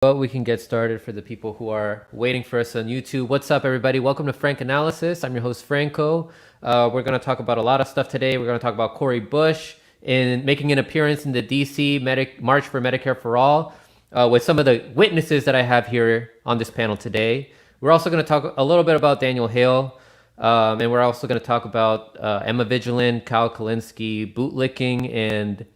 But we can get started for the people who are waiting for us on YouTube. What's up, everybody? Welcome to Frank Analysis. I'm your host, Franco. We're going to talk about a lot of stuff today. We're going to talk about Cori Bush in making an appearance in the DC March for Medicare for All with some of the witnesses that I have here on this panel today. We're also going to talk a little bit about Daniel Hale. And we're also going to talk about Emma Vigiland, Kulinski, bootlicking, and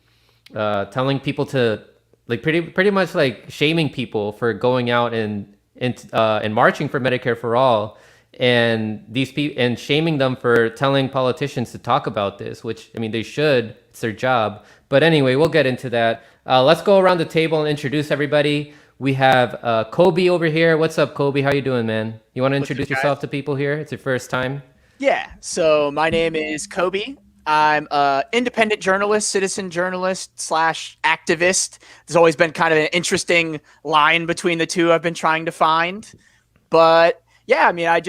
telling people to pretty much like shaming people for going out and marching for Medicare for all, and these people and shaming them for telling politicians to talk about this, which I mean they should. It's their job. But anyway, we'll get into that. Let's go around the table and introduce everybody. We have Kobe over here. What's up, Kobe? How you doing, man? You want to introduce yourself to people here? It's your first time. Yeah, so my name is Kobe. I'm an independent journalist, citizen journalist / activist. There's always been kind of an interesting line between the two I've been trying to find. But yeah, I mean, I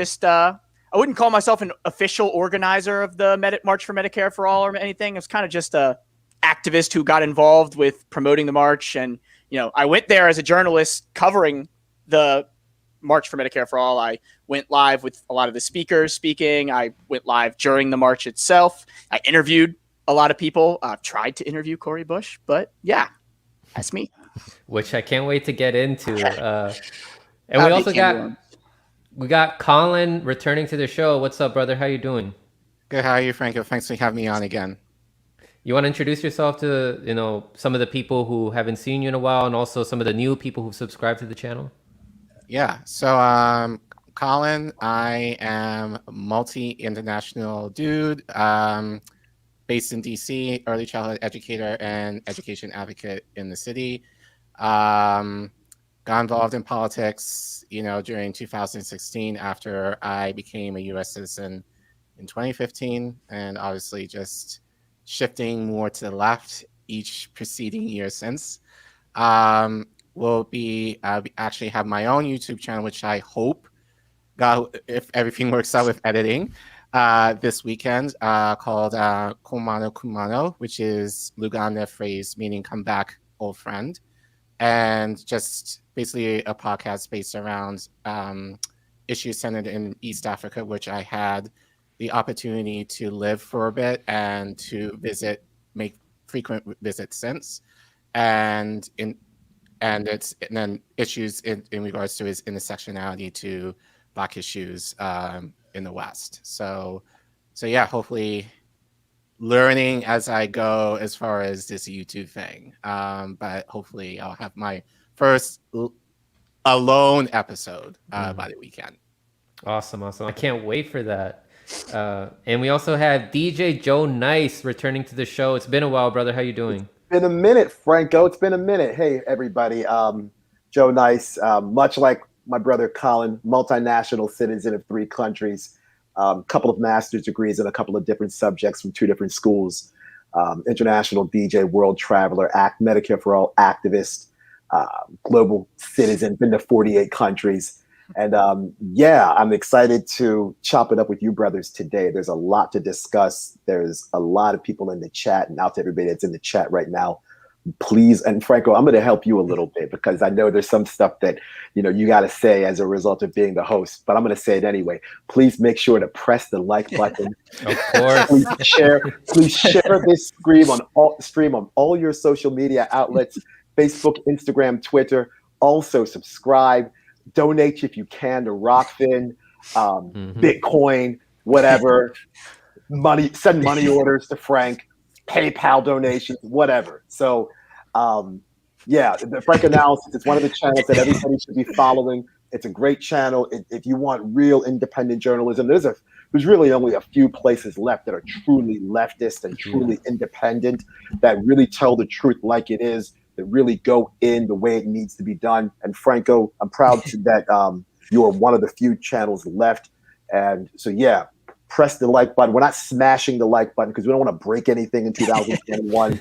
wouldn't call myself an official organizer of the March for Medicare for All or anything. I was kind of just a activist who got involved with promoting the march. And, you know, I went there as a journalist covering the March for Medicare for All. I went live with a lot of the speakers speaking. I went live during the march itself. I interviewed a lot of people. I've tried to interview Cori Bush, but yeah, that's me. Which I can't wait to get into. And we also got Colin returning to the show. What's up, brother? How you doing? Good. How are you, Franco? Thanks for having me on again. You want to introduce yourself to, some of the people who haven't seen you in a while, and also some of the new people who've subscribed to the channel? Yeah. So, Colin, I am a multi-international dude, based in DC, early childhood educator and education advocate in the city. Got involved in politics, during 2016 after I became a U.S. citizen in 2015, and obviously just shifting more to the left each preceding year since. Actually have my own YouTube channel, which I hope, if everything works out with editing, this weekend, called Kumano Kumano, which is Luganda phrase meaning come back, old friend. And just basically a podcast based around issues centered in East Africa, which I had the opportunity to live for a bit and to make frequent visits since. And then issues in regards to his intersectionality to Black issues in the West. So yeah, hopefully learning as I go as far as this YouTube thing. But hopefully I'll have my first alone episode by the weekend. Awesome. I can't wait for that. And we also have DJ Joe Nice returning to the show. It's been a while, brother. How you doing? Been a minute, Franco. It's been a minute. Hey, everybody. Joe Nice, much like my brother Colin, multinational citizen of 3 countries, couple of master's degrees in a couple of different subjects from 2 different schools, international DJ, world traveler, Medicare for All activist, global citizen, been to 48 countries. And I'm excited to chop it up with you brothers today. There's a lot to discuss. There's a lot of people in the chat, and out to everybody that's in the chat right now. Please, and Franco, I'm going to help you a little bit because I know there's some stuff that you got to say as a result of being the host, but I'm going to say it anyway. Please make sure to press the like button. Of course. Please share this stream on all your social media outlets, Facebook, Instagram, Twitter. Also subscribe. Donate if you can to Rockfin, Bitcoin, whatever. Send money orders to Frank, PayPal donations, whatever. So, the Frank Analysis is one of the channels that everybody should be following. It's a great channel. If you want real independent journalism, there's really only a few places left that are truly leftist and truly independent, that really tell the truth like it is, that really go in the way it needs to be done. And Franco, I'm proud that you are one of the few channels left. And so, press the like button. We're not smashing the like button because we don't want to break anything in 2021,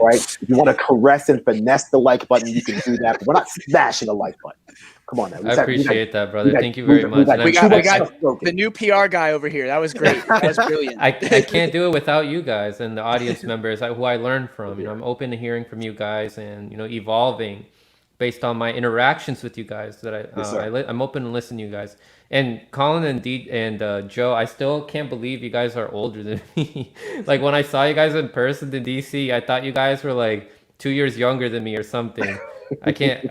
right? If you want to caress and finesse the like button, you can do that. But we're not smashing the like button. Come on, man. I appreciate that, brother. Thank you very much. We got the new PR guy over here. That was great. That was brilliant. I can't do it without you guys and the audience members who I learned from. I'm open to hearing from you guys and evolving. based on my interactions with you guys that Yes, sir. I'm open to listen to you guys. And Colin and Joe, I still can't believe you guys are older than me. Like when I saw you guys in person in DC, I thought you guys were like 2 years younger than me or something. I can't.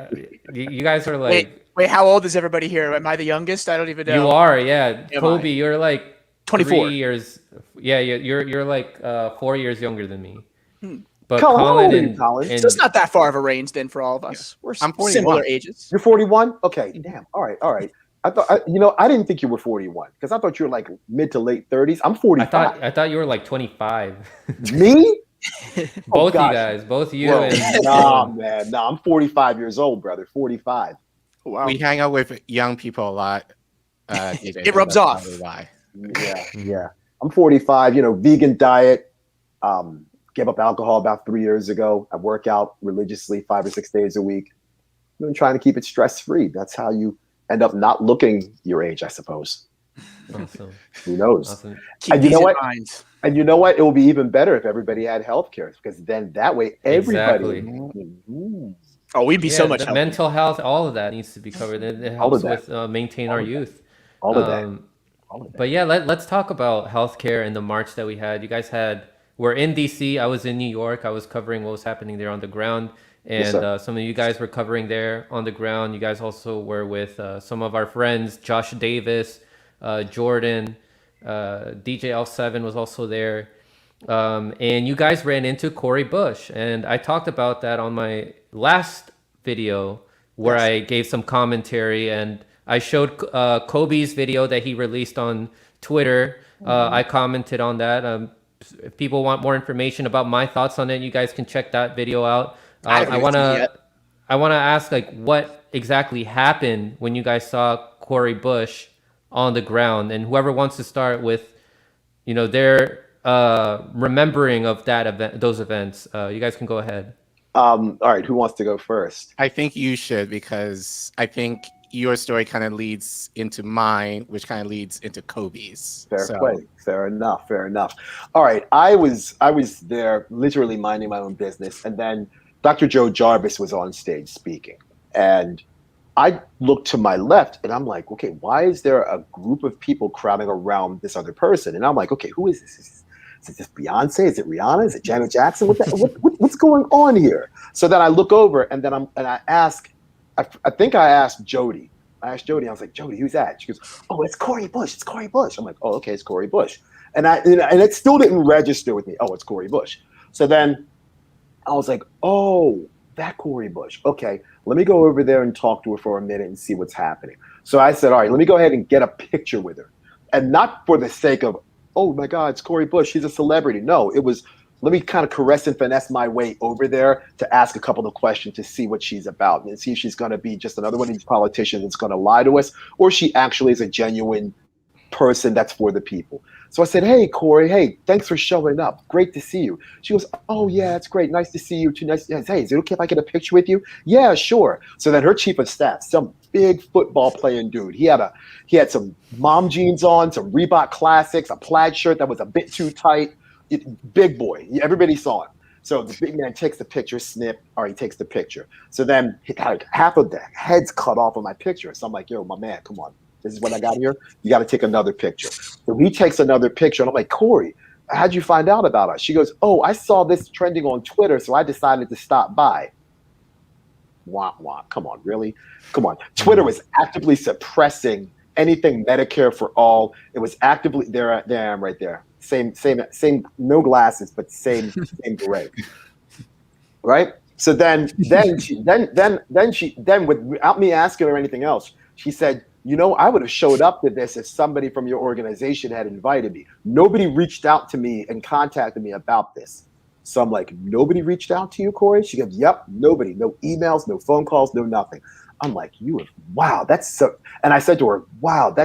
You guys are like Wait, how old is everybody here? Am I the youngest? I don't even you know. are, yeah. Am Kobe, I? you're like 24. 3 years. Yeah, you're like 4 years younger than me. Hmm. But Colin, how Colin old are you, Colin? So it's not that far of a range then for all of us. We're I'm 41. similar ages. You're 41? Okay, damn. All right, all right. I thought, I didn't think you were 41 because I thought you were like mid to late 30s. I'm 45. I thought you were like 25. Me? Both you gosh. guys, both you Whoa, and nah, man. Nah, I'm 45 years old, brother. 45. Wow. We hang out with young people a lot. DJ, It rubs that's off. probably why. Yeah. I'm 45, vegan diet. Gave up alcohol about 3 years ago. I work out religiously 5 or 6 days a week. I've been trying to keep it stress-free. That's how you end up not looking your age, I suppose. Awesome. Who knows? Awesome. Keep And you these know in what? mind. And you know what? It will be even better if everybody had health care because then that way everybody. Exactly. Mhm. Oh, we'd be so much the healthier. mental health, all of that needs to be covered. It All of helps that. with maintain All our of that. youth. All of that. All of that. But yeah, let's talk about healthcare and the march that we had. You guys we're in DC. I was in New York. I was covering what was happening there on the ground. Yes, And sir. some of you guys were covering there on the ground. You guys also were with some of our friends, Josh Davis, Jordan, DJ L7 was also there. And you guys ran into Cori Bush. And I talked about that on my last video where Yes. I gave some commentary and I showed Kobe's video that he released on Twitter. I commented on that. If people want more information about my thoughts on it, you guys can check that video out. I haven't even seen it yet. I want to ask like what exactly happened when you guys saw Cori Bush on the ground, and whoever wants to start with, their remembering of that event, those events. You guys can go ahead. All right. Who wants to go first? I think you should because I think your story kind of leads into mine, which kind of leads into Kobe's. Fair play. Fair enough. Fair enough. All right. I was there literally minding my own business. And then Dr. Joe Jarvis was on stage speaking. And I looked to my left and I'm like, okay, why is there a group of people crowding around this other person? And I'm like, okay, who is this? Is this Beyonce? Is it Rihanna? Is it Janet Jackson? What's going on here? So then I look over and then I ask, I think I asked Jody. I asked Jody, I was like, Jody, who's that? She goes, oh, it's Cori Bush. It's Cori Bush. I'm like, oh, okay, it's Cori Bush. And it still didn't register with me. Oh, it's Cori Bush. So then I was like, oh, that Cori Bush. Okay, let me go over there and talk to her for a minute and see what's happening. So I said, all right, let me go ahead and get a picture with her. And not for the sake of, oh my God, it's Cori Bush. She's a celebrity. No, it was, let me kind of caress and finesse my way over there to ask a couple of questions to see what she's about and see if she's going to be just another one of these politicians that's going to lie to us, or she actually is a genuine person that's for the people. So I said, hey, Cori, hey, thanks for showing up. Great to see you. She goes, oh, yeah, it's great. Nice to see you too. Nice. Hey, is it okay if I get a picture with you? Yeah, sure. So then her chief of staff, some big football playing dude. He had some mom jeans on, some Reebok Classics, a plaid shirt that was a bit too tight. Big boy. Everybody saw him. So the big man takes the picture, snip, or he takes the picture. So then half of the head's cut off of my picture. So I'm like, yo, my man, come on. This is what I got here. You got to take another picture. So he takes another picture. And I'm like, Cori, how'd you find out about us? She goes, oh, I saw this trending on Twitter, so I decided to stop by. Wah, wah. Come on, really? Come on. Twitter was actively suppressing anything Medicare for all. It was actively, there I am right there. Same, no glasses, but same beret. Right? So then without me asking her anything else, she said, I would have showed up to this if somebody from your organization had invited me. Nobody reached out to me and contacted me about this. So I'm like, nobody reached out to you, Cori? She goes, yep, nobody. No emails, no phone calls, no nothing. I'm like, wow, that's so. And I said to her, wow,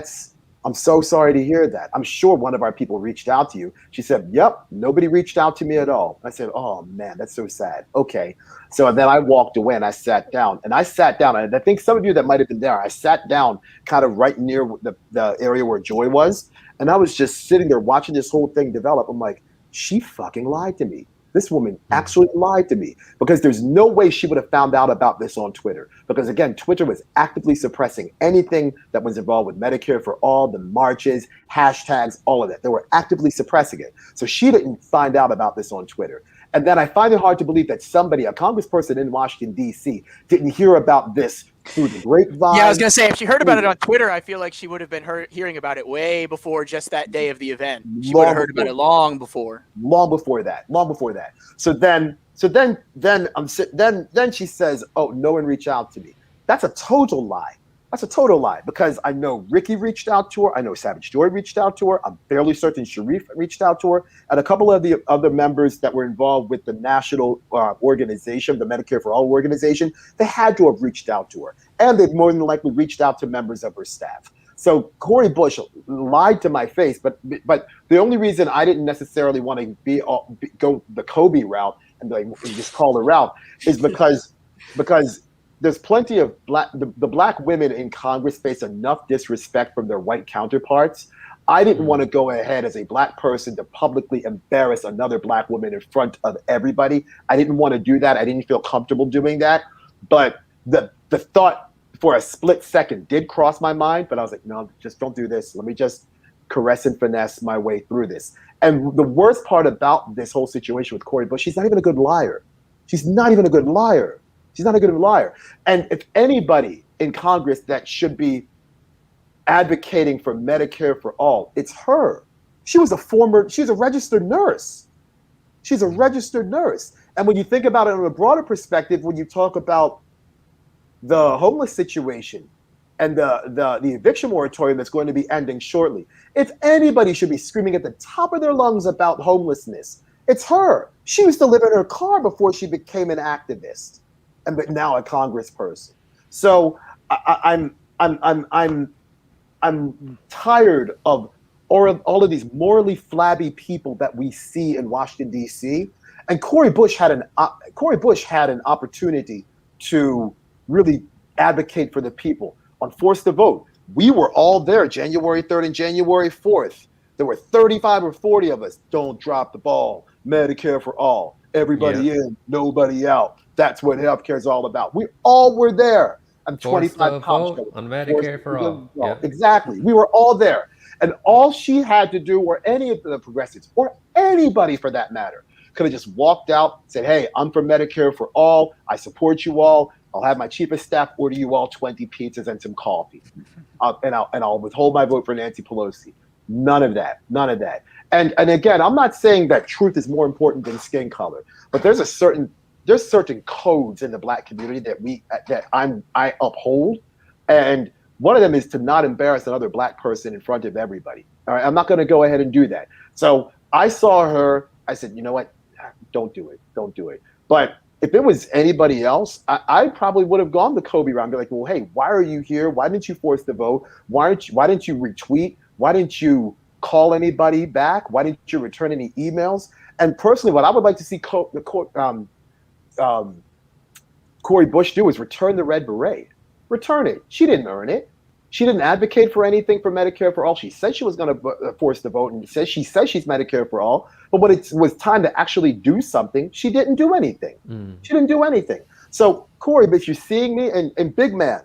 I'm so sorry to hear that. I'm sure one of our people reached out to you. She said, yep, nobody reached out to me at all. I said, oh man, that's so sad. Okay. So then I walked away and I sat down. And I think some of you that might have been there, I sat down kind of right near the area where Joy was. And I was just sitting there watching this whole thing develop. I'm like, she fucking lied to me. this woman actually lied to me, because there's no way she would have found out about this on Twitter. Because again, Twitter was actively suppressing anything that was involved with Medicare for all, the marches, hashtags, all of that. They were actively suppressing it. So she didn't find out about this on Twitter. And then I find it hard to believe that somebody, a congressperson in Washington, D.C., didn't hear about this through the grapevine. Yeah, I was going to say, if she heard about it on Twitter, I feel like she would have been hearing about it way before just that day of the event. She would have heard about it long before. Long before that. So then she says, "Oh, no one reached out to me." That's a total lie. Because I know Ricky reached out to her. I know Savage Joy reached out to her. I'm fairly certain Sharif reached out to her. And a couple of the other members that were involved with the national organization, the Medicare for All organization, they had to have reached out to her. And they more than likely reached out to members of her staff. So Cori Bush lied to my face, but the only reason I didn't necessarily want to go the Kobe route and just call her out is because there's plenty of the black women in Congress face enough disrespect from their white counterparts. I didn't want to go ahead as a black person to publicly embarrass another black woman in front of everybody. I didn't want to do that. I didn't feel comfortable doing that. But the thought for a split second did cross my mind, but I was like, no, just don't do this. Let me just caress and finesse my way through this. And the worst part about this whole situation with Cori Bush, she's not even a good liar. And if anybody in Congress that should be advocating for Medicare for all, it's her. She's a registered nurse. And when you think about it on a broader perspective, when you talk about the homeless situation and the eviction moratorium that's going to be ending shortly, if anybody should be screaming at the top of their lungs about homelessness, it's her. She used to live in her car before she became an activist. But now a congressperson. So I'm tired of all of these morally flabby people that we see in Washington D.C. And Cori Bush had an opportunity to really advocate for the people on Force the Vote. We were all there January 3rd and January 4th. There were 35 or 40 of us. Don't drop the ball. Medicare for all. Everybody in, nobody out. That's what healthcare is all about. We all were there. And 25 cops on Medicare for all. Yeah. Exactly. We were all there. And all she had to do, or any of the progressives, or anybody for that matter, could have just walked out, said, "Hey, I'm for Medicare for all. I support you all. I'll have my chief of staff order you all 20 pizzas and some coffee. And I'll withhold my vote for Nancy Pelosi." None of that. And again, I'm not saying that truth is more important than skin color, but there's certain codes in the black community that I uphold, and one of them is to not embarrass another black person in front of everybody. All right, I'm not going to go ahead and do that. So I saw her. I said, you know what? Don't do it. But if it was anybody else, I probably would have gone the Kobe round. Be like, well, hey, why are you here? Why didn't you force the vote? Why didn't you retweet? Why didn't you call anybody back? Why didn't you return any emails? And personally, what I would like to see Cori Bush do is return the red beret. Return it. She didn't earn it. She didn't advocate for anything for Medicare for all. She said she was going to force the vote, and she says she's Medicare for all. But when it was time to actually do something, she didn't do anything. She didn't do anything. So Cori, if you're seeing me, and big man,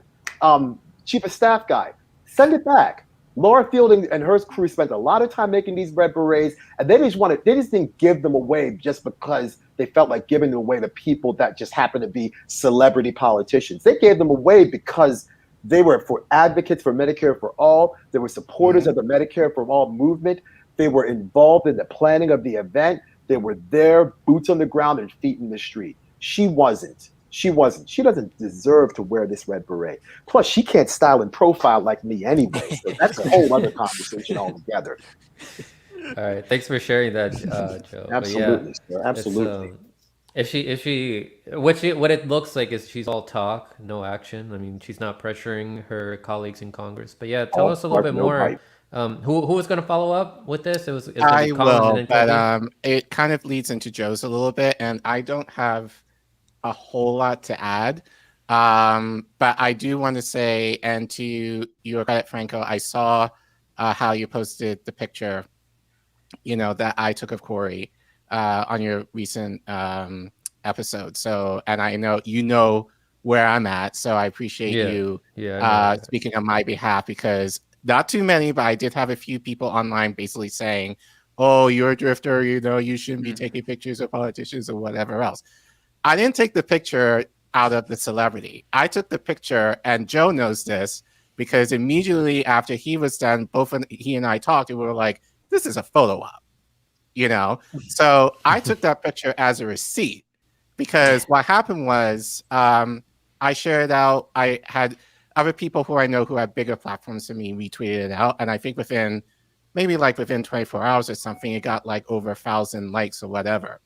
chief of staff guy, send it back. Laura Fielding and her crew spent a lot of time making these red berets, and they just didn't give them away just because they felt like giving them away to people that just happened to be celebrity politicians. They gave them away because they were for advocates for Medicare for all. They were supporters of the Medicare for all movement. They were involved in the planning of the event. They were there, boots on the ground and feet in the street. She wasn't. She doesn't deserve to wear this red beret. Plus, she can't style and profile like me anyway. So that's a whole other conversation altogether. All right, thanks for sharing that, Joe. Absolutely, sir. Absolutely. What it looks like is she's all talk, no action. I mean, she's not pressuring her colleagues in Congress. But yeah, tell us a little bit more. Who was going to follow up with this? It I will, but it kind of leads into Joe's a little bit, and I don't have a whole lot to add. But I do want to say, and to your credit, Franco, I saw how you posted the picture, that I took of Cori. on your recent episode. So, and I know you know where I'm at, so I appreciate you speaking on my behalf, because not too many, but I did have a few people online basically saying, "Oh, you're a drifter. You know, you shouldn't be taking pictures of politicians or whatever else." I didn't take the picture out of the celebrity. I took the picture, and Joe knows this, because immediately after he was done, he and I talked, and we were like, "This is a photo op," you know. So I took that picture as a receipt, because what happened was I shared it out. I had other people who I know who have bigger platforms than me retweeted it out, and I think within 24 hours or something, it got like over 1,000 likes or whatever.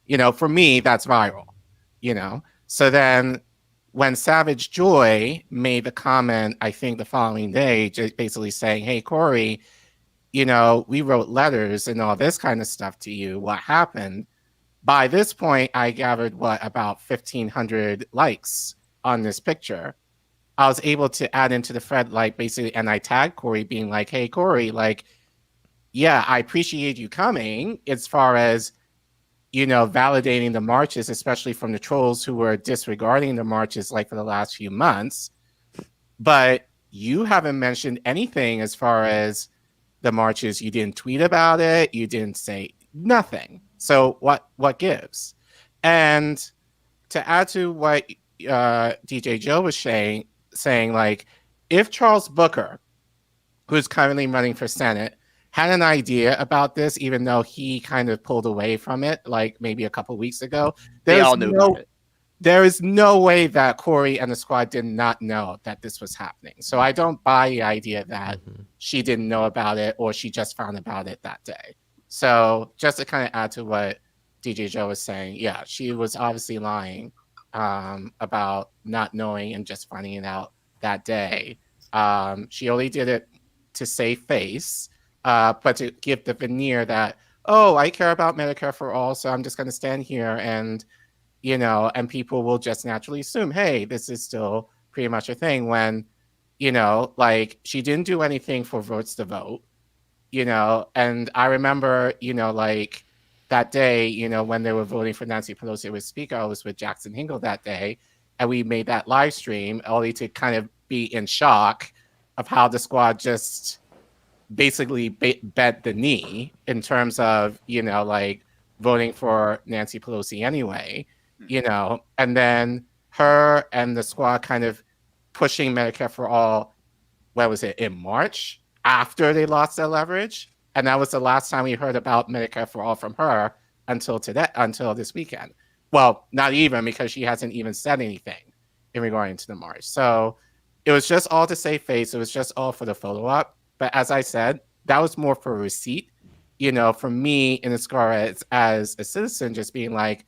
You know, for me, that's viral, you know. So then when Savage Joy made the comment, I think the following day, just basically saying, "Hey, Cori, you know, we wrote letters and all this kind of stuff to you. What happened?" By this point, I gathered about 1,500 likes on this picture. I was able to add into the thread, like, basically, and I tagged Cori, being like, "Hey, Cori, like, yeah, I appreciate you coming as far as, you know, validating the marches, especially from the trolls who were disregarding the marches like for the last few months. But you haven't mentioned anything as far as the marches. You didn't tweet about it. You didn't say nothing. So what gives?" And to add to what DJ Joe was saying, like, if Charles Booker, who's currently running for Senate, had an idea about this, even though he kind of pulled away from it, like maybe a couple weeks ago, They all knew about it. There is no way that Cori and the squad did not know that this was happening. So I don't buy the idea that she didn't know about it, or she just found about it that day. So just to kind of add to what DJ Joe was saying, yeah, she was obviously lying about not knowing and just finding it out that day. She only did it to save face, but to give the veneer that, "Oh, I care about Medicare for all, so I'm just going to stand here and, you know," and people will just naturally assume, "Hey, this is still pretty much a thing," when, you know, like, she didn't do anything for votes to vote, you know. And I remember, you know, like, that day, you know, when they were voting for Nancy Pelosi as Speaker, I was with Jackson Hinkle that day, and we made that live stream only to kind of be in shock of how the squad just basically bent the knee in terms of, you know, like, voting for Nancy Pelosi anyway, you know. And then her and the squad kind of pushing Medicare for all, what was it, in March, after they lost their leverage. And that was the last time we heard about Medicare for all from her until this weekend. Well, not even, because she hasn't even said anything in regarding to the march. So it was just all to save face. It was just all for the photo op. But as I said, that was more for a receipt, you know, for me in as far as a citizen, just being like,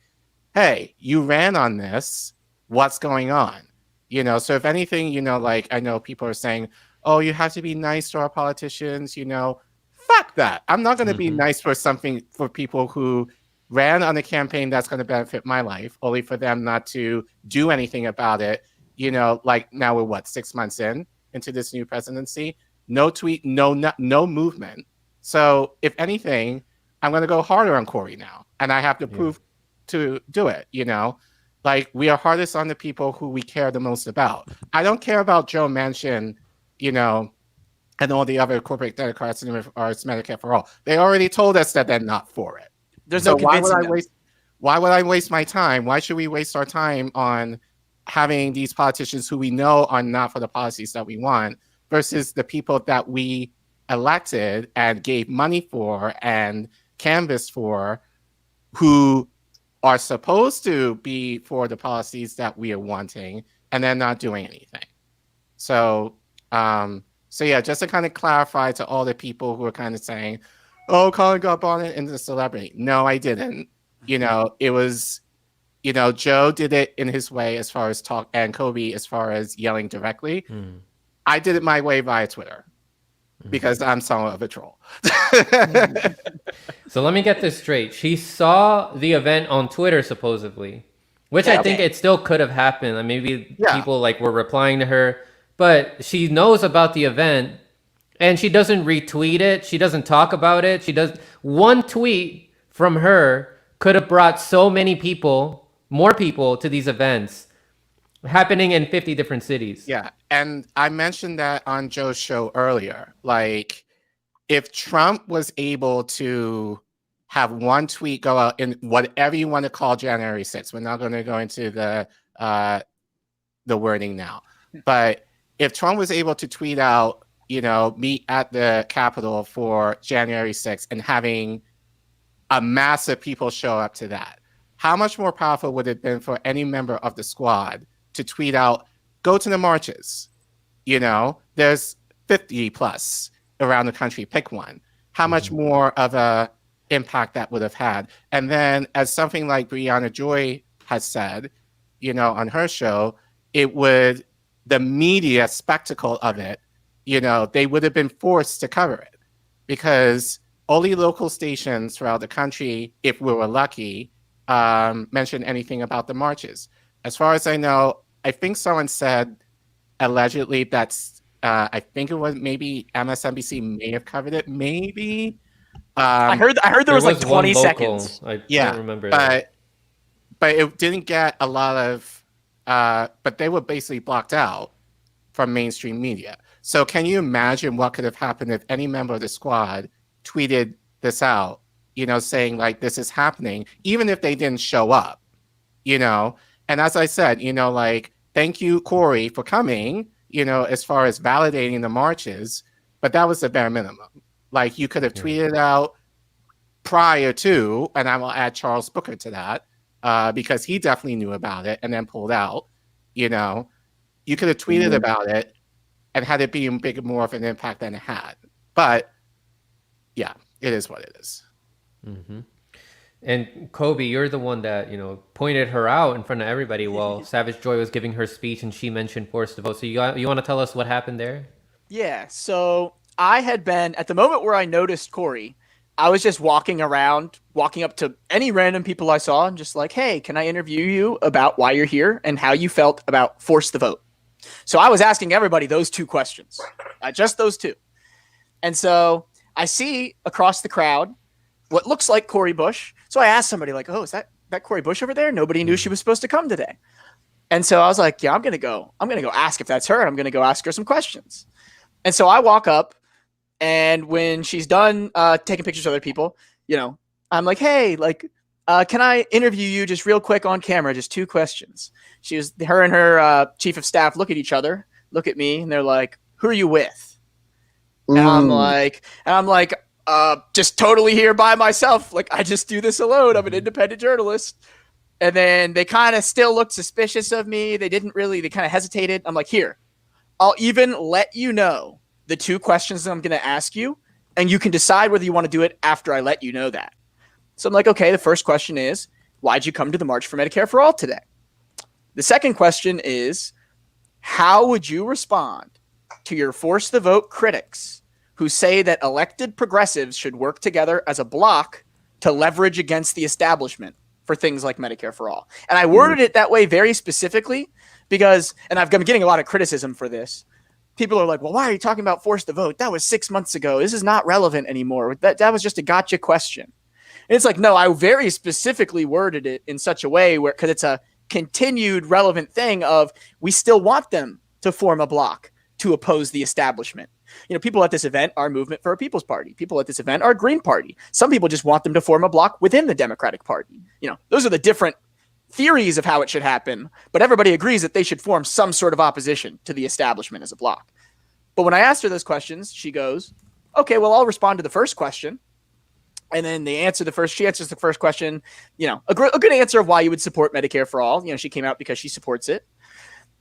"Hey, you ran on this. What's going on?" You know, so if anything, you know, like, I know people are saying, "Oh, you have to be nice to our politicians," you know. Fuck that. I'm not going to be nice for people who ran on a campaign that's going to benefit my life, only for them not to do anything about it. You know, like, now we're 6 months into this new presidency. No tweet, no movement. So if anything, I'm going to go harder on Cori now, and I have to prove to do it. You know, like, we are hardest on the people who we care the most about. I don't care about Joe Manchin, you know, and all the other corporate Democrats and Medicare for all. They already told us that they're not for it. There's no convincing them. Why would I waste my time? Why should we waste our time on having these politicians who we know are not for the policies that we want, versus the people that we elected and gave money for and canvassed for, who are supposed to be for the policies that we are wanting, and they're not doing anything. So, so yeah, just to kind of clarify to all the people who are kind of saying, "Oh, Colin got bought into the celebrity." No, I didn't. You know, it was, you know, Joe did it in his way as far as talk, and Kobe as far as yelling directly. I did it my way via Twitter, because I'm somewhat of a troll. So let me get this straight. She saw the event on Twitter, supposedly, which I think it still could have happened. Like, maybe people like were replying to her, but she knows about the event and she doesn't retweet it. She doesn't talk about it. She does one tweet from her could have brought so many people, more people to these events happening in 50 different cities. Yeah. And I mentioned that on Joe's show earlier. Like, if Trump was able to have one tweet go out in whatever you want to call January 6th, we're not going to go into the wording now, but if Trump was able to tweet out, meet at the Capitol for January 6th and having a mass of people show up to that, how much more powerful would it have been for any member of the squad to tweet out, go to the marches? There's 50 plus around the country, pick one. How much more of a impact that would have had? And then, as something like Brianna Joy has said, on her show, the media spectacle of it, they would have been forced to cover it, because only local stations throughout the country, if we were lucky, mention anything about the marches. As far as I know, I think someone said allegedly that's, I think it was maybe MSNBC may have covered it, maybe. I heard there was like 20 seconds. I don't remember that. But it didn't get a lot of, but they were basically blocked out from mainstream media. So can you imagine what could have happened if any member of the squad tweeted this out, saying like, this is happening, even if they didn't show up, And as I said, like, thank you, Cori, for coming, as far as validating the marches, but that was the bare minimum. Like, you could have tweeted out prior to, and I will add Charles Booker to that, because he definitely knew about it and then pulled out. You could have tweeted about it and had it be more of an impact than it had. But yeah, it is what it is. Mm-hmm. And Kobe, you're the one that, pointed her out in front of everybody while Savage Joy was giving her speech and she mentioned forced to vote. So you want to tell us what happened there? Yeah. So I had been, at the moment where I noticed Cori, I was just walking around, walking up to any random people I saw and just like, hey, can I interview you about why you're here and how you felt about force the vote? So I was asking everybody those two questions, just those two. And so I see across the crowd what looks like Cori Bush. So I asked somebody like, oh, is that Cori Bush over there? Nobody knew she was supposed to come today. And so I was like, yeah, I'm going to go ask if that's her. And I'm going to go ask her some questions. And so I walk up, and when she's done taking pictures of other people, I'm like, hey, like, can I interview you just real quick on camera? Just two questions. Her and her chief of staff look at each other, look at me, and they're like, who are you with? And I'm like, just totally here by myself. Like, I just do this alone. I'm an independent journalist. And then they kind of still looked suspicious of me. They kind of hesitated. I'm like, here, I'll even let you know the two questions that I'm going to ask you, and you can decide whether you want to do it after I let you know that. So I'm like, okay, the first question is, why'd you come to the March for Medicare for All today? The second question is, how would you respond to your force the vote critics who say that elected progressives should work together as a bloc to leverage against the establishment for things like Medicare for All? And I worded it that way very specifically because, and I'm getting a lot of criticism for this, people are like, well, why are you talking about force the vote? That was 6 months ago. This is not relevant anymore. That was just a gotcha question. And it's like, no, I very specifically worded it in such a way where, because it's a continued relevant thing of, we still want them to form a bloc to oppose the establishment. People at this event are Movement for a People's Party. People at this event are Green Party. Some people just want them to form a bloc within the Democratic Party. Those are the different theories of how it should happen, but everybody agrees that they should form some sort of opposition to the establishment as a bloc. But when I asked her those questions, she goes, okay, well, I'll respond to the first question. And then she answers the first question, a good answer of why you would support Medicare for All. She came out because she supports it.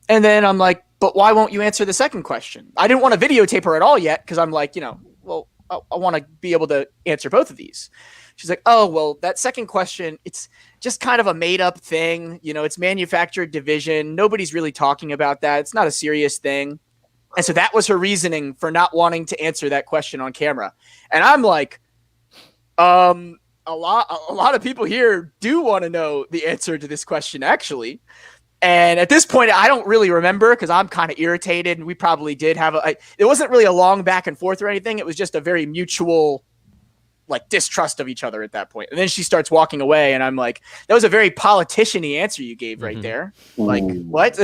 And then I'm like, but why won't you answer the second question? I didn't want to videotape her at all yet, because I'm like, well, I want to be able to answer both of these. She's like, oh, well, that second question, it's just kind of a made up thing. It's manufactured division. Nobody's really talking about that. It's not a serious thing. And so that was her reasoning for not wanting to answer that question on camera. And I'm like, a lot of people here do want to know the answer to this question, actually. And at this point, I don't really remember, because I'm kind of irritated. And we probably did have it wasn't really a long back and forth or anything. It was just a very mutual, like distrust of each other at that point. And then she starts walking away, and I'm like, that was a very politician-y answer you gave right there. Like, what?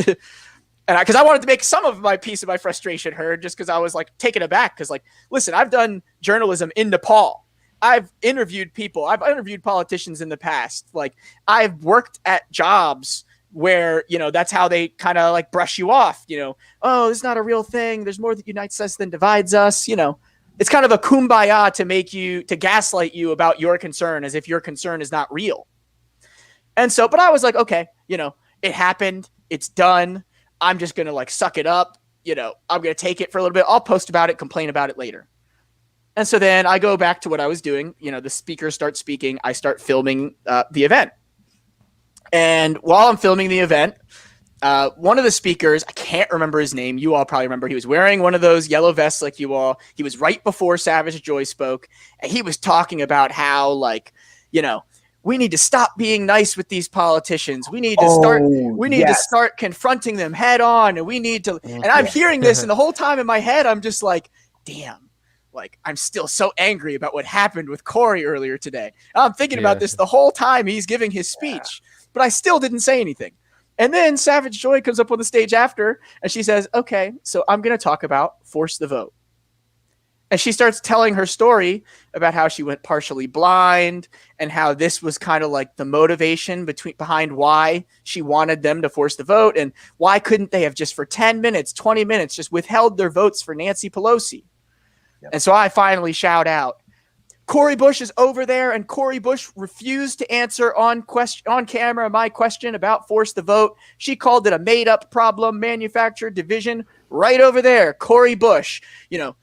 And because I wanted to make some of my piece of my frustration heard, just because I was like taken aback. Because like, listen, I've done journalism in Nepal. I've interviewed people. I've interviewed politicians in the past. Like, I've worked at jobs where, you know, that's how they kind of like brush you off, you know, oh, it's not a real thing. There's more that unites us than divides us. You know, it's kind of a kumbaya to gaslight you about your concern as if your concern is not real. And so, but I was like, okay, you know, it happened. It's done. I'm just going to like suck it up. You know, I'm going to take it for a little bit. I'll post about it, complain about it later. And so then I go back to what I was doing. You know, the speakers start speaking. I start filming the event. And while I'm filming the event, one of the speakers, I can't remember his name. You all probably remember. He was wearing one of those yellow vests like you all. He was right before Savage Joy spoke. And he was talking about how, like, you know, we need to stop being nice with these politicians. We need to to start confronting them head on. And we need to, and I'm hearing this, and the whole time in my head, I'm just like, damn. Like, I'm still so angry about what happened with Cori earlier today. I'm thinking about this the whole time he's giving his speech, but I still didn't say anything. And then Savage Joy comes up on the stage after, and she says, okay, so I'm going to talk about force the vote. And she starts telling her story about how she went partially blind and how this was kind of like the motivation behind why she wanted them to force the vote, and why couldn't they have just for 10 minutes, 20 minutes, just withheld their votes for Nancy Pelosi. And so I finally shout out, Cori Bush is over there, and Cori Bush refused to answer on camera my question about force the vote. She called it a made-up problem, manufactured division, right over there. Cori Bush, you know,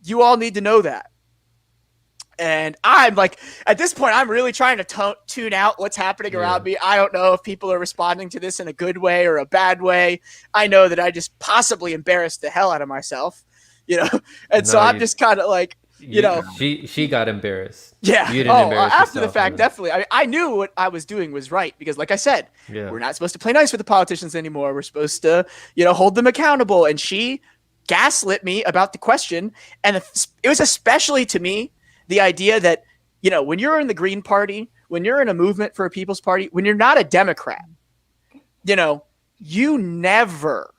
you all need to know that. And I'm like, at this point, I'm really trying to tune out what's happening around me. I don't know if people are responding to this in a good way or a bad way. I know that I just possibly embarrassed the hell out of myself. You know, and so I'm just kind of like, you know, she got embarrassed. Yeah. You didn't embarrass after yourself, the fact, definitely. I knew what I was doing was right because, like I said, we're not supposed to play nice with the politicians anymore. We're supposed to, you know, hold them accountable. And she gaslit me about the question. And it was especially to me the idea that, you know, when you're in the Green Party, when you're in a movement for a People's Party, when you're not a Democrat, you know, you never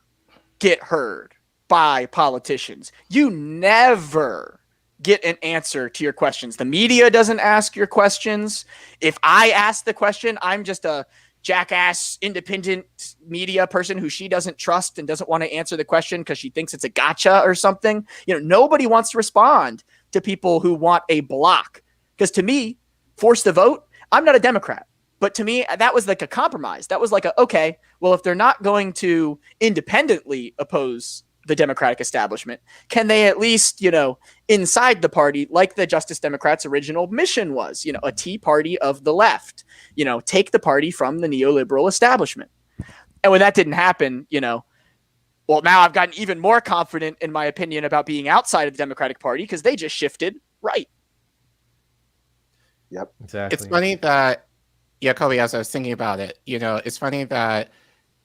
get heard by politicians. You never get an answer to your questions. The media doesn't ask your questions. If I ask the question, I'm just a jackass independent media person who she doesn't trust and doesn't want to answer the question because she thinks it's a gotcha or something. You know, nobody wants to respond to people who want a block. Because to me, force the vote, I'm not a Democrat. But to me, that was like a compromise. That was like okay, well, if they're not going to independently oppose the Democratic establishment, can they at least, you know, inside the party, like the Justice Democrats' original mission was, you know, a tea party of the left, you know, take the party from the neoliberal establishment. And when that didn't happen, you know, well, now I've gotten even more confident in my opinion about being outside of the Democratic Party because they just shifted right. Yep. Exactly. It's funny that, Kobe, as I was thinking about it, you know, it's funny that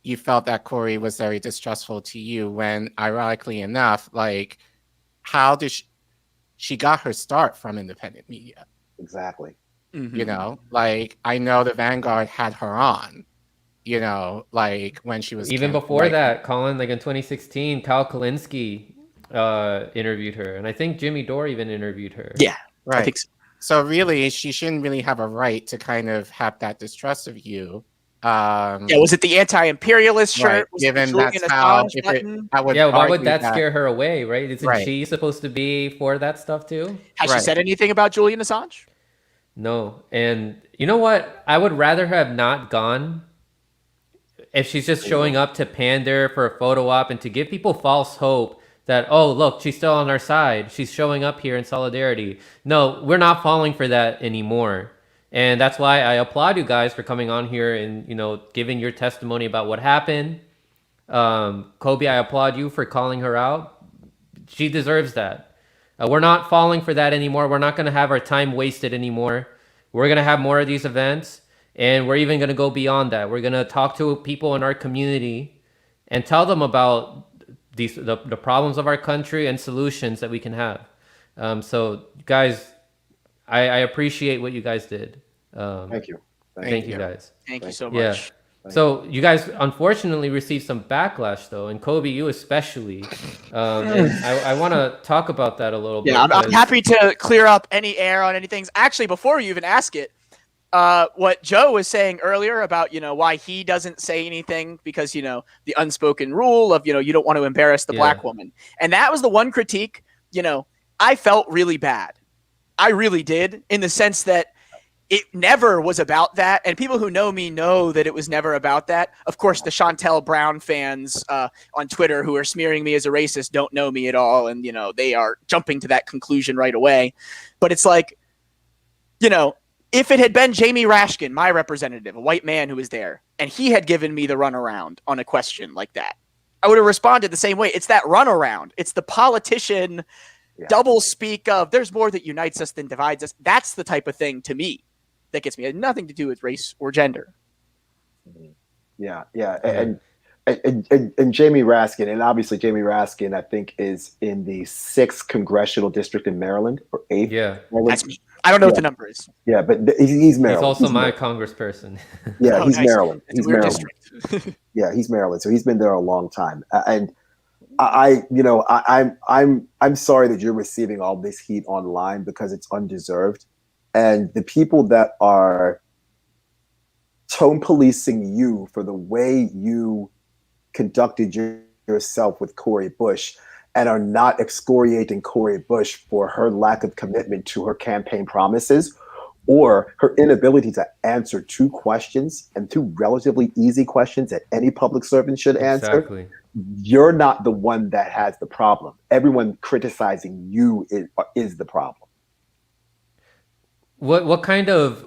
you felt that Cori was very distrustful to you when, ironically enough, like, how did she got her start from independent media? Exactly. Mm-hmm. You know, like, I know the Vanguard had her on, you know, like when she was even before that, Colin, like in 2016, Kulinski interviewed her, and I think Jimmy Dore even interviewed her. Yeah, right. I think so. So really, she shouldn't really have a right to kind of have that distrust of you. Was it the anti-imperialist shirt? Right. Was Given it that's how, why would that scare her away, right? Isn't she supposed to be for that stuff too? Has she said anything about Julian Assange? No. And you know what? I would rather have not gone if she's just showing up to pander for a photo op and to give people false hope that, oh, look, she's still on our side. She's showing up here in solidarity. No, we're not falling for that anymore. And that's why I applaud you guys for coming on here and, you know, giving your testimony about what happened. Kobe, I applaud you for calling her out. She deserves that. We're not falling for that anymore. We're not going to have our time wasted anymore. We're going to have more of these events. And we're even going to go beyond that. We're going to talk to people in our community and tell them about the problems of our country and solutions that we can have. So, guys, I appreciate what you guys did. Thank you. Thank you guys. Thank you so Yeah. much. So you guys unfortunately received some backlash though, and Kobe, you especially. And I want to talk about that a little bit. Yeah, I'm 'cause- happy to clear up any air on anything. Actually, before you even ask it, what Joe was saying earlier about, why he doesn't say anything because, the unspoken rule of, you don't want to embarrass the black woman. And that was the one critique, I felt really bad. I really did, in the sense that it never was about that. And people who know me know that it was never about that. Of course, the Chantel Brown fans on Twitter who are smearing me as a racist don't know me at all. And, they are jumping to that conclusion right away. But it's like, if it had been Jamie Rashkin, my representative, a white man who was there, and he had given me the runaround on a question like that, I would have responded the same way. It's that runaround. It's the politician double speak of there's more that unites us than divides us. That's the type of thing to me that gets me. It had nothing to do with race or gender. Yeah. And Jamie Raskin, and obviously Jamie Raskin, I think, is in the 6th congressional district in Maryland, or 8th. Yeah. I don't know what the number is. Yeah, but he's Maryland. He's also my congressperson. Yeah, Oh, he's nice. Maryland. It's He's a weird Maryland. district. Yeah, he's Maryland. So he's been there a long time. And I'm sorry that you're receiving all this heat online, because it's undeserved. And the people that are tone policing you for the way you conducted yourself with Cori Bush, and are not excoriating Cori Bush for her lack of commitment to her campaign promises, or her inability to answer 2 questions, and 2 relatively easy questions that any public servant should answer. Exactly. You're not the one that has the problem. Everyone criticizing you is the problem. What kind of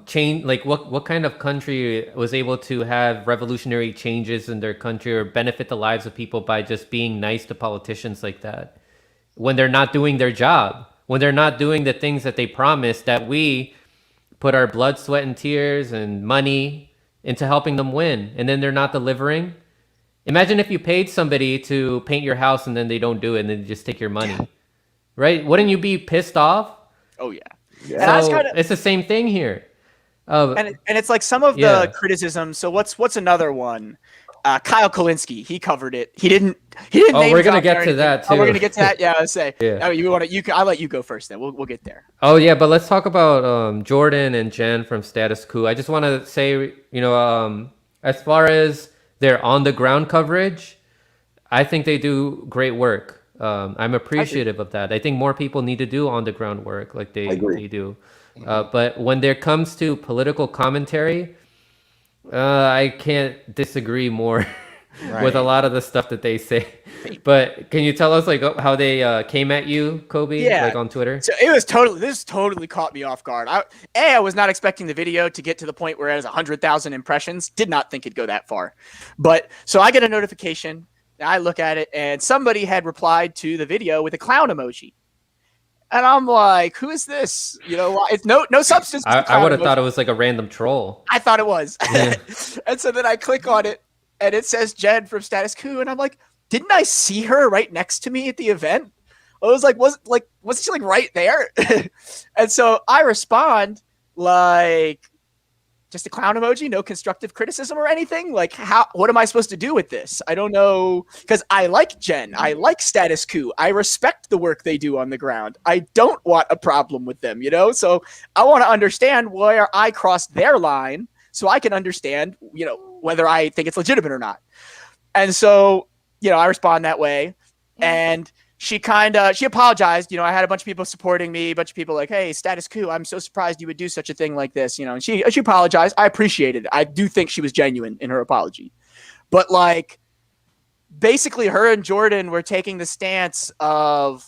change, like what kind of country was able to have revolutionary changes in their country or benefit the lives of people by just being nice to politicians like that, when they're not doing their job, when they're not doing the things that they promised, that we put our blood, sweat, and tears and money into helping them win, and then they're not delivering? Imagine if you paid somebody to paint your house and then they don't do it and then they just take your money, right? Wouldn't you be pissed off? Oh, yeah. Yeah. And I was So kinda- it's the same thing here. And it's like some of the criticism. So what's another one? Kyle Kulinski, he covered it. He didn't. Oh, name we're gonna drop get or to anything. that Oh, we're too. gonna get to that. Yeah, I was say. Yeah. Oh, you want to? I'll let you go first. Then we'll get there. Oh yeah, but let's talk about Jordan and Jen from Status Quo. I just want to say, as far as their on the ground coverage, I think they do great work. I'm appreciative of that. I think more people need to do on the ground work like they do. But when there comes to political commentary, I can't disagree more with a lot of the stuff that they say. But can you tell us like how they came at you, Kobe, like on Twitter? So this totally caught me off guard. I was not expecting the video to get to the point where it has 100,000 impressions. Did not think it'd go that far. But so I get a notification. I look at it, and somebody had replied to the video with a clown emoji. And I'm like, who is this? It's no substance. I would have thought it was like a random troll. I thought it was. Yeah. And so then I click on it, and it says Jen from Status Quo, and I'm like, didn't I see her right next to me at the event? I was like, wasn't she like right there? And so I respond like, just a clown emoji, no constructive criticism or anything. Like, what am I supposed to do with this? I don't know, because I like Jen. I like Status Quo. I respect the work they do on the ground. I don't want a problem with them, So I want to understand where I crossed their line so I can understand, whether I think it's legitimate or not. And so, I respond that way. And she apologized. I had a bunch of people supporting me, a bunch of people like, hey, Status Quo, I'm so surprised you would do such a thing like this, and she apologized. I appreciated it. I do think she was genuine in her apology. But like, basically her and Jordan were taking the stance of,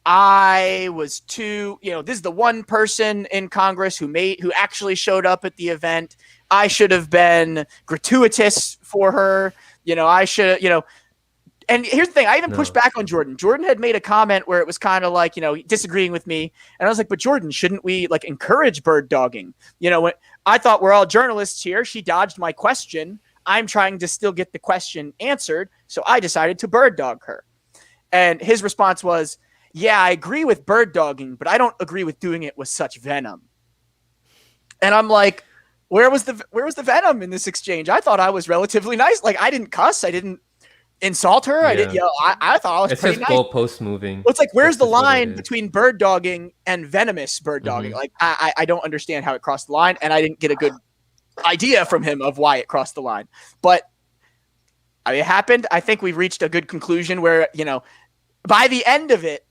I was too, this is the one person in Congress who actually showed up at the event. I should have been gratuitous for her. I should, and here's the thing. I even pushed back on Jordan. Jordan had made a comment where it was kind of like, disagreeing with me. And I was like, but Jordan, shouldn't we like encourage bird dogging? When I thought we're all journalists here. She dodged my question. I'm trying to still get the question answered. So I decided to bird dog her. And his response was, yeah, I agree with bird dogging, but I don't agree with doing it with such venom. And I'm like, where was the venom in this exchange? I thought I was relatively nice. Like, I didn't cuss. I didn't insult her. I didn't, I thought I was It's pretty just nice. goalpost moving. Well, it's like, where's That's the just what it line is. between bird dogging and venomous bird dogging? Like, I don't understand how it crossed the line, and I didn't get a good idea from him of why it crossed the line. But I mean, it happened. I think we've reached a good conclusion where, by the end of it,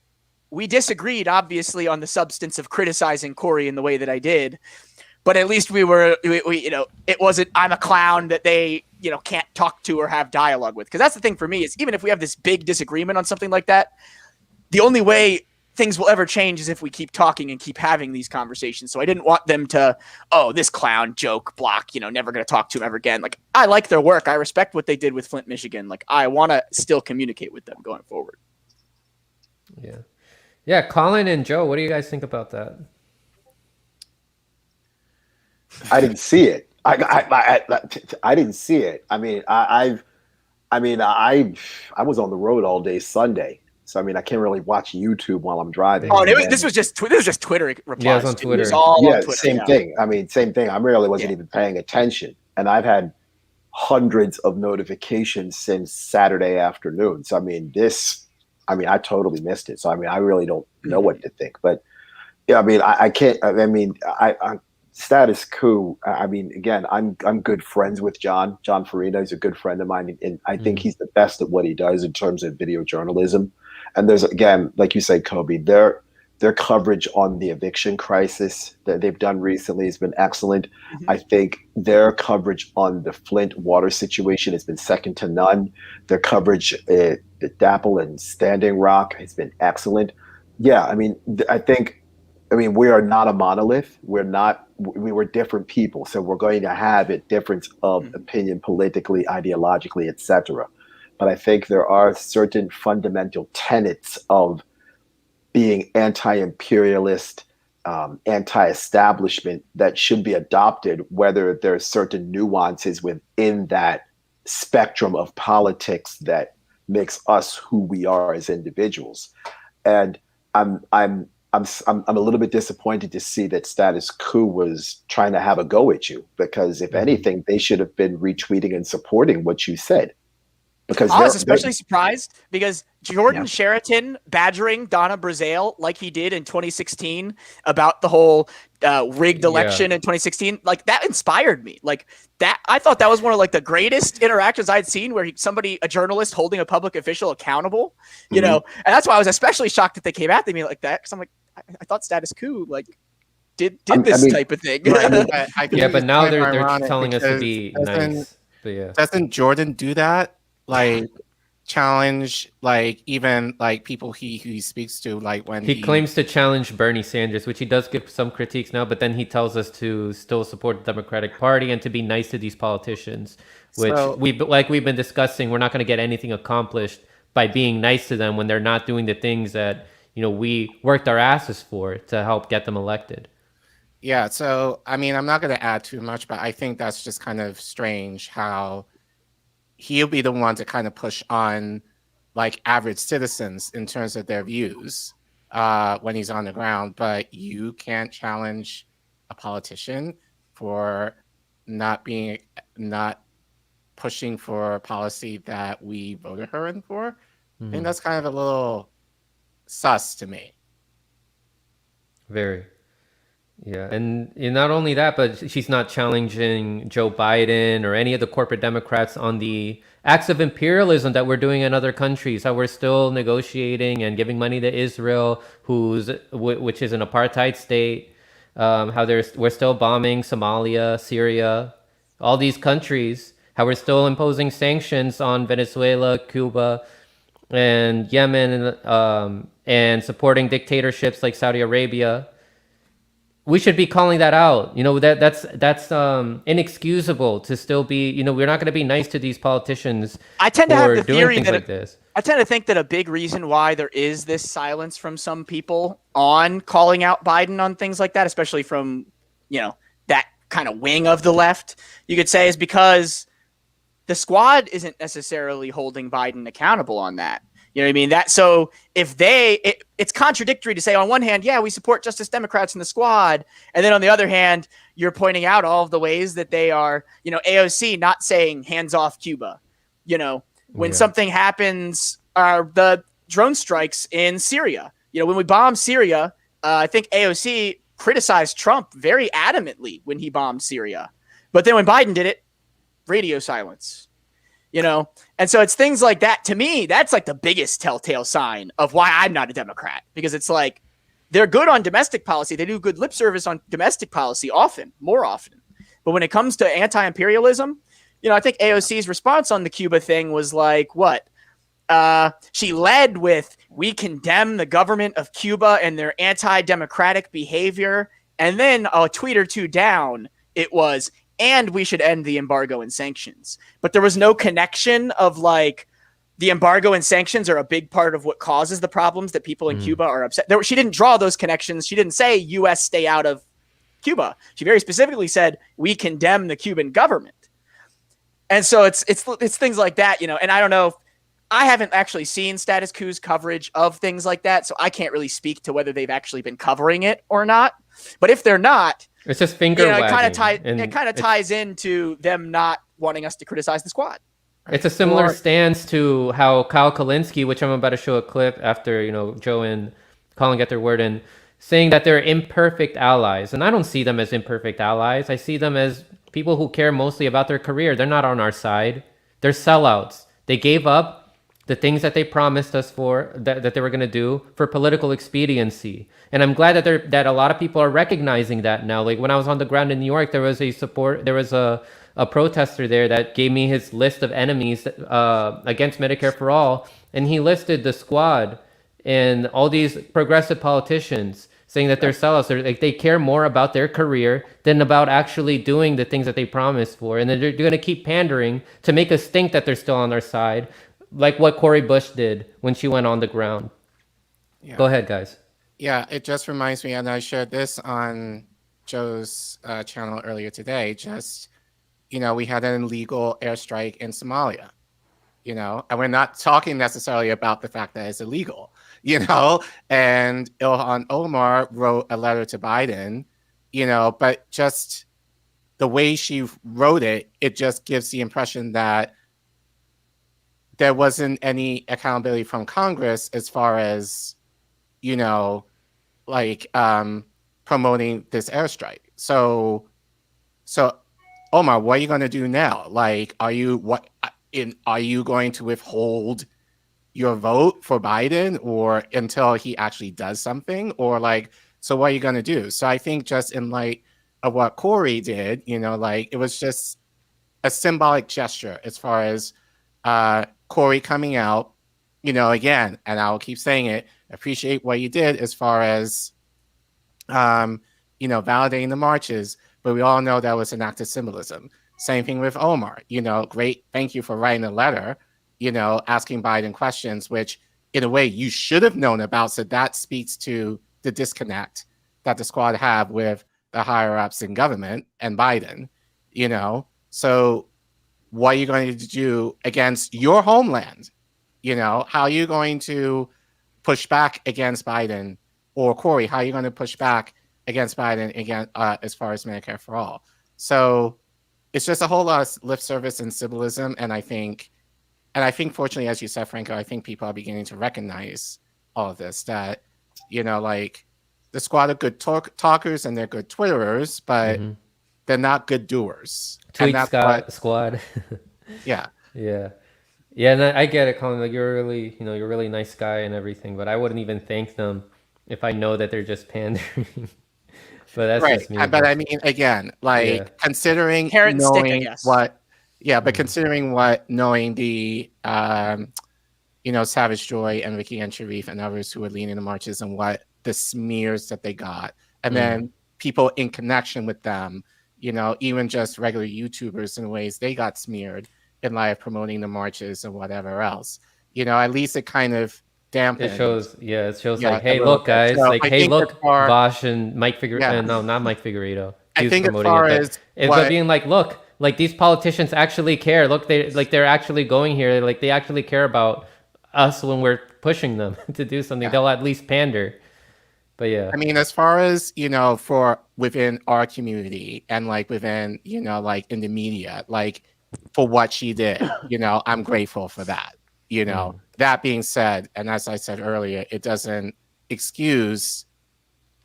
we disagreed, obviously, on the substance of criticizing Cori in the way that I did. But at least we it wasn't, I'm a clown that they, can't talk to or have dialogue with. Because that's the thing for me is, even if we have this big disagreement on something like that, the only way things will ever change is if we keep talking and keep having these conversations. So I didn't want them to, this clown joke block, never going to talk to him ever again. Like, I like their work. I respect what they did with Flint, Michigan. Like, I want to still communicate with them going forward. Yeah. Yeah. Colin and Joe, what do you guys think about that? I didn't see it. I didn't see it. I mean, I was on the road all day Sunday, so I mean, I can't really watch YouTube while I'm driving. Oh, this was just Twitter replies. Yeah, it was on Twitter. It was all on Twitter, same thing. I mean, same thing. I really wasn't even paying attention, and I've had hundreds of notifications since Saturday afternoon. So I mean, I totally missed it. So I mean, I really don't know what to think. But yeah, I mean, I can't. I mean, I status quo. I mean, again, I'm good friends with John. John Farina is a good friend of mine, and I think he's the best at what he does in terms of video journalism. And there's, again, like you say, Kobe, their coverage on the eviction crisis that they've done recently has been excellent. I think their coverage on the Flint water situation has been second to none. Their coverage at Dapple and Standing Rock has been excellent. Yeah, I mean, we are not a monolith. We were different people. So we're going to have a difference of opinion politically, ideologically, etc. But I think there are certain fundamental tenets of being anti-imperialist, anti-establishment that should be adopted, whether there are certain nuances within that spectrum of politics that makes us who we are as individuals. And I'm a little bit disappointed to see that Status Quo was trying to have a go at you, because if anything, they should have been retweeting and supporting what you said. Because I was especially surprised because Jordan Sheraton badgering Donna Brazile like he did in 2016 about the whole rigged election in 2016, like that inspired me. Like that, I thought that was one of like the greatest interactions I'd seen where a journalist holding a public official accountable, you know, and that's why I was especially shocked that they came at me like that. Cause I'm like, I thought Status Quo like did this type of thing. But now they're telling us to be nice. But yeah, doesn't Jordan do that? Like challenge, like even like people he speaks to, like when he claims to challenge Bernie Sanders, which he does give some critiques now, but then he tells us to still support the Democratic Party and to be nice to these politicians, which we've been discussing. We're not going to get anything accomplished by being nice to them when they're not doing the things that, you know, we worked our asses for to help get them elected. Yeah, so I mean, I'm not going to add too much, but I think that's just kind of strange how he'll be the one to kind of push on like average citizens in terms of their views when he's on the ground, but you can't challenge a politician for not pushing for a policy that we voted her in for. I think that's kind of a little sus to me. Very. Yeah, and not only that, but she's not challenging Joe Biden or any of the corporate Democrats on the acts of imperialism that we're doing in other countries, how we're still negotiating and giving money to Israel, which is an apartheid state, how we're still bombing Somalia, Syria, all these countries, how we're still imposing sanctions on Venezuela, Cuba, and Yemen, and supporting dictatorships like Saudi Arabia. We should be calling that out. You know, that's inexcusable to still be, you know, we're not going to be nice to these politicians. I tend to have the theory that like this. I tend to think that a big reason why there is this silence from some people on calling out Biden on things like that, especially from, you know, that kind of wing of the left, you could say, is because the squad isn't necessarily holding Biden accountable on that. You know what I mean? So if it's contradictory to say on one hand, yeah, we support Justice Democrats in the squad, and then on the other hand, you're pointing out all of the ways that they are, AOC not saying hands off Cuba. When something happens, the drone strikes in Syria. When we bombed Syria, I think AOC criticized Trump very adamantly when he bombed Syria, but then when Biden did it, radio silence. And so it's things like that. To me, that's like the biggest telltale sign of why I'm not a Democrat, because it's like they're good on domestic policy. They do good lip service on domestic policy more often. But when it comes to anti-imperialism, I think AOC's response on the Cuba thing was like, what? She led with, we condemn the government of Cuba and their anti-democratic behavior. And then a tweet or two down, it was, and we should end the embargo and sanctions. But there was no connection of like the embargo and sanctions are a big part of what causes the problems that people in Cuba are upset. She didn't draw those connections. She didn't say U.S. stay out of Cuba. She very specifically said, we condemn the Cuban government. And so it's things like that, and I don't know. I haven't actually seen Status Quo's coverage of things like that, so I can't really speak to whether they've actually been covering it or not. But if they're not, it's just finger wagging. It kind of ties into them not wanting us to criticize the squad. It's a similar stance to how Kyle Kulinski, which I'm about to show a clip after, Joe and Colin get their word in, saying that they're imperfect allies. And I don't see them as imperfect allies. I see them as people who care mostly about their career. They're not on our side. They're sellouts. They gave up the things that they promised us for that they were going to do for political expediency. And I'm glad that a lot of people are recognizing that now. Like when I was on the ground in New York, there was a protester there that gave me his list of enemies against Medicare for All. And he listed the squad and all these progressive politicians saying that they're sellouts. They care more about their career than about actually doing the things that they promised for. And they're going to keep pandering to make us think that they're still on our side, like what Cori Bush did when she went on the ground. Yeah. Go ahead, guys. Yeah, it just reminds me, and I shared this on Joe's channel earlier today, we had an illegal airstrike in Somalia, and we're not talking necessarily about the fact that it's illegal, and Ilhan Omar wrote a letter to Biden, but just the way she wrote it, it just gives the impression that there wasn't any accountability from Congress as far as, promoting this airstrike. So Omar, what are you going to do now? Like, are you going to withhold your vote for Biden or until he actually does something? Or so what are you going to do? So I think just in light of what Cori did, it was just a symbolic gesture as far as Cori coming out, again, and I'll keep saying it, appreciate what you did as far as, validating the marches, but we all know that was an act of symbolism. Same thing with Omar, great, thank you for writing a letter, asking Biden questions, which in a way you should have known about. So that speaks to the disconnect that the squad have with the higher ups in government and Biden, so what are you going to do against your homeland? How are you going to push back against Biden? Or Cori, how are you going to push back against Biden again as far as Medicare for All? So it's just a whole lot of lip service and symbolism. And I think fortunately, as you said, Franco, I think people are beginning to recognize all of this, that, the squad are good talkers and they're good Twitterers, but they're not good doers. Tweet squad. Yeah. Yeah. Yeah, and I get it, Colin. Like you're a really nice guy and everything, but I wouldn't even thank them if I know that they're just pandering. But that's right. Just me. But I mean, again, considering knowing considering what knowing the Savage Joy and Ricky and Sharif and others who were leading the marches and what the smears that they got, and then people in connection with them, even just regular YouTubers in ways they got smeared in live promoting the marches and whatever else. At least it kind of dampened. It shows like, hey, look, guys, so hey, look, Bosch and Mike Figueredo. No, not Mike Figueredo. I think as far as but being like, look, like these politicians actually care. Look, they're actually going here. Like they actually care about us when we're pushing them to do something. They'll at least pander. But yeah, I mean, as far as, for within our community and like within, like in the media, like for what she did, I'm grateful for that. That being said, and as I said earlier, it doesn't excuse,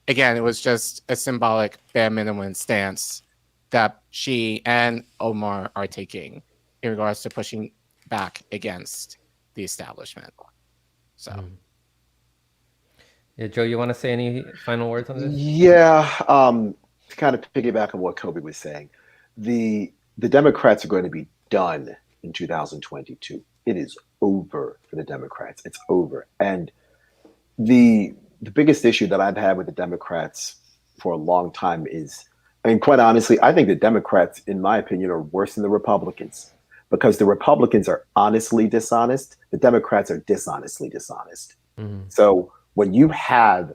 again, it was just a symbolic bare minimum stance that she and Omar are taking in regards to pushing back against the establishment. So. Yeah, Joe, you want to say any final words on this? Yeah, to kind of piggyback on what Kobe was saying, the Democrats are going to be done in 2022. It is over for the Democrats. It's over. And the biggest issue that I've had with the Democrats for a long time is, I mean, quite honestly, I think the Democrats, in my opinion, are worse than the Republicans, because the Republicans are honestly dishonest. The Democrats are dishonestly dishonest. So when you have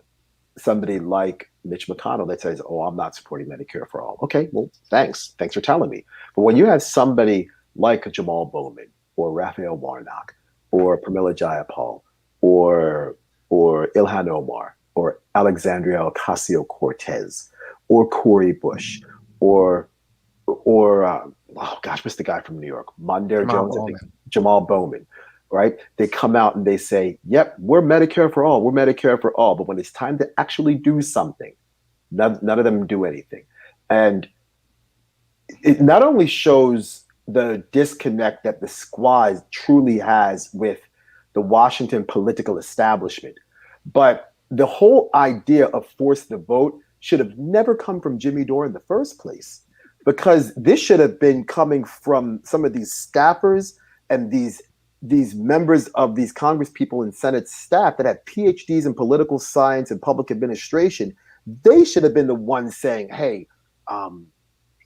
somebody like Mitch McConnell that says, "Oh, I'm not supporting Medicare for all," okay, well, thanks for telling me. But when you have somebody like Jamal Bowman or Raphael Warnock or Pramila Jayapal or Ilhan Omar or Alexandria Ocasio-Cortez or Cori Bush or oh gosh, what's the guy from New York? Mondaire Jones, I think, Jamal Bowman. Right? They come out and they say, "Yep, we're Medicare for all. We're Medicare for all." But when it's time to actually do something, none of them do anything. And it not only shows the disconnect that the squad truly has with the Washington political establishment, but the whole idea of force the vote should have never come from Jimmy Dore in the first place, because this should have been coming from some of these staffers and these members of these Congress people and Senate staff that have PhDs in political science and public administration. They should have been the ones saying, "Hey,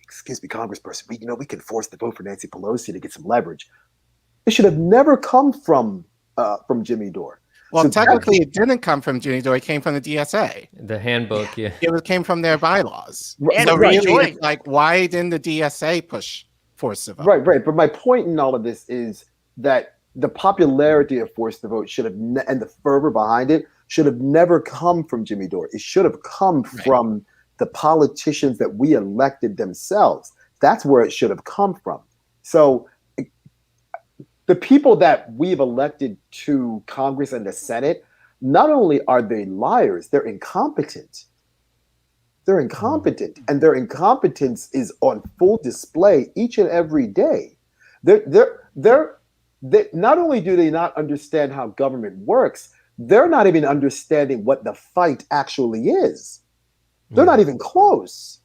excuse me, Congressperson, we can force the vote for Nancy Pelosi to get some leverage." It should have never come from Jimmy Dore. Well, so technically, it didn't come from Jimmy Dore. It came from the DSA. The handbook, yeah. It came from their bylaws. And so really, it's like, why didn't the DSA push force the vote? Right. But my point in all of this is that the popularity of force the vote should have, and the fervor behind it should have never come from Jimmy Dore. It should have come from the politicians that we elected themselves. That's where it should have come from. So the people that we've elected to Congress and the Senate, not only are they liars, they're incompetent. They're incompetent, and their incompetence is on full display each and every day. They not only do they not understand how government works, they're not even understanding what the fight actually is. They're not even close.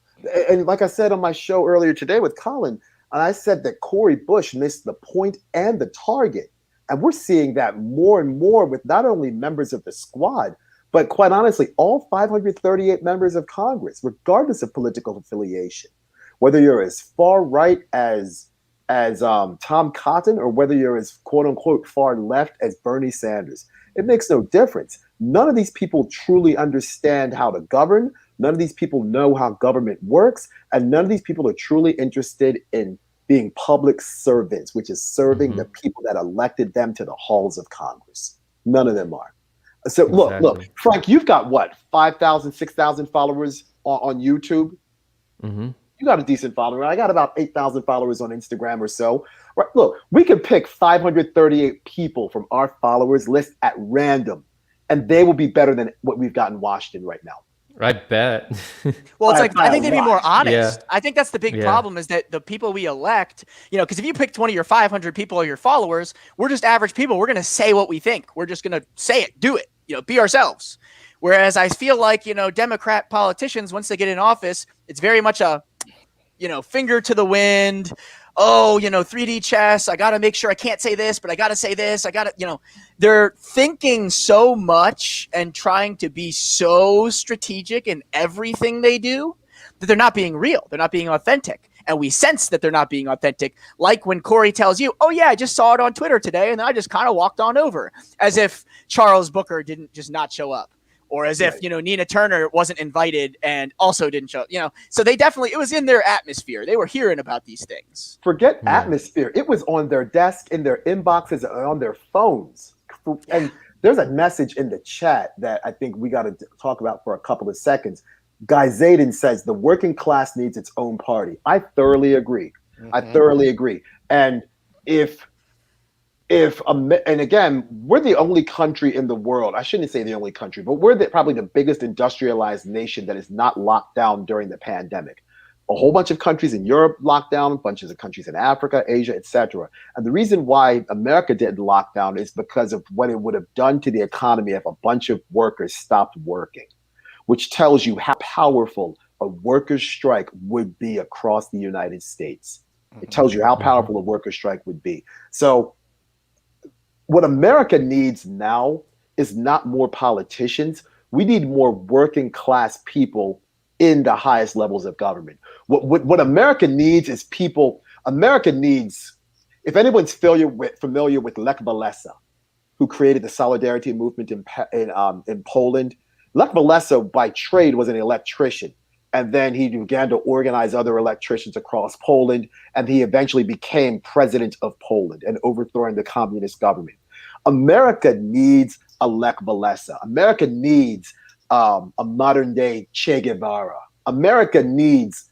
And like I said on my show earlier today with Colin, and I said that Cori Bush missed the point and the target. And we're seeing that more and more with not only members of the squad, but quite honestly, all 538 members of Congress, regardless of political affiliation, whether you're as far right as Tom Cotton, or whether you're as quote unquote far left as Bernie Sanders. It makes no difference. None of these people truly understand how to govern. None of these people know how government works. And none of these people are truly interested in being public servants, which is serving the people that elected them to the halls of Congress. None of them are. So look, Frank, you've got what, 5,000, 6,000 followers on YouTube? You got a decent following. I got about 8,000 followers on Instagram or so. Right? Look, we can pick 538 people from our followers list at random, and they will be better than what we've got in Washington right now. I bet. Well, it's like, I think they'd be more honest. Yeah. I think that's the big problem, is that the people we elect, because if you pick 20 or 500 people or your followers, we're just average people. We're going to say what we think. We're just going to say it, do it, be ourselves. Whereas I feel like, Democrat politicians, once they get in office, it's very much a, finger to the wind. Oh, 3D chess. I got to make sure I can't say this, but I got to say this. I got to, they're thinking so much and trying to be so strategic in everything they do that they're not being real. They're not being authentic. And we sense that they're not being authentic. Like when Cori tells you, "Oh yeah, I just saw it on Twitter today, and then I just kind of walked on over," as if Charles Booker didn't just not show up. Or as if, Nina Turner wasn't invited and also didn't show, So they definitely, it was in their atmosphere. They were hearing about these things. Forget atmosphere. It was on their desk, in their inboxes, on their phones. and there's a message in the chat that I think we got to talk about for a couple of seconds. Guy Zayden says the working class needs its own party. I thoroughly agree. I thoroughly agree. And and again, we're the only country in the world. I shouldn't say the only country, but we're probably the biggest industrialized nation that is not locked down during the pandemic. A whole bunch of countries in Europe locked down, bunches of countries in Africa, Asia, etc. And the reason why America didn't lock down is because of what it would have done to the economy if a bunch of workers stopped working, which tells you how powerful a workers' strike would be across the United States. It tells you how powerful a workers' strike would be. So what America needs now is not more politicians. We need more working class people in the highest levels of government. What America needs is people. America needs, if anyone's familiar with Lech Walesa, who created the Solidarity movement in Poland. Lech Walesa by trade was an electrician, and then he began to organize other electricians across Poland, and he eventually became president of Poland and overthrowing the communist government. America needs a Lech Walesa. America needs a modern day Che Guevara. America needs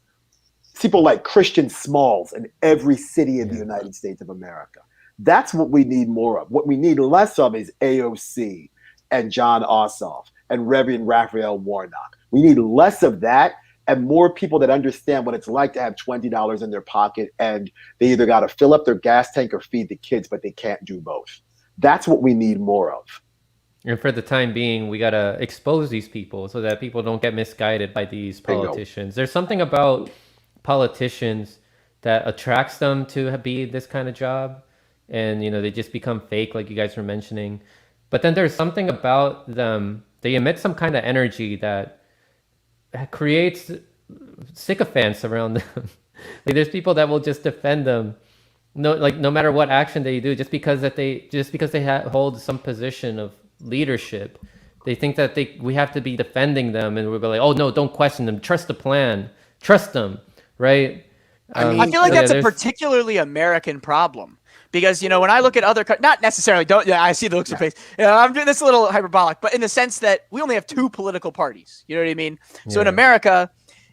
people like Christian Smalls in every city in the United States of America. That's what we need more of. What we need less of is AOC and John Ossoff and Reverend Raphael Warnock. We need less of that and more people that understand what it's like to have $20 in their pocket and they either got to fill up their gas tank or feed the kids, but they can't do both. That's what we need more of. And for the time being, we got to expose these people so that people don't get misguided by these politicians. There's something about politicians that attracts them to be this kind of job. And, they just become fake, like you guys were mentioning. But then there's something about them. They emit some kind of energy that creates sycophants around them. Like there's people that will just defend them. No matter what action they do, just because they hold some position of leadership, they think that we have to be defending them, and we'll be like, oh no, don't question them, trust the plan, trust them, right? I feel like that's a particularly American problem because when I look at other not necessarily I see the looks of face. I'm doing this a little hyperbolic, but in the sense that we only have two political parties. You know what I mean? So in America,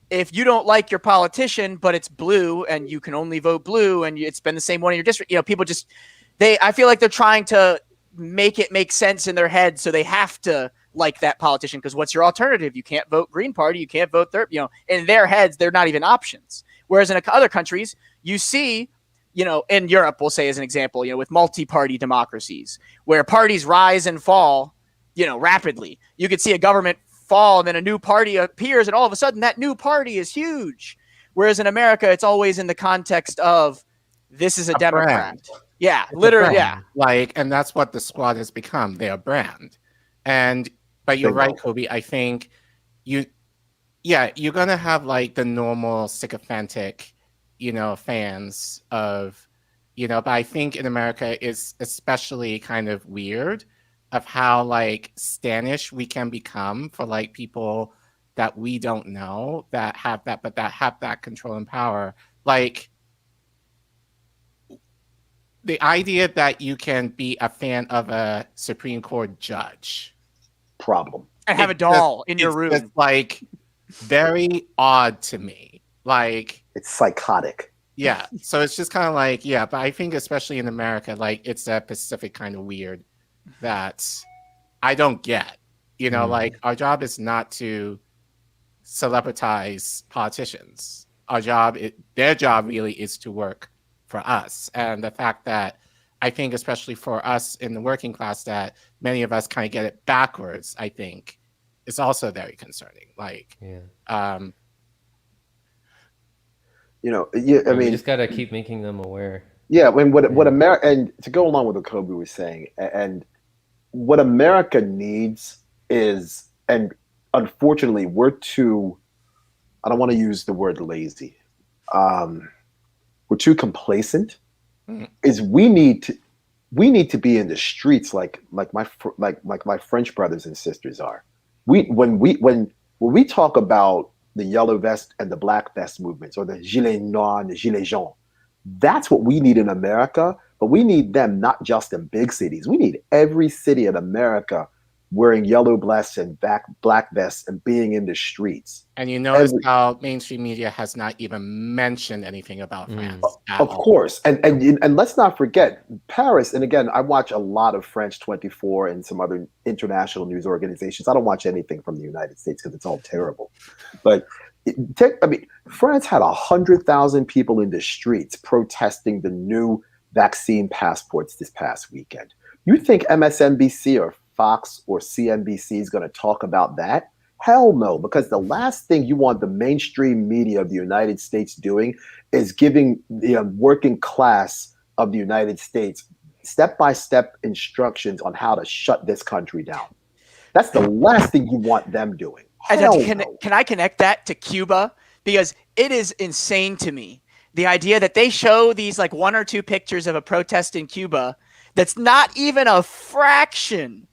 if you don't like your politician, but it's blue and you can only vote blue and it's been the same one in your district, people just, I feel like they're trying to make it make sense in their head. So they have to like that politician because what's your alternative? You can't vote Green Party. You can't vote third, in their heads, they're not even options. Whereas in other countries, you see, in Europe, we'll say as an example, with multi-party democracies where parties rise and fall, rapidly. You could see a government fall and then a new party appears and all of a sudden that new party is huge. Whereas in America, it's always in the context of this is a Democrat. Brand. Yeah, literally. Yeah. And that's what the squad has become. They're a brand. But you're right, Kobe. I think you're going to have like the normal sycophantic, fans of, but I think in America it's especially kind of weird of how like Stanish we can become for like people that we don't know that have that control and power. Like the idea that you can be a fan of a Supreme Court judge problem and have a doll in your room. It's like very odd to me. Like it's psychotic. Yeah. So it's just kind of like, but I think especially in America, like it's that specific kind of weird that I don't get, like our job is not to celebritize politicians. Their job really is to work for us. And the fact that I think, especially for us in the working class, that many of us kind of get it backwards, I think is also very concerning. Like, I mean, you just got to keep making them aware. Yeah. When what America, and to go along with what Kobe was saying, and what America needs is, and unfortunately, we're too, I don't want to use the word lazy. We're too complacent. Is we need to be in the streets like my French brothers and sisters are. When we talk about the yellow vest and the black vest movements or the gilets noirs and the gilets jaunes, that's what we need in America. but we need them not just in big cities. We need every city in America wearing yellow vests and black vests and being in the streets. And you notice how mainstream media has not even mentioned anything about France at Of all. course. And let's not forget Paris. And again, I watch a lot of French 24 and some other international news organizations. I don't watch anything from the United States because it's all terrible. But France had 100,000 people in the streets protesting the new vaccine passports this past weekend. You think MSNBC or Fox or CNBC is going to talk about that? Hell no, because the last thing you want the mainstream media of the United States doing is giving the working class of the United States step-by-step instructions on how to shut this country down. That's the last thing you want them doing. Can I connect that to Cuba? Because it is insane to me, the idea that they show these like 1 or 2 pictures of a protest in Cuba that's not even a fraction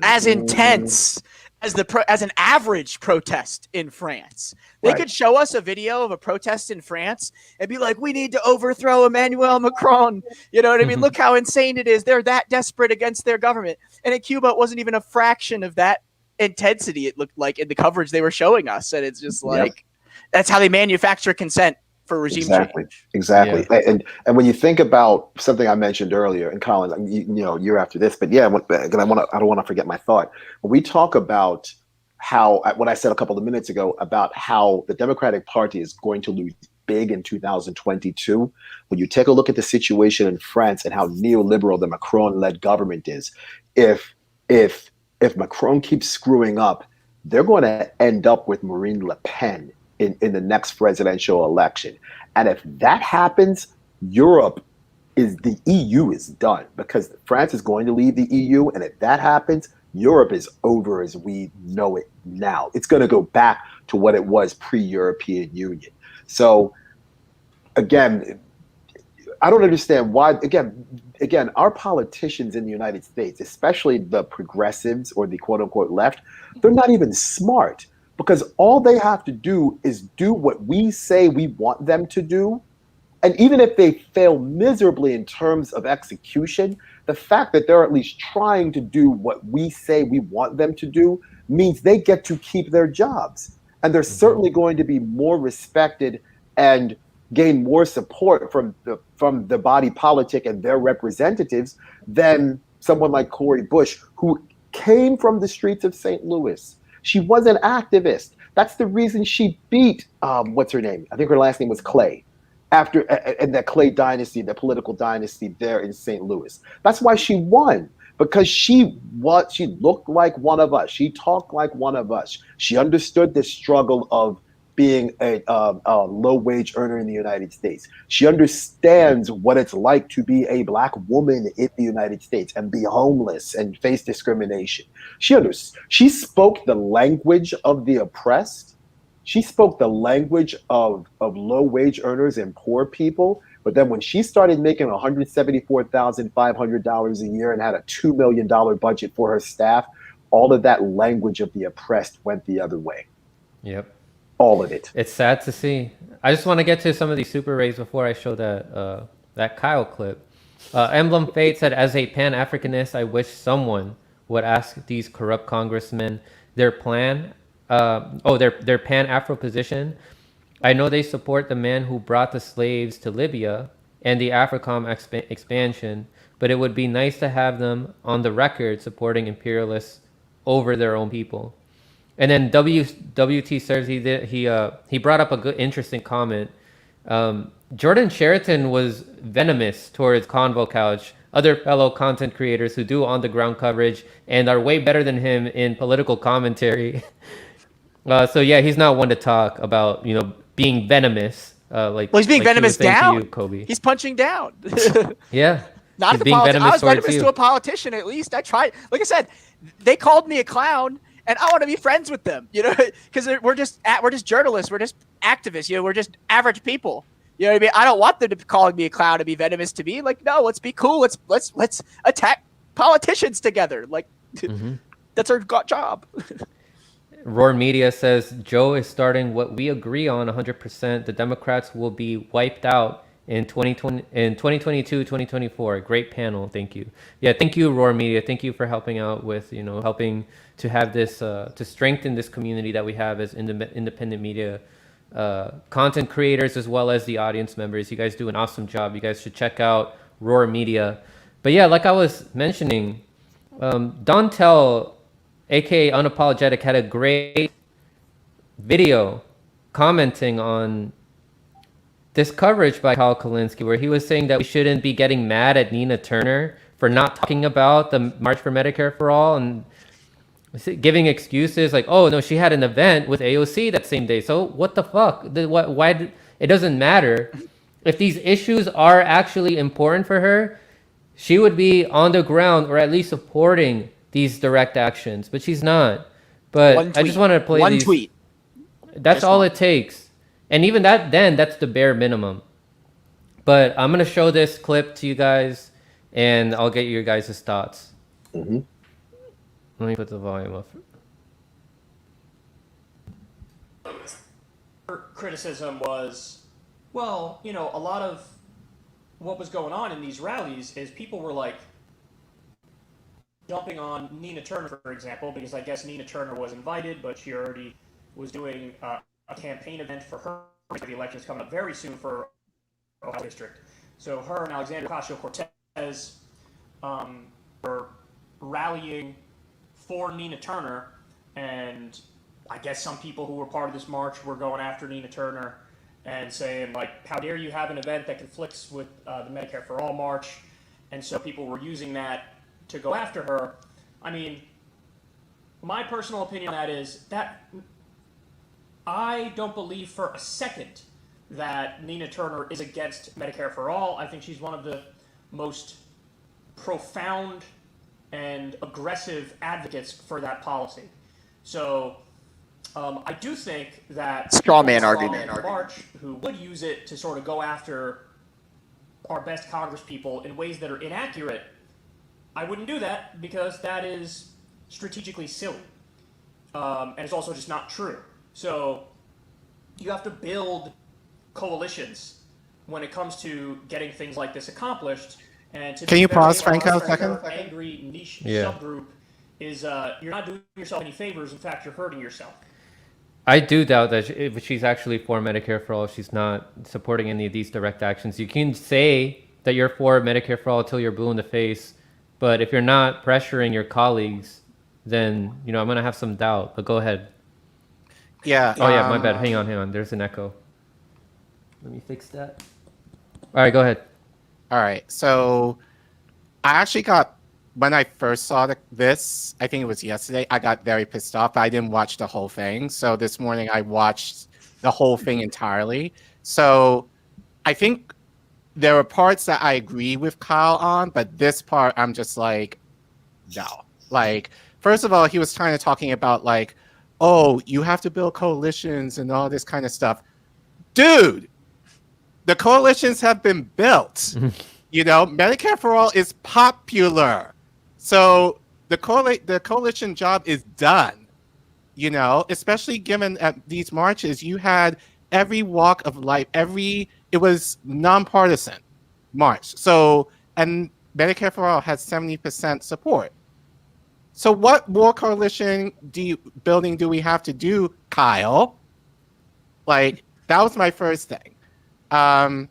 as intense as an average protest in France. They could show us a video of a protest in France and be like, we need to overthrow Emmanuel Macron. You know what I mean? Look how insane it is. They're that desperate against their government. And in Cuba, it wasn't even a fraction of that intensity, it looked like, in the coverage they were showing us. And it's just like, that's how they manufacture consent for regime change. Exactly. Yeah. And when you think about something I mentioned earlier, and Colin, you know, you're after this, but yeah, I don't want to forget my thought. When we talk about how, what I said a couple of minutes ago about how the Democratic Party is going to lose big in 2022, when you take a look at the situation in France and how neoliberal the Macron-led government is, if Macron keeps screwing up, they're going to end up with Marine Le Pen in the next presidential election. And if that happens, the EU is done, because France is going to leave the EU. And if that happens, Europe is over as we know it now. It's going to go back to what it was pre-European Union. So again, I don't understand why, again, our politicians in the United States, especially the progressives or the quote unquote left, they're not even smart. Because all they have to do is do what we say we want them to do. And even if they fail miserably in terms of execution, the fact that they're at least trying to do what we say we want them to do means they get to keep their jobs. And they're certainly going to be more respected and gain more support from the body politic and their representatives than someone like Cori Bush, who came from the streets of St. Louis. She was an activist. That's the reason she beat, what's her name? I think her last name was Clay, in that Clay dynasty, the political dynasty there in St. Louis. That's why she won, because she looked like one of us. She talked like one of us. She understood the struggle of being a low-wage earner in the United States. She understands what it's like to be a Black woman in the United States and be homeless and face discrimination. She spoke the language of the oppressed. She spoke the language of low-wage earners and poor people. But then when she started making $174,500 a year and had a $2 million budget for her staff, all of that language of the oppressed went the other way. Yep. All of it. It's sad to see. I just want to get to some of these super rays before I show that Kyle clip. Emblem Fate said, as a Pan-Africanist, I wish someone would ask these corrupt congressmen their plan, their Pan-Afro position. I know they support the man who brought the slaves to Libya and the AFRICOM expansion, but it would be nice to have them on the record supporting imperialists over their own people. And then WT Serves, he brought up a good, interesting comment. Jordan Sheraton was venomous towards Convo Couch, other fellow content creators who do on-the-ground coverage and are way better than him in political commentary. So yeah, he's not one to talk about, being venomous. He's being venomous down. You, Kobe. He's punching down. Yeah. Not the politician. I was venomous to a politician, at least. I tried. Like I said, they called me a clown. And I want to be friends with them, because we're just journalists, we're just activists, we're just average people. You know what I mean? I don't want them to be calling me a clown to be venomous to me. Like, no, let's be cool. Let's attack politicians together. Like, that's our job. Roar Media says Joe is starting what we agree on 100%. The Democrats will be wiped out in 2022, 2024. Great panel. Thank you. Yeah, thank you, Roar Media. Thank you for helping out with, helping to have this, to strengthen this community that we have as independent media content creators, as well as the audience members. You guys do an awesome job. You guys should check out Roar Media. But yeah, like I was mentioning, Dontel, aka Unapologetic, had a great video commenting on this coverage by Kyle Kulinski, where he was saying that we shouldn't be getting mad at Nina Turner for not talking about the March for Medicare for All and giving excuses like, oh no, she had an event with AOC that same day. So what the fuck? Why? It doesn't matter. If these issues are actually important for her, she would be on the ground or at least supporting these direct actions, but she's not. But I just wanted to play one these. tweet. That's Just all one. it takes. And even that, then that's the bare minimum. But I'm going to show this clip to you guys and I'll get your guys' thoughts. Mm-hmm. Let me put the volume up. Her criticism was, well, a lot of what was going on in these rallies is people were like jumping on Nina Turner, for example, because I guess Nina Turner was invited, but she already was doing a campaign event for her. The election's coming up very soon for Ohio District. So her and Alexandria Ocasio-Cortez were rallying for Nina Turner, and I guess some people who were part of this march were going after Nina Turner and saying, like, how dare you have an event that conflicts with the Medicare for All march? And so people were using that to go after her. I mean, my personal opinion on that is that I don't believe for a second that Nina Turner is against Medicare for All. I think she's one of the most profound and aggressive advocates for that policy. So I do think that Straw man argument. March who would use it to sort of go after our best Congress people in ways that are inaccurate, I wouldn't do that because that is strategically silly. And it's also just not true. So you have to build coalitions when it comes to getting things like this accomplished. And to Can you pause, Franco, a second? Angry niche Yeah. subgroup is you're not doing yourself any favors. In fact, you're hurting yourself. I do doubt that if she's actually for Medicare for All, she's not supporting any of these direct actions. You can say that you're for Medicare for All until you're blue in the face, but if you're not pressuring your colleagues, then, I'm going to have some doubt. But go ahead. Yeah. Oh, yeah, my bad. Hang on. There's an echo. Let me fix that. All right, go ahead. All right. So I actually when I first saw this, I think it was yesterday, I got very pissed off. I didn't watch the whole thing. So this morning I watched the whole thing entirely. So I think there were parts that I agree with Kyle on, but this part I'm just like, no. Like, first of all, he was kind of talking about like, oh, you have to build coalitions and all this kind of stuff. Dude, the coalitions have been built. Medicare for All is popular. So the coalition job is done. Especially given at these marches, you had every walk of life, it was nonpartisan march. So, and Medicare for All has 70% support. So what more coalition building do we have to do, Kyle? Like, that was my first thing. And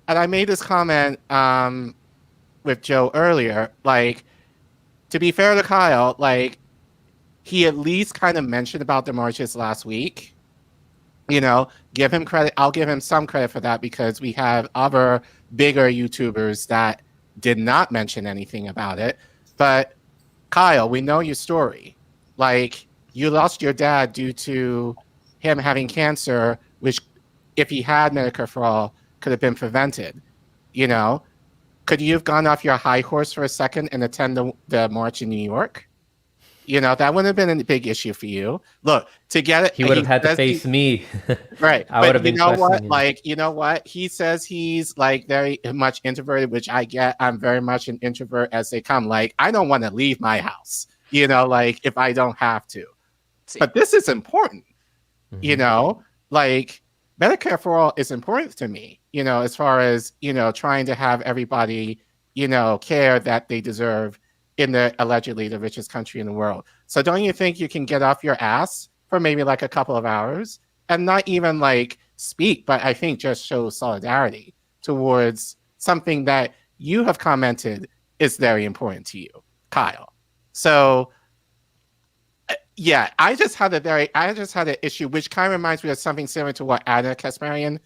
I made this comment with Joe earlier. Like, to be fair to Kyle, like, he at least kind of mentioned about the marches last week. Give him credit. I'll give him some credit for that because we have other bigger YouTubers that did not mention anything about it. But Kyle, we know your story. Like, you lost your dad due to him having cancer, which, if he had Medicare for All, could have been prevented. Could you have gone off your high horse for a second and attend the march in New York? That wouldn't have been a big issue for you. Look, to get it, He would have had to face me. Right. I would have been you know what? questioning him. Like, you know what? He says he's like very much introverted, which I get. I'm very much an introvert as they come. Like, I don't want to leave my house, like if I don't have to. See. But this is important, like Medicare for all is important to me, as far as, trying to have everybody, care that they deserve in the allegedly the richest country in the world. So don't you think you can get off your ass for maybe like a couple of hours and not even like speak, but I think just show solidarity towards something that you have commented is very important to you, Kyle. So yeah, I just had an issue, which kind of reminds me of something similar to what Anna Kasparian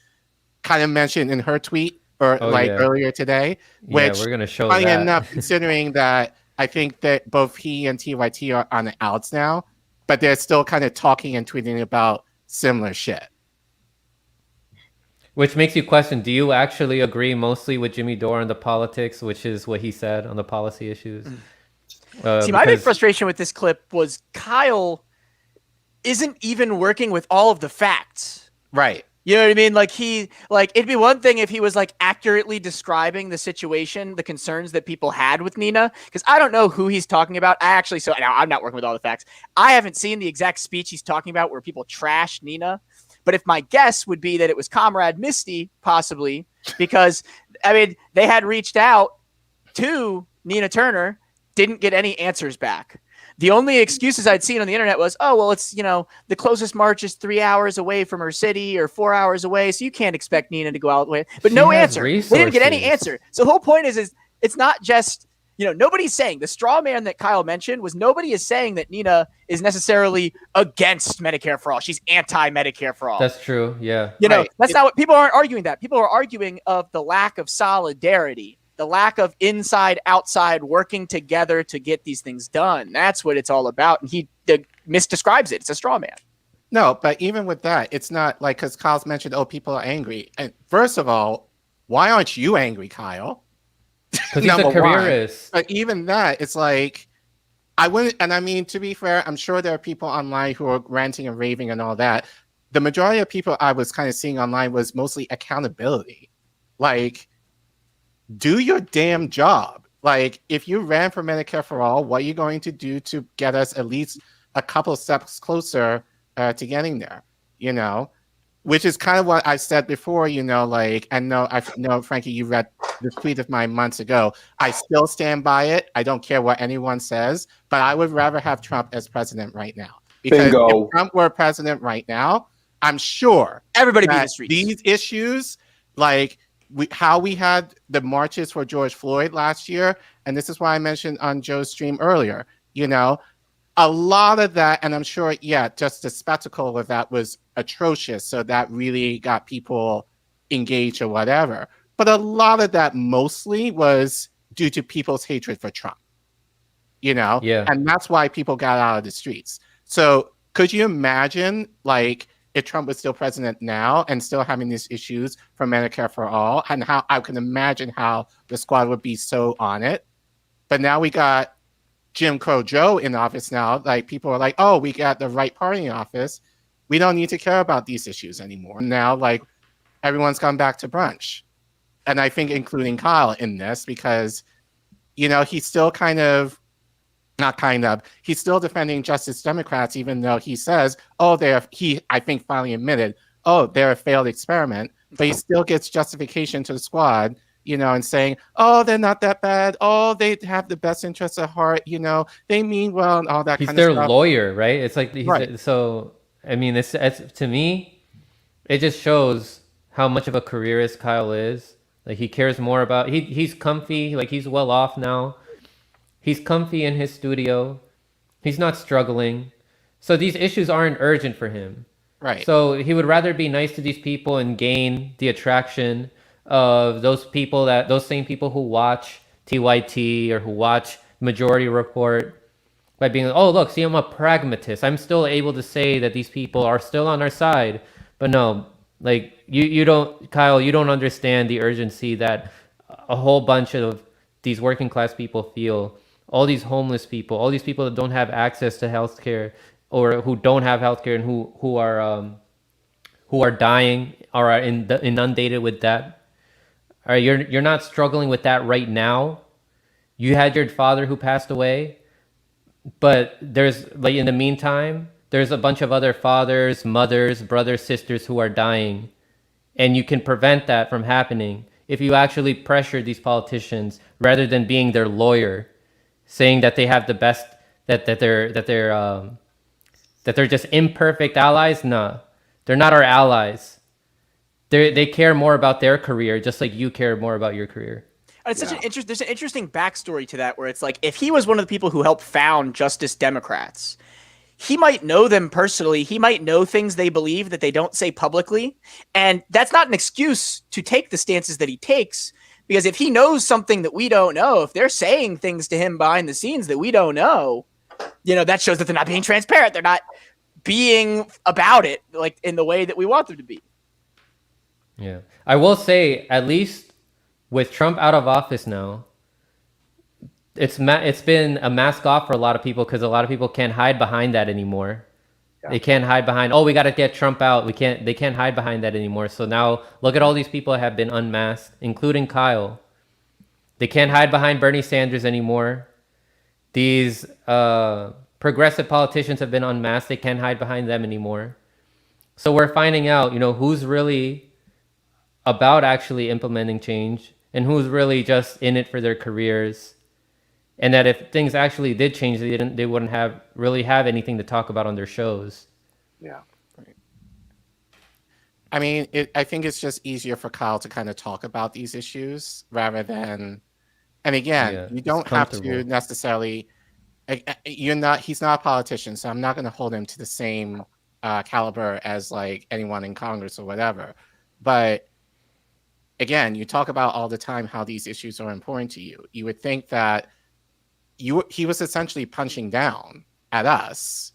kind of mentioned in her tweet earlier today. Which, we're gonna show funny that. enough, considering that I think that both he and TYT are on the outs now, but they're still kind of talking and tweeting about similar shit. Which makes you question, do you actually agree mostly with Jimmy Dore on the politics, which is what he said on the policy issues? See, my big frustration with this clip was Kyle isn't even working with all of the facts. Right. You know what I mean? It'd be one thing if he was like accurately describing the situation, the concerns that people had with Nina, because I don't know who he's talking about. Now I'm not working with all the facts. I haven't seen the exact speech he's talking about where people trash Nina. But if my guess would be that it was Comrade Misty, possibly, because, they had reached out to Nina Turner, didn't get any answers back. The only excuses I'd seen on the internet was, oh, well, it's, the closest march is 3 hours away from her city or 4 hours away, so you can't expect Nina to go out the way. But no answer. They didn't get any answer. So the whole point is it's not just, nobody's saying, the straw man that Kyle mentioned was nobody is saying that Nina is necessarily against Medicare for all. She's anti-Medicare for all. That's true, yeah. That's not what people aren't arguing that. People are arguing of the lack of solidarity, the lack of inside, outside working together to get these things done. That's what it's all about. And he misdescribes it. It's a straw man. No, but even with that, it's not like, because Kyle's mentioned, people are angry. And first of all, why aren't you angry, Kyle? Because he's a careerist. But even that, it's like, I wouldn't, and I mean, to be fair, I'm sure there are people online who are ranting and raving and all that. The majority of people I was kind of seeing online was mostly accountability. Like, do your damn job. Like, if you ran for Medicare for all, what are you going to do to get us at least a couple steps closer to getting there? Which is kind of what I said before, I know, Frankie, you read the tweet of mine months ago. I still stand by it. I don't care what anyone says, but I would rather have Trump as president right now. Because Bingo. if Trump were president right now, I'm sure everybody be in the streets. These issues, like how we had the marches for George Floyd last year, and this is why I mentioned on Joe's stream earlier, a lot of that, and I'm sure, just the spectacle of that was atrocious. So that really got people engaged or whatever. But a lot of that mostly was due to people's hatred for Trump, Yeah. And that's why people got out of the streets. So could you imagine, like, if Trump was still president now and still having these issues for Medicare for all, and how I can imagine how the squad would be so on it. But now we got Jim Crow Joe in office now. Like, people are like, oh, we got the right party in office. We don't need to care about these issues anymore. Now, like, everyone's gone back to brunch. And I think including Kyle in this, because, he's still he's still defending Justice Democrats, even though he says, I think finally admitted, they're a failed experiment, but he still gets justification to the squad, and saying, they're not that bad. They have the best interests at heart. They mean well and all that kind of stuff. He's their lawyer, right? It's like, Right. So, I mean, it's to me, it just shows how much of a careerist Kyle is. Like, he cares more about, he's comfy, like, he's well off now. He's comfy in his studio. He's not struggling. So these issues aren't urgent for him. Right. So he would rather be nice to these people and gain the attraction of those same people who watch TYT or who watch Majority Report by being like, oh, look, see, I'm a pragmatist. I'm still able to say that these people are still on our side. But no, like, you don't, Kyle, you don't understand the urgency that a whole bunch of these working class people feel. All these homeless people, all these people that don't have access to healthcare, or who don't have healthcare, and who are dying, or are inundated with debt. All right, you're not struggling with that right now. You had your father who passed away, but there's, in the meantime, there's a bunch of other fathers, mothers, brothers, sisters who are dying and you can prevent that from happening if you actually pressure these politicians rather than being their lawyer, saying that they have the best, that they're just imperfect allies. Nah, they're not our allies. They care more about their career, just like you care more about your career. And it's such an there's an interesting backstory to that, where it's like, if he was one of the people who helped found Justice Democrats, he might know them personally. He might know things they believe that they don't say publicly. And that's not an excuse to take the stances that he takes, because if he knows something that we don't know, if they're saying things to him behind the scenes that we don't know, that shows that they're not being transparent. They're not being about it like in the way that we want them to be. Yeah. I will say, at least with Trump out of office now, it's been a mask off for a lot of people, because a lot of people can't hide behind that anymore. Yeah. They can't hide behind, we got to get Trump out. They can't hide behind that anymore. So now look at all these people that have been unmasked, including Kyle. They can't hide behind Bernie Sanders anymore. These progressive politicians have been unmasked. They can't hide behind them anymore. So we're finding out, who's really about actually implementing change and who's really just in it for their careers. And that if things actually did change, they wouldn't really have anything to talk about on their shows. Yeah. Right. I mean, I think it's just easier for Kyle to kind of talk about these issues rather than, and again, you don't have to necessarily, he's not a politician, so I'm not going to hold him to the same caliber as like anyone in Congress or whatever. But again, you talk about all the time how these issues are important to you. You would think that he was essentially punching down at us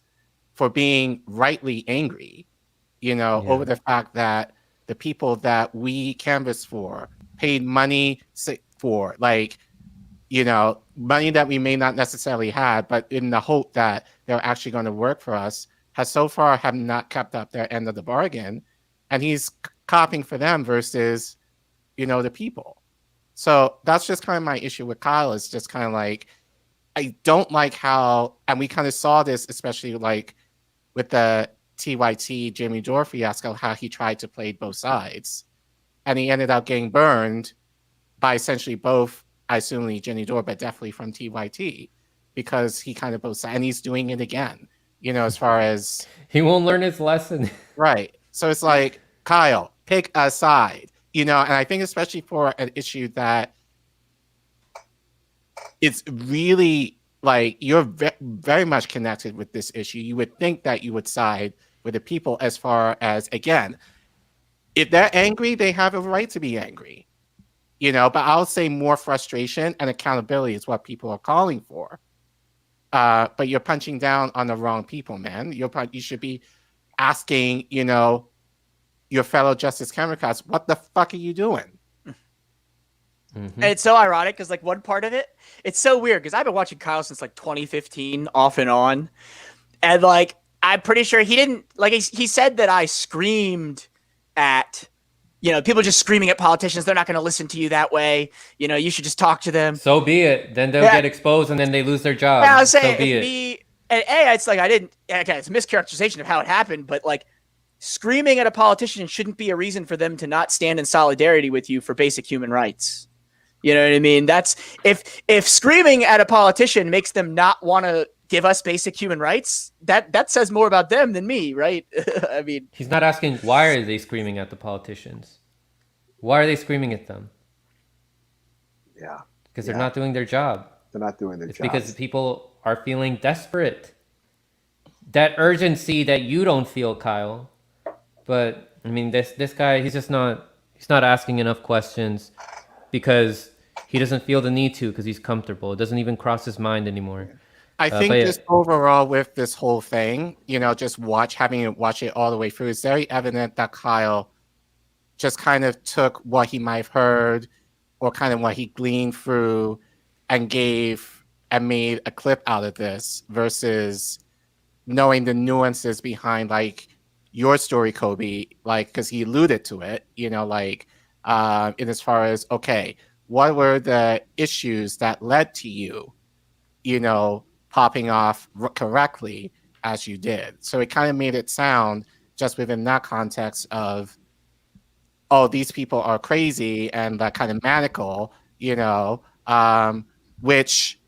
for being rightly angry, over the fact that the people that we canvassed for, paid money for, money that we may not necessarily have, but in the hope that they're actually going to work for us, have so far have not kept up their end of the bargain. And he's copying for them versus, the people. So that's just kind of my issue with Kyle. Is just kind of like, I don't like how, and we kind of saw this, especially like with the TYT Jimmy Dore fiasco, how he tried to play both sides. And he ended up getting burned by essentially both, I assume Jimmy Dore, but definitely from TYT, because he kind of both sides, and he's doing it again, as far as. He won't learn his lesson. Right. So it's like, Kyle, pick a side, and I think especially for an issue that it's really like you're very much connected with this issue. You would think that you would side with the people as far as, again, if they're angry, they have a right to be angry, but I'll say more frustration and accountability is what people are calling for. But you're punching down on the wrong people, man. You should be asking, your fellow Justice Democrats, what the fuck are you doing? And it's so ironic because, like, one part of it, it's so weird because I've been watching Kyle since like 2015 off and on. And like, I'm pretty sure he didn't, like, he said that I screamed at, people just screaming at politicians. They're not going to listen to you that way. You should just talk to them. So be it. Then they'll get exposed and then they lose their job. Yeah, I was saying, so be it. It's like, it's a mischaracterization of how it happened, but like, screaming at a politician shouldn't be a reason for them to not stand in solidarity with you for basic human rights. You know what I mean? That's if screaming at a politician makes them not want to give us basic human rights, that says more about them than me, right? I mean, he's not asking why are they screaming at the politicians? Why are they screaming at them? Yeah. Because they're not doing their job. They're not doing their job. Because people are feeling desperate. That urgency that you don't feel, Kyle. But I mean, this guy, he's not asking enough questions because he doesn't feel the need to, because he's comfortable. It doesn't even cross his mind anymore. I think just overall with this whole thing, just having to watch it all the way through, it's very evident that Kyle just kind of took what he might have heard or kind of what he gleaned through and made a clip out of this versus knowing the nuances behind like your story, Kobe, like, because he alluded to it, in as far as, okay, what were the issues that led to you, popping off correctly as you did? So it kind of made it sound, just within that context of, oh, these people are crazy and kind of maniacal, which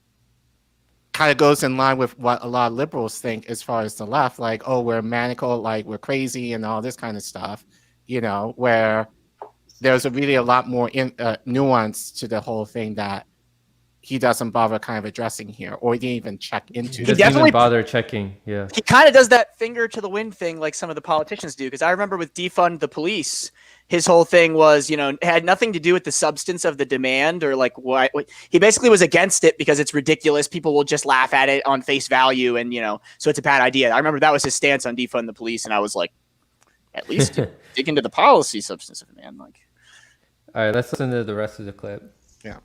kind of goes in line with what a lot of liberals think as far as the left, like, oh, we're maniacal, like we're crazy and all this kind of stuff, where there's really a lot more nuance to the whole thing that he doesn't bother kind of addressing here, or he didn't even check into. He doesn't even bother checking. Yeah, he kind of does that finger to the wind thing like some of the politicians do. Because I remember with defund the police, his whole thing was, it had nothing to do with the substance of the demand or like why. He basically was against it because it's ridiculous. People will just laugh at it on face value, and so it's a bad idea. I remember that was his stance on defund the police, and I was like, at least dig into the policy substance of it, man. Like, all right, let's listen to the rest of the clip. Yeah.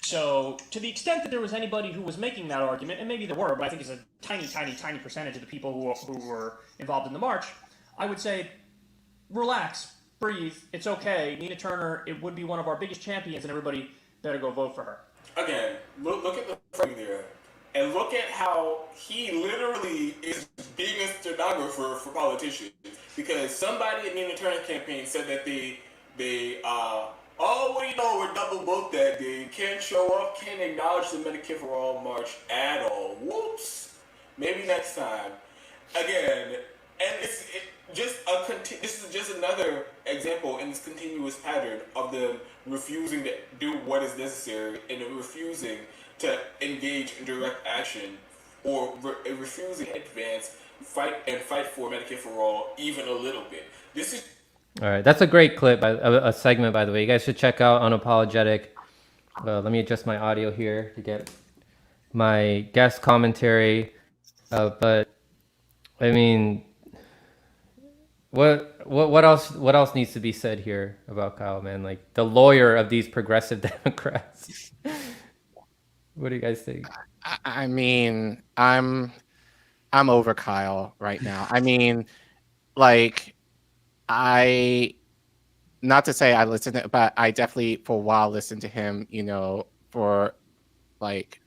So, to the extent that there was anybody who was making that argument, and maybe there were, but I think it's a tiny, tiny, tiny percentage of the people who were involved in the march, I would say, relax, breathe, it's okay. Nina Turner, it would be one of our biggest champions, and everybody better go vote for her. Again, look at the framing there, and look at how he literally is being a stenographer for politicians, because somebody in Nina Turner's campaign said that we're double booked that day. Can't show up, can't acknowledge the Medicare for All march at all. Whoops. Maybe next time. Again, and this is just another example in this continuous pattern of them refusing to do what is necessary and refusing to engage in direct action or refusing to advance, fight for Medicare for All even a little bit. This is. All right, that's a great clip, a segment, by the way. You guys should check out Unapologetic. Let me adjust my audio here to get my guest commentary. But I mean, what else needs to be said here about Kyle, man? Like the lawyer of these progressive Democrats. What do you guys think? I mean, I'm over Kyle right now. I mean, like. Not to say I listened to, but I definitely for a while listened to him, for like,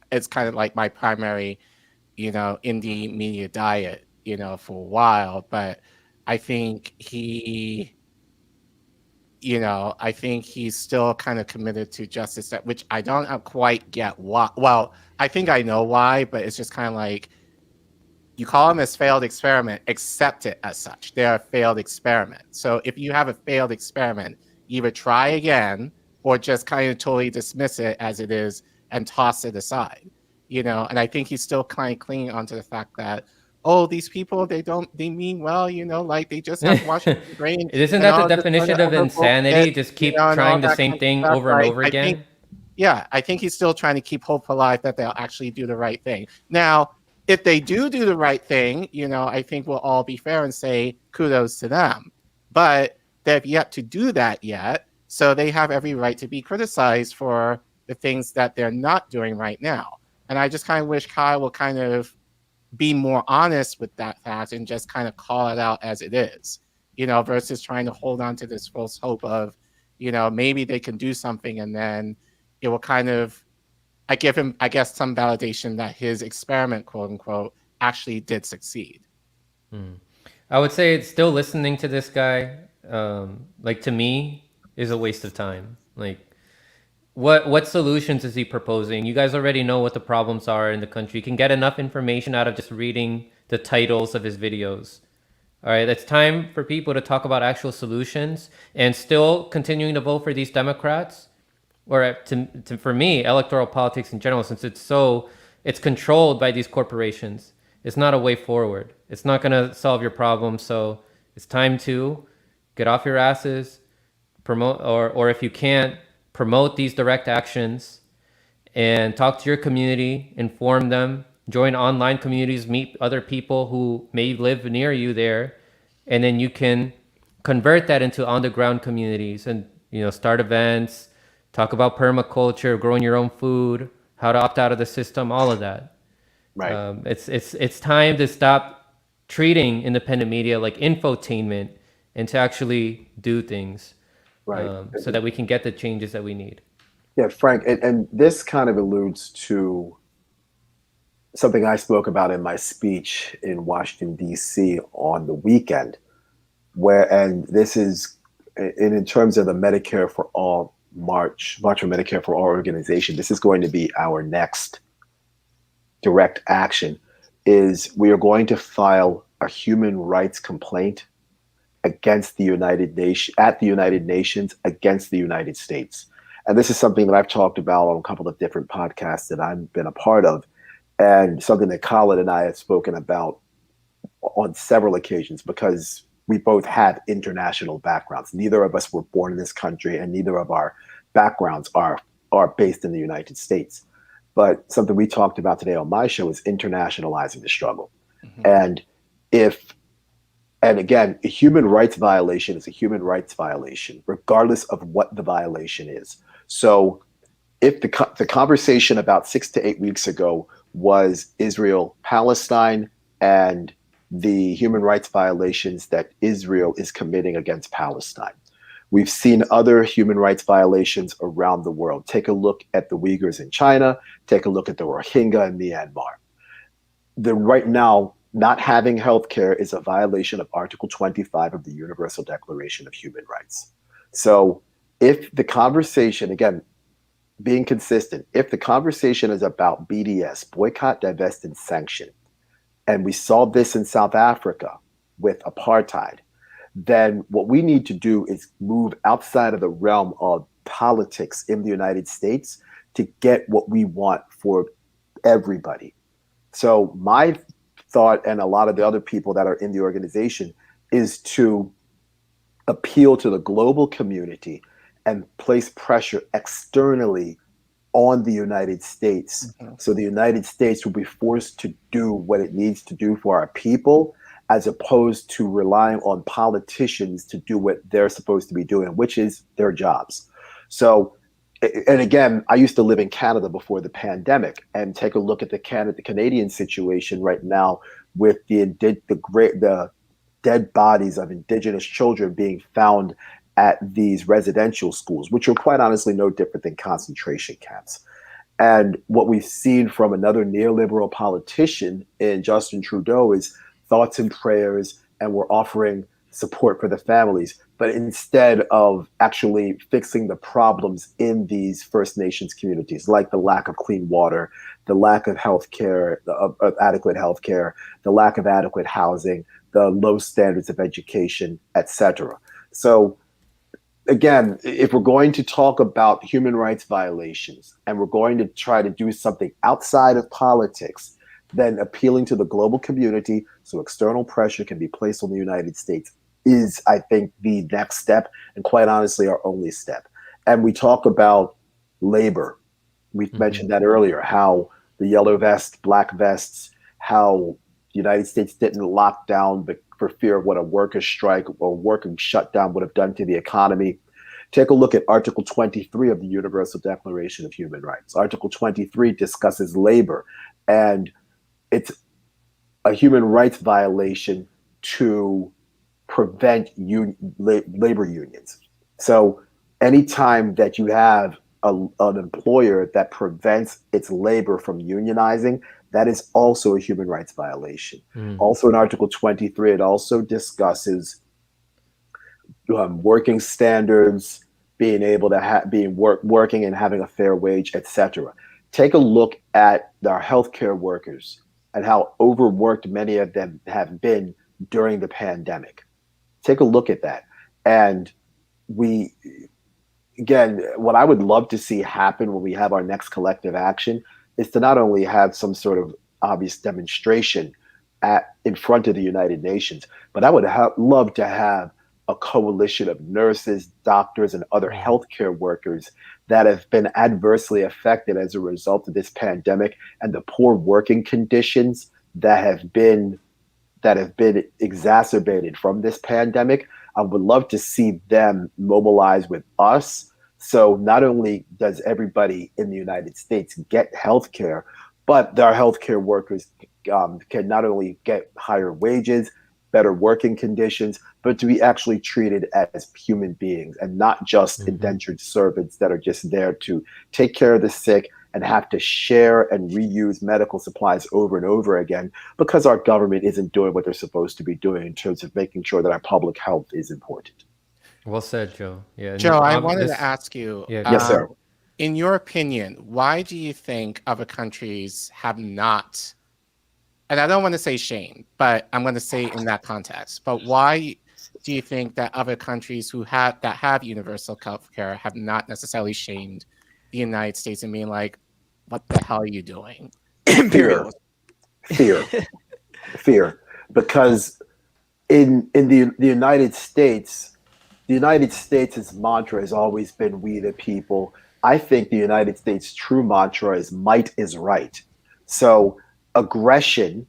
it's kind of like my primary, indie media diet, for a while. But I think he's still kind of committed to justice, which I don't quite get why. Well, I think I know why, but it's just kind of like, you call them as failed experiment, accept it as such. They're a failed experiment. So if you have a failed experiment, either try again or just kind of totally dismiss it as it is and toss it aside. And I think he's still kind of clinging onto the fact that, oh, these people, they mean well, like they just have Washington brain. Isn't that the definition of insanity? Just keep trying the same thing over and over again? I think he's still trying to keep hope alive that they'll actually do the right thing. Now, if they do the right thing, I think we'll all be fair and say kudos to them. But they've yet to do that yet. So they have every right to be criticized for the things that they're not doing right now. And I just kind of wish Kyle will kind of be more honest with that fact and just kind of call it out as it is, versus trying to hold on to this false hope of, maybe they can do something and then it will kind of, I give him, I guess, some validation that his experiment, quote unquote, actually did succeed. I would say it's still listening to this guy, like to me, is a waste of time. Like, what solutions is he proposing? You guys already know what the problems are in the country. You can get enough information out of just reading the titles of his videos. All right, it's time for people to talk about actual solutions and still continuing to vote for these Democrats. Or for me, electoral politics in general, since it's controlled by these corporations, it's not a way forward. It's not going to solve your problem. So it's time to get off your asses, promote, or if you can't, promote these direct actions and talk to your community, inform them, join online communities, meet other people who may live near you there. And then you can convert that into on the ground communities and, start events, talk about permaculture, growing your own food, how to opt out of the system, all of that. Right. It's time to stop treating independent media like infotainment and to actually do things, right, so that we can get the changes that we need. Yeah, Frank, and this kind of alludes to something I spoke about in my speech in Washington, D.C. on the weekend. and this is in terms of the Medicare for All March for Medicare for All organization, this is going to be our next direct action. Is we are going to file a human rights complaint against the United Nations against the United States. And this is something that I've talked about on a couple of different podcasts that I've been a part of, and something that Colin and I have spoken about on several occasions, because we both have international backgrounds. Neither of us were born in this country, and neither of our backgrounds are based in the United States. But something we talked about today on my show is internationalizing the struggle. And again, a human rights violation is a human rights violation, regardless of what the violation is. So if the conversation about 6 to 8 weeks ago was Israel-Palestine and the human rights violations that Israel is committing against Palestine, we've seen other human rights violations around the world. Take a look at the Uyghurs in China. Take a look at the Rohingya in Myanmar. Right now, not having healthcare is a violation of Article 25 of the Universal Declaration of Human Rights. So if the conversation, again, being consistent, if the conversation is about BDS, boycott, divest, and sanction, and we saw this in South Africa with apartheid, then what we need to do is move outside of the realm of politics in the United States to get what we want for everybody. So my thought, and a lot of the other people that are in the organization, is to appeal to the global community and place pressure externally on the United States. So the United States will be forced to do what it needs to do for our people, as opposed to relying on politicians to do what they're supposed to be doing, which is their jobs. So, and again, I used to live in Canada before the pandemic, and take a look at the Canadian situation right now with the dead bodies of Indigenous children being found at these residential schools, which are quite honestly no different than concentration camps. And what we've seen from another neoliberal politician in Justin Trudeau is thoughts and prayers, and we're offering support for the families. But instead of actually fixing the problems in these First Nations communities, like the lack of clean water, the lack of healthcare, of adequate healthcare, the lack of adequate housing, the low standards of education, etc. So again, if we're going to talk about human rights violations and we're going to try to do something outside of politics, then appealing to the global community so external pressure can be placed on the United States is, I think, the next step, and quite honestly, our only step. And we talk about labor. We've mentioned that earlier, how the yellow vests, black vests, how the United States didn't lock down for fear of what a workers' strike or working shutdown would have done to the economy. Take a look at Article 23 of the Universal Declaration of Human Rights. Article 23 discusses labor, and it's a human rights violation to prevent labor unions. So anytime that you have an employer that prevents its labor from unionizing, that is also a human rights violation. Also in Article 23, it also discusses working standards, being able to working and having a fair wage, etc. Take a look at our healthcare workers and how overworked many of them have been during the pandemic. Take a look at that. And again, what I would love to see happen when we have our next collective action is to not only have some sort of obvious demonstration in front of the United Nations, but I would love to have a coalition of nurses, doctors, and other healthcare workers that have been adversely affected as a result of this pandemic and the poor working conditions that have been exacerbated from this pandemic. I would love to see them mobilize with us. So not only does everybody in the United States get healthcare, but our healthcare workers can not only get higher wages, better working conditions, but to be actually treated as human beings and not just indentured servants that are just there to take care of the sick and have to share and reuse medical supplies over and over again because our government isn't doing what they're supposed to be doing in terms of making sure that our public health is important. Well said, Joe. Yeah. Joe, I wanted to ask you, Yeah, Yes, sir. in your opinion, why do you think other countries have not, and I don't want to say shamed, but I'm going to say in that context, but why do you think that other countries that have universal health care have not necessarily shamed the United States and being like, what the hell are you doing? Imperialism. Fear. Because in the United States, the United States' mantra has always been "we the people." I think the United States' true mantra is "might is right." So aggression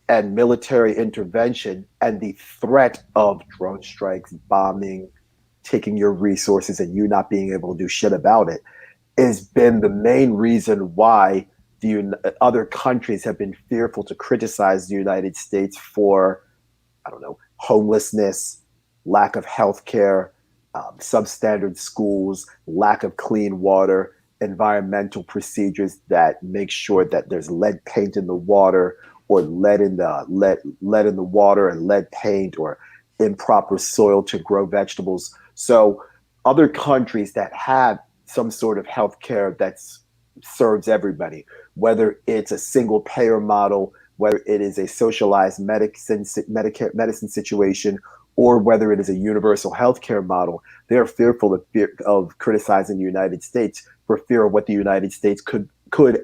and military intervention and the threat of drone strikes, bombing, taking your resources, and you not being able to do shit about it has been the main reason why other countries have been fearful to criticize the United States for, I don't know, homelessness, lack of health care, substandard schools, lack of clean water, environmental procedures that make sure that there's lead paint in the water, or lead in the water and lead paint, or improper soil to grow vegetables. So other countries that have some sort of health care that serves everybody, whether it's a single payer model, whether it is a socialized medicine situation, or whether it is a universal healthcare model, they are fearful of criticizing the United States for fear of what the United States could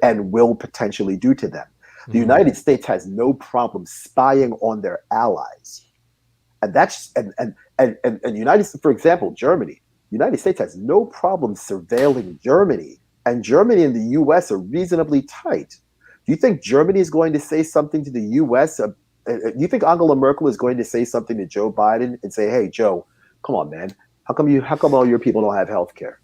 and will potentially do to them. The United States has no problem spying on their allies, and that's and United, for example, Germany. The United States has no problem surveilling Germany, and Germany and the U.S. are reasonably tight. Do you think Germany is going to say something to the U.S.? Do you think Angela Merkel is going to say something to Joe Biden and say, "Hey, Joe, come on, man, how come all your people don't have health care?"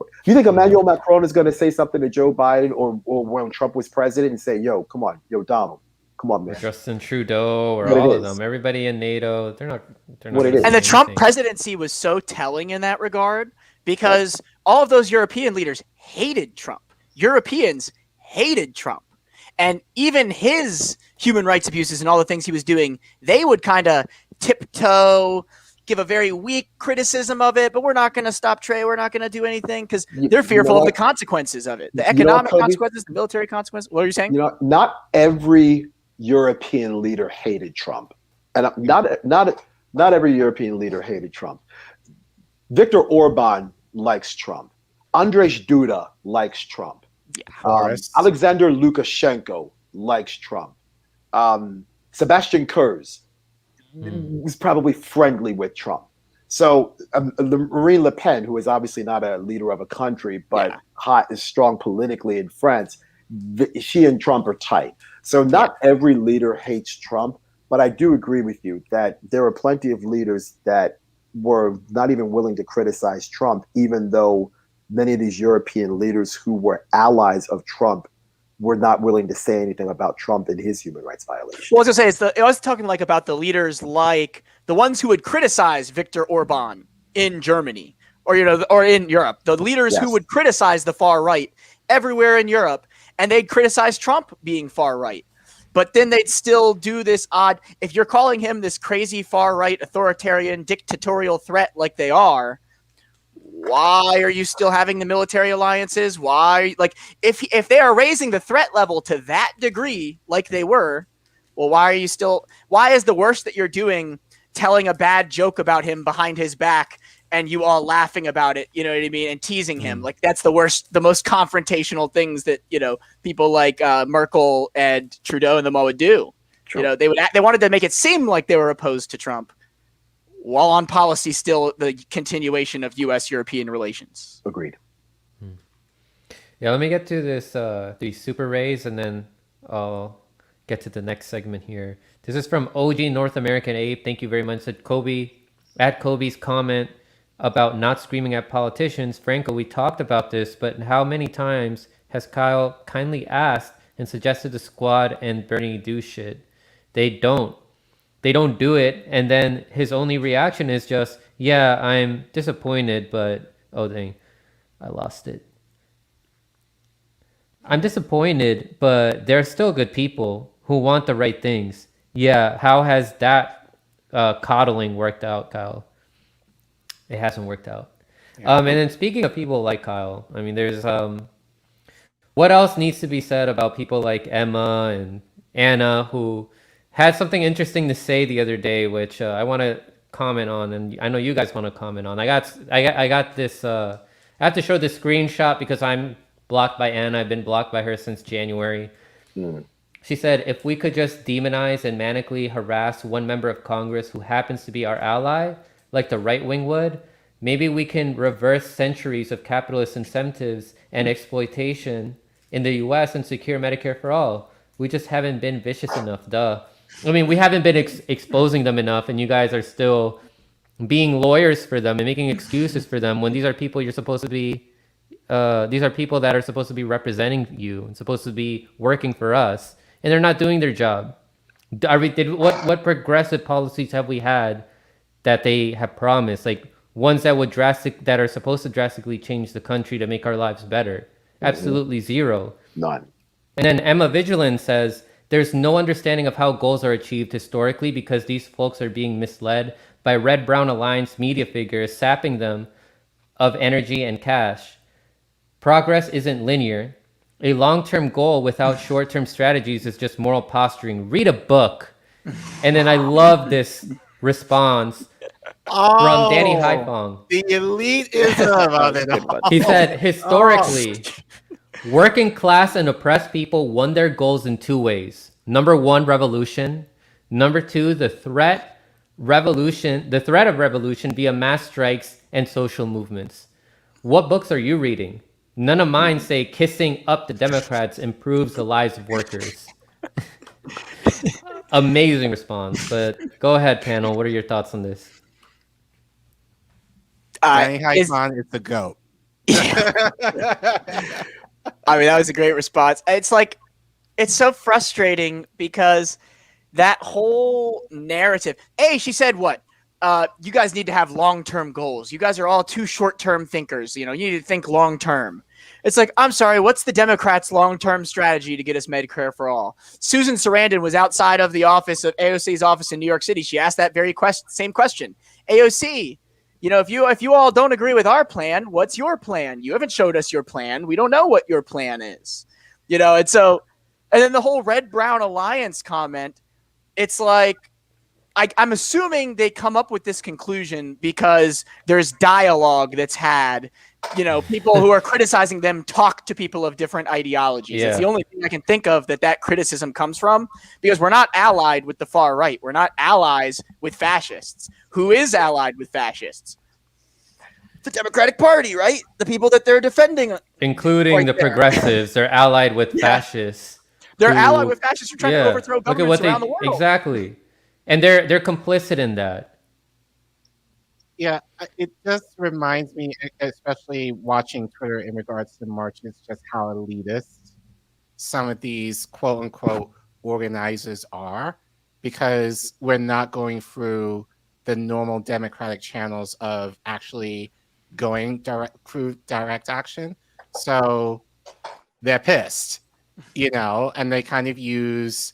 Do you think Emmanuel Macron is going to say something to Joe Biden or when Trump was president and say, "Yo, come on, yo, Donald, come on, man"? Or Justin Trudeau, or What all it of is. them, everybody in NATO, they're not. What it is. And the saying Trump anything. presidency was so telling in that regard because all of those European leaders hated Trump. Europeans hated Trump. And even his human rights abuses and all the things he was doing, they would kind of tiptoe, give a very weak criticism of it, but we're not going to stop trade. We're not going to do anything because they're fearful of the consequences of it. The economic consequences, the military consequences. What are you saying? You know, not every European leader hated Trump. And not every European leader hated Trump. Viktor Orban likes Trump. Andrzej Duda likes Trump. Alexander Lukashenko likes Trump. Sebastian Kurz was probably friendly with Trump. So Marine Le Pen, who is obviously not a leader of a country, but is strong politically in France, she and Trump are tight. So not every leader hates Trump, but I do agree with you that there are plenty of leaders that were not even willing to criticize Trump, even though many of these European leaders who were allies of Trump were not willing to say anything about Trump and his human rights violations. Well, I was gonna say I was talking like about the leaders like the ones who would criticize Viktor Orban in Germany or or in Europe. The leaders who would criticize the far right everywhere in Europe, and they'd criticize Trump being far right. But then they'd still do this odd. If you're calling him this crazy far right authoritarian dictatorial threat like they are, why are you still having the military alliances? Why, like, if they are raising the threat level to that degree, like they were, well, why is the worst that you're doing telling a bad joke about him behind his back and you all laughing about it, you know what I mean, and teasing him? Like, that's the worst, the most confrontational things that, people like Merkel and Trudeau and them all would do. True. They wanted to make it seem like they were opposed to Trump, while on policy still the continuation of U.S.-European relations. Agreed. Yeah, let me get to this these super rays, and then I'll get to the next segment here. This is from OG North American Ape. Thank you very much. Said Kobe, at Kobe's comment about not screaming at politicians. Franco, we talked about this, but how many times has Kyle kindly asked and suggested the squad and Bernie do shit? They don't do it, and then his only reaction is just, yeah, I'm disappointed, but oh dang, I lost it. I'm disappointed, but there are still good people who want the right things. Yeah, how has that coddling worked out, Kyle? It hasn't worked out. Yeah. And then speaking of people like Kyle, I mean, there's what else needs to be said about people like Emma and Anna, who had something interesting to say the other day, which I want to comment on, and I know you guys want to comment on. I got this. I have to show this screenshot because I'm blocked by Anna. I've been blocked by her since January. She said, if we could just demonize and manically harass one member of Congress who happens to be our ally, like the right wing would, maybe we can reverse centuries of capitalist incentives and exploitation in the US and secure Medicare for all. We just haven't been vicious enough, duh. I mean, we haven't been exposing them enough, and you guys are still being lawyers for them and making excuses for them when these are people you're supposed to be, these are people that are supposed to be representing you and supposed to be working for us, and they're not doing their job. What progressive policies have we had that they have promised? Like ones that are supposed to drastically change the country to make our lives better? Absolutely zero. None. And then Emma Vigiland says, there's no understanding of how goals are achieved historically because these folks are being misled by Red-Brown Alliance media figures, sapping them of energy and cash. Progress isn't linear. A long-term goal without short-term strategies is just moral posturing. Read a book. And then I love this response from Danny Haifong. The elitism of it all. He said, historically, working class and oppressed people won their goals in two ways. Number one, revolution. Number two, the threat of revolution via mass strikes and social movements. What books are you reading? None of mine say kissing up the Democrats improves the lives of workers. Amazing response. But go ahead, panel. What are your thoughts on this? Danny Haifong is the GOAT. I mean, that was a great response. It's like, it's so frustrating because that whole narrative. Hey, she said what? You guys need to have long-term goals. You guys are all too short-term thinkers. You need to think long-term. It's like, I'm sorry, what's the Democrats' long-term strategy to get us Medicare for all? Susan Sarandon was outside of the office of AOC's office in New York City. She asked that very same question. AOC, if you all don't agree with our plan, what's your plan? You haven't showed us your plan. We don't know what your plan is. And then the whole Red-Brown Alliance comment, it's like, I'm assuming they come up with this conclusion because there's dialogue that's had. People who are criticizing them talk to people of different ideologies. Yeah. It's the only thing I can think of that criticism comes from, because we're not allied with the far right. We're not allies with fascists. Who is allied with fascists? The Democratic Party, right? The people that they're defending. Including right the there. progressives. They're allied with fascists. They're allied with fascists who are trying to overthrow Look at governments what around the world. Exactly. And they're complicit in that. Yeah, it just reminds me, especially watching Twitter in regards to the marches, just how elitist some of these quote unquote organizers are, because we're not going through the normal democratic channels of actually going through direct action. So they're pissed, and they kind of use,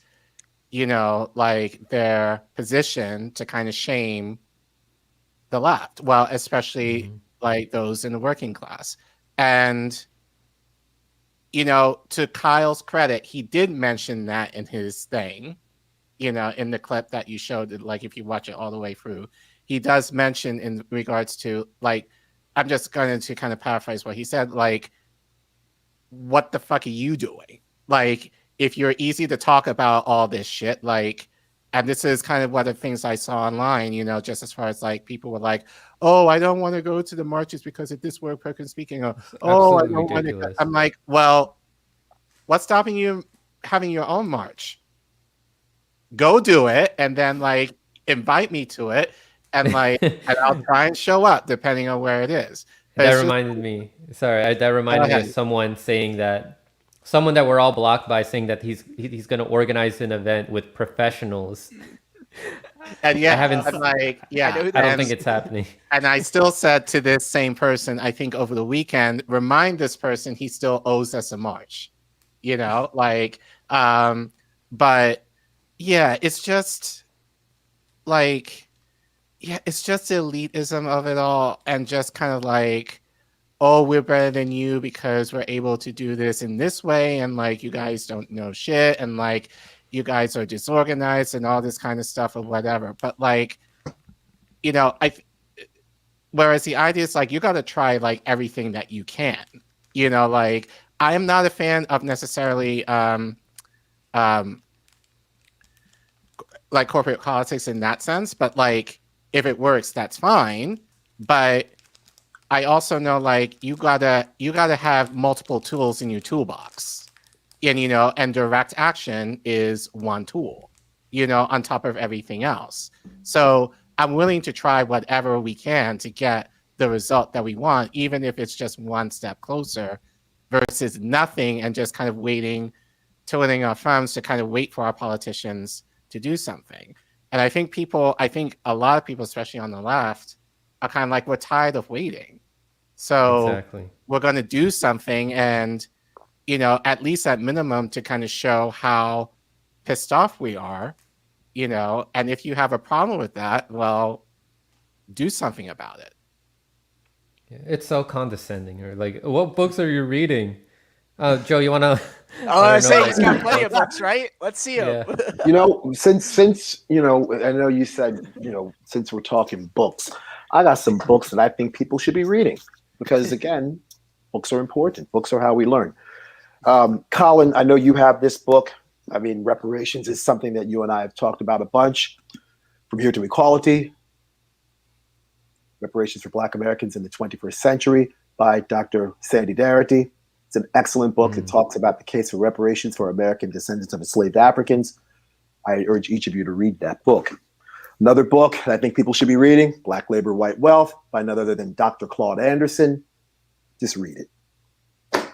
like their position to kind of shame the left, well, especially like those in the working class. And, to Kyle's credit, he did mention that in his thing, in the clip that you showed, like if you watch it all the way through, he does mention in regards to, like, I'm just going to kind of paraphrase what he said, like, what the fuck are you doing? Like, if you're easy to talk about all this shit, like, and this is kind of one of the things I saw online, just as far as like people were like, oh, I don't want to go to the marches because of this word person speaking. Or, oh, I don't want to. I'm like, well, what's stopping you having your own march? Go do it, and then like invite me to it, and like, and I'll try and show up depending on where it is. That reminded me of someone saying that. Someone that we're all blocked by saying that he's going to organize an event with professionals. And yeah, I don't think it's happening. And I still said to this same person, I think over the weekend, remind this person he still owes us a march. you know, like, but yeah, it's just like, yeah, it's just the elitism of it all, and just kind of like, oh, we're better than you because we're able to do this in this way, and like, you guys don't know shit, and like, you guys are disorganized and all this kind of stuff or whatever. But like, you know, whereas the idea is like, you got to try like everything that you can, you know, like, I am not a fan of necessarily um like corporate politics in that sense, but like, if it works, that's fine. But I also know like, you gotta have multiple tools in your toolbox, and you know, and direct action is one tool, you know, on top of everything else. So I'm willing to try whatever we can to get the result that we want, even if it's just one step closer versus nothing, and just kind of waiting, twiddling our thumbs to kind of wait for our politicians to do something. And I think a lot of people, especially on the left, are kind of like, we're tired of waiting. So Exactly. we're going to do something, and, you know, at least at minimum to kind of show how pissed off we are, you know, and if you have a problem with that, well, do something about it. It's so condescending. Or like, what books are you reading? Joe, you want to? I was say he's got plenty of books, right? Let's see him. Yeah. You know, since you know, I know you said, you know, since we're talking books, I got some books that I think people should be reading because, again, books are important. Books are how we learn. Colin, I know you have this book. I mean, reparations is something that you and I have talked about a bunch. From Here to Equality, Reparations for Black Americans in the 21st Century by Dr. Sandy Darity. It's an excellent book. It talks about the case for reparations for American descendants of enslaved Africans. I urge each of you to read that book. Another book that I think people should be reading, Black Labor, White Wealth, by none other than Dr. Claude Anderson. Just read it.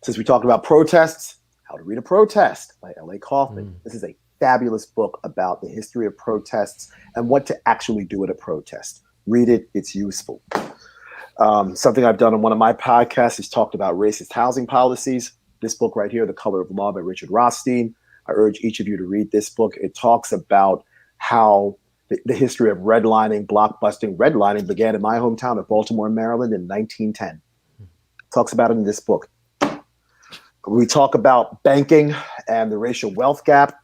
Since we talked about protests, How to Read a Protest by L.A. Kaufman. This is a fabulous book about the history of protests and what to actually do at a protest. Read it. It's useful. Something I've done on one of my podcasts is talked about racist housing policies. This book right here, The Color of Law by Richard Rothstein. I urge each of you to read this book. It talks about how the history of redlining, blockbusting. Redlining began in my hometown of Baltimore, Maryland in 1910. Talks about it in this book. We talk about banking and the racial wealth gap.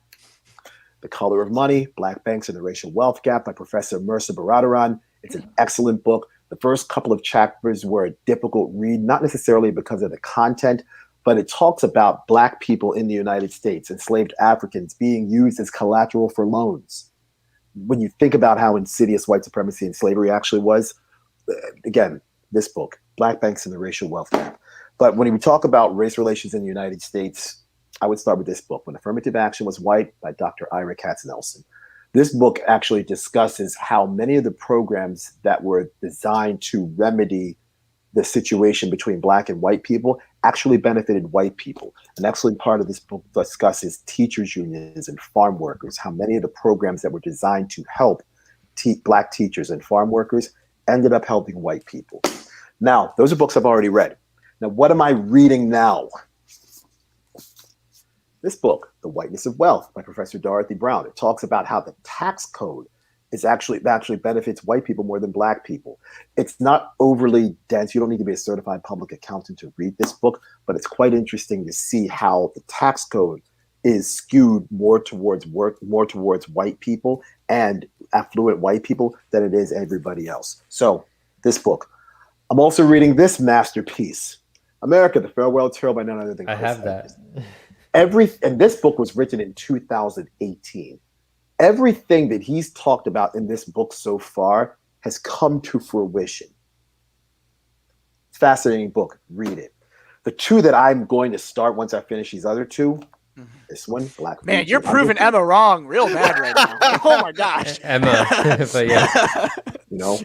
The Color of Money, Black Banks and the Racial Wealth Gap by Professor Mercer Baradaran. It's an excellent book. The first couple of chapters were a difficult read, not necessarily because of the content, but it talks about Black people in the United States, enslaved Africans, being used as collateral for loans. When you think about how insidious white supremacy and slavery actually was, again, this book, Black Banks and the Racial Wealth Gap. But when we talk about race relations in the United States, I would start with this book, When Affirmative Action Was White by Dr. Ira Katznelson. This book actually discusses how many of the programs that were designed to remedy the situation between Black and white people actually benefited white people. An excellent part of this book discusses teachers' unions and farm workers, how many of the programs that were designed to help Black teachers and farm workers ended up helping white people. Now, those are books I've already read. Now, what am I reading now? This book, The Whiteness of Wealth by Professor Dorothy Brown. It talks about how the tax code is actually benefits white people more than Black people. It's not overly dense. You don't need to be a certified public accountant to read this book, but it's quite interesting to see how the tax code is skewed more towards white people and affluent white people than it is everybody else. So this book. I'm also reading this masterpiece, America, The Farewell Tour by none other than Chris I have Hedges. that. And this book was written in 2018. Everything that he's talked about in this book so far has come to fruition. It's a fascinating book. Read it. The two that I'm going to start once I finish these other two, this one, Black. Man, you're proving Emma wrong real bad right now. Oh my gosh. Emma, but yeah. You know,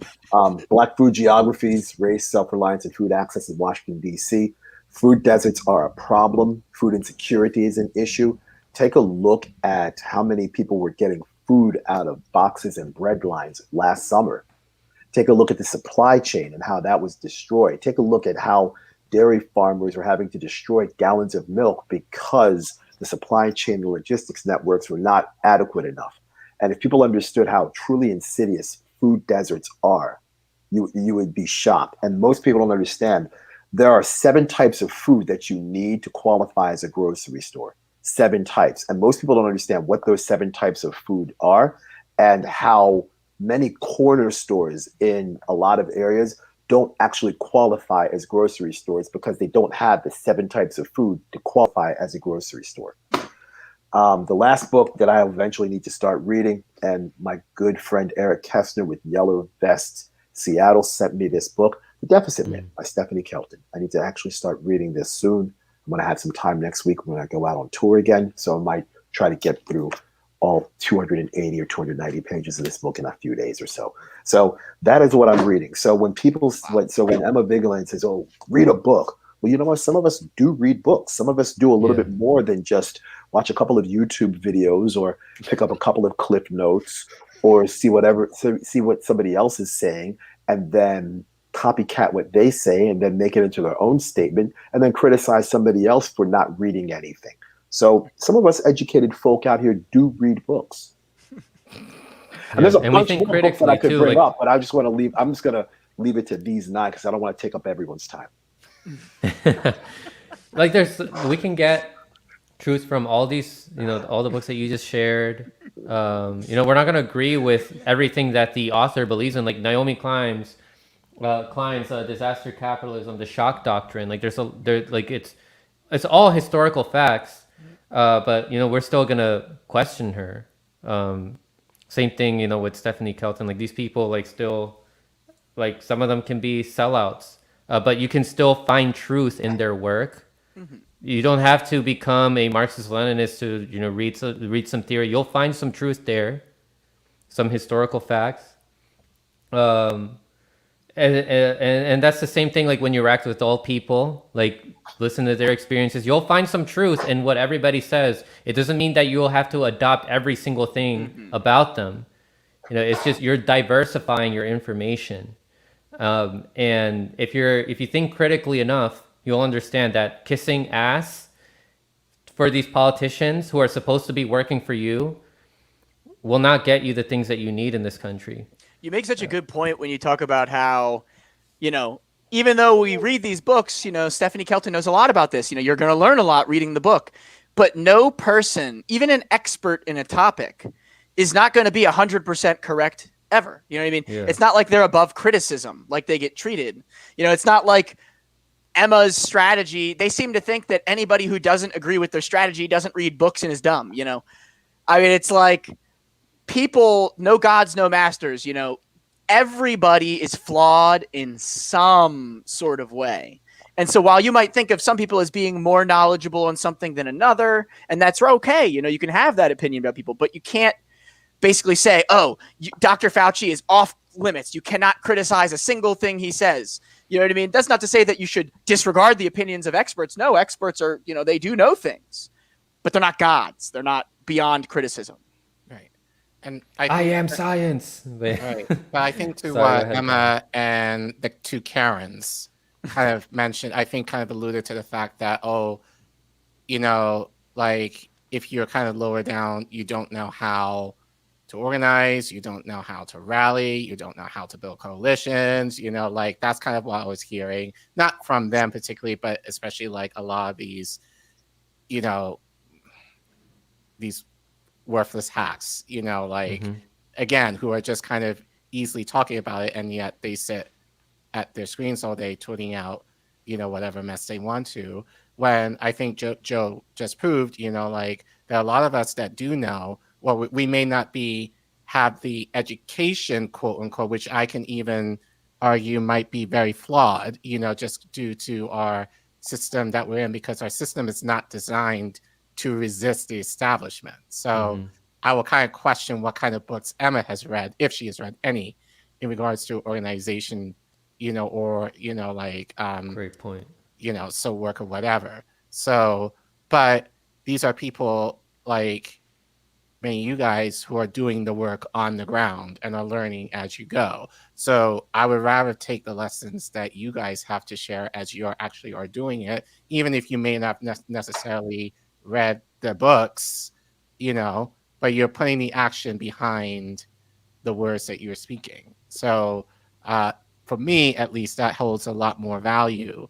Black Food Geographies, Race, Self-Reliance, and Food Access in Washington, D.C. Food deserts are a problem. Food insecurity is an issue. Take a look at how many people were getting food out of boxes and bread lines last summer. Take a look at the supply chain and how that was destroyed. Take a look at how dairy farmers are having to destroy gallons of milk because the supply chain and logistics networks were not adequate enough. And if people understood how truly insidious food deserts are, you would be shocked. And most people don't understand. There are 7 types of food that you need to qualify as a grocery store. 7 types. And most people don't understand what those 7 types of food are and how many corner stores in a lot of areas don't actually qualify as grocery stores because they don't have the 7 types of food to qualify as a grocery store. The last book that I eventually need to start reading, and my good friend Eric Kessner with Yellow Vest Seattle sent me this book, The Deficit Man by Stephanie Kelton. I need to actually start reading this soon. I'm going to have some time next week when I go out on tour again, so I might try to get through all 280 or 290 pages of this book in a few days or so. So that is what I'm reading. So when when Emma Vigiland says, "Oh, read a book," well, you know what? Some of us do read books. Some of us do a little bit more than just watch a couple of YouTube videos or pick up a couple of clip notes or see what somebody else is saying and then copycat what they say and then make it into their own statement and then criticize somebody else for not reading anything. So some of us educated folk out here do read books. And there's a bunch of books that I could bring up, but I just want to leave. I'm just going to leave it to these 9 because I don't want to take up everyone's time. Like we can get truth from all these, all the books that you just shared. We're not going to agree with everything that the author believes in, like Naomi Klein's disaster capitalism, the shock doctrine. Like it's all historical facts. But we're still gonna question her. Same thing, with Stephanie Kelton. Like these people, still, some of them can be sellouts, but you can still find truth in their work. Mm-hmm. You don't have to become a Marxist-Leninist to read some theory. You'll find some truth there, some historical facts. And that's the same thing. Like when you interact with old people, listen to their experiences, you'll find some truth in what everybody says. It doesn't mean that you'll have to adopt every single thing about them. It's just you're diversifying your information. And if you think critically enough, you'll understand that kissing ass for these politicians who are supposed to be working for you will not get you the things that you need in this country. You make such a good point when you talk about how, even though we read these books, Stephanie Kelton knows a lot about this. You're going to learn a lot reading the book. But no person, even an expert in a topic, is not going to be 100% correct ever. You know what I mean? Yeah. It's not like they're above criticism, like they get treated. It's not like Emma's strategy. They seem to think that anybody who doesn't agree with their strategy doesn't read books and is dumb. I mean, it's like people, no gods, no masters. Everybody is flawed in some sort of way. And so while you might think of some people as being more knowledgeable on something than another, and that's okay, you can have that opinion about people, but you can't basically say, Dr. Fauci is off limits. You cannot criticize a single thing he says. You know what I mean? That's not to say that you should disregard the opinions of experts. No, experts are, they do know things, but they're not gods. They're not beyond criticism. Right. And I am science. Right. But I think to what Emma and the 2 Karens kind of mentioned, I think kind of alluded to the fact that, if you're kind of lower down, you don't know how to organize, you don't know how to rally, you don't know how to build coalitions, that's kind of what I was hearing, not from them particularly, but especially a lot of these, these worthless hacks, again, who are just kind of easily talking about it, and yet they sit at their screens all day tweeting out, whatever mess they want to. When I think Joe just proved, there are a lot of us that do know. Well, we may not have the education, quote unquote, which I can even argue might be very flawed, just due to our system that we're in, because our system is not designed to resist the establishment. So I will kind of question what kind of books Emma has read, if she has read any, in regards to organization, or, great point. So work or whatever. So, but these are people many of you guys who are doing the work on the ground and are learning as you go. So I would rather take the lessons that you guys have to share as you are doing it, even if you may not necessarily read the books, but you're putting the action behind the words that you're speaking. So for me, at least, that holds a lot more value,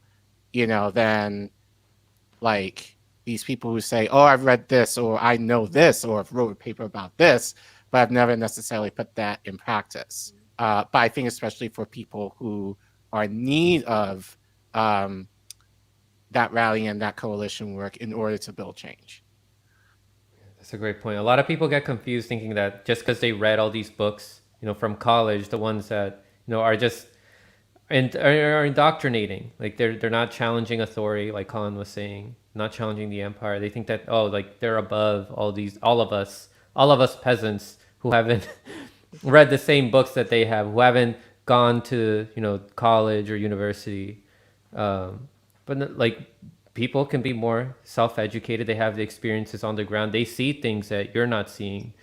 than like these people who say, oh, I've read this, or I know this, or I've wrote a paper about this, but I've never necessarily put that in practice. But I think especially for people who are in need of that rally and that coalition work in order to build change. That's a great point. A lot of people get confused thinking that just because they read all these books, from college, the ones that, are just and are indoctrinating. Like they're not challenging authority, like Colin was saying, not challenging the empire. They think that, like they're above all of us peasants who haven't read the same books that they have, who haven't gone to college or university. But like people can be more self-educated. They have the experiences on the ground. They see things that you're not seeing,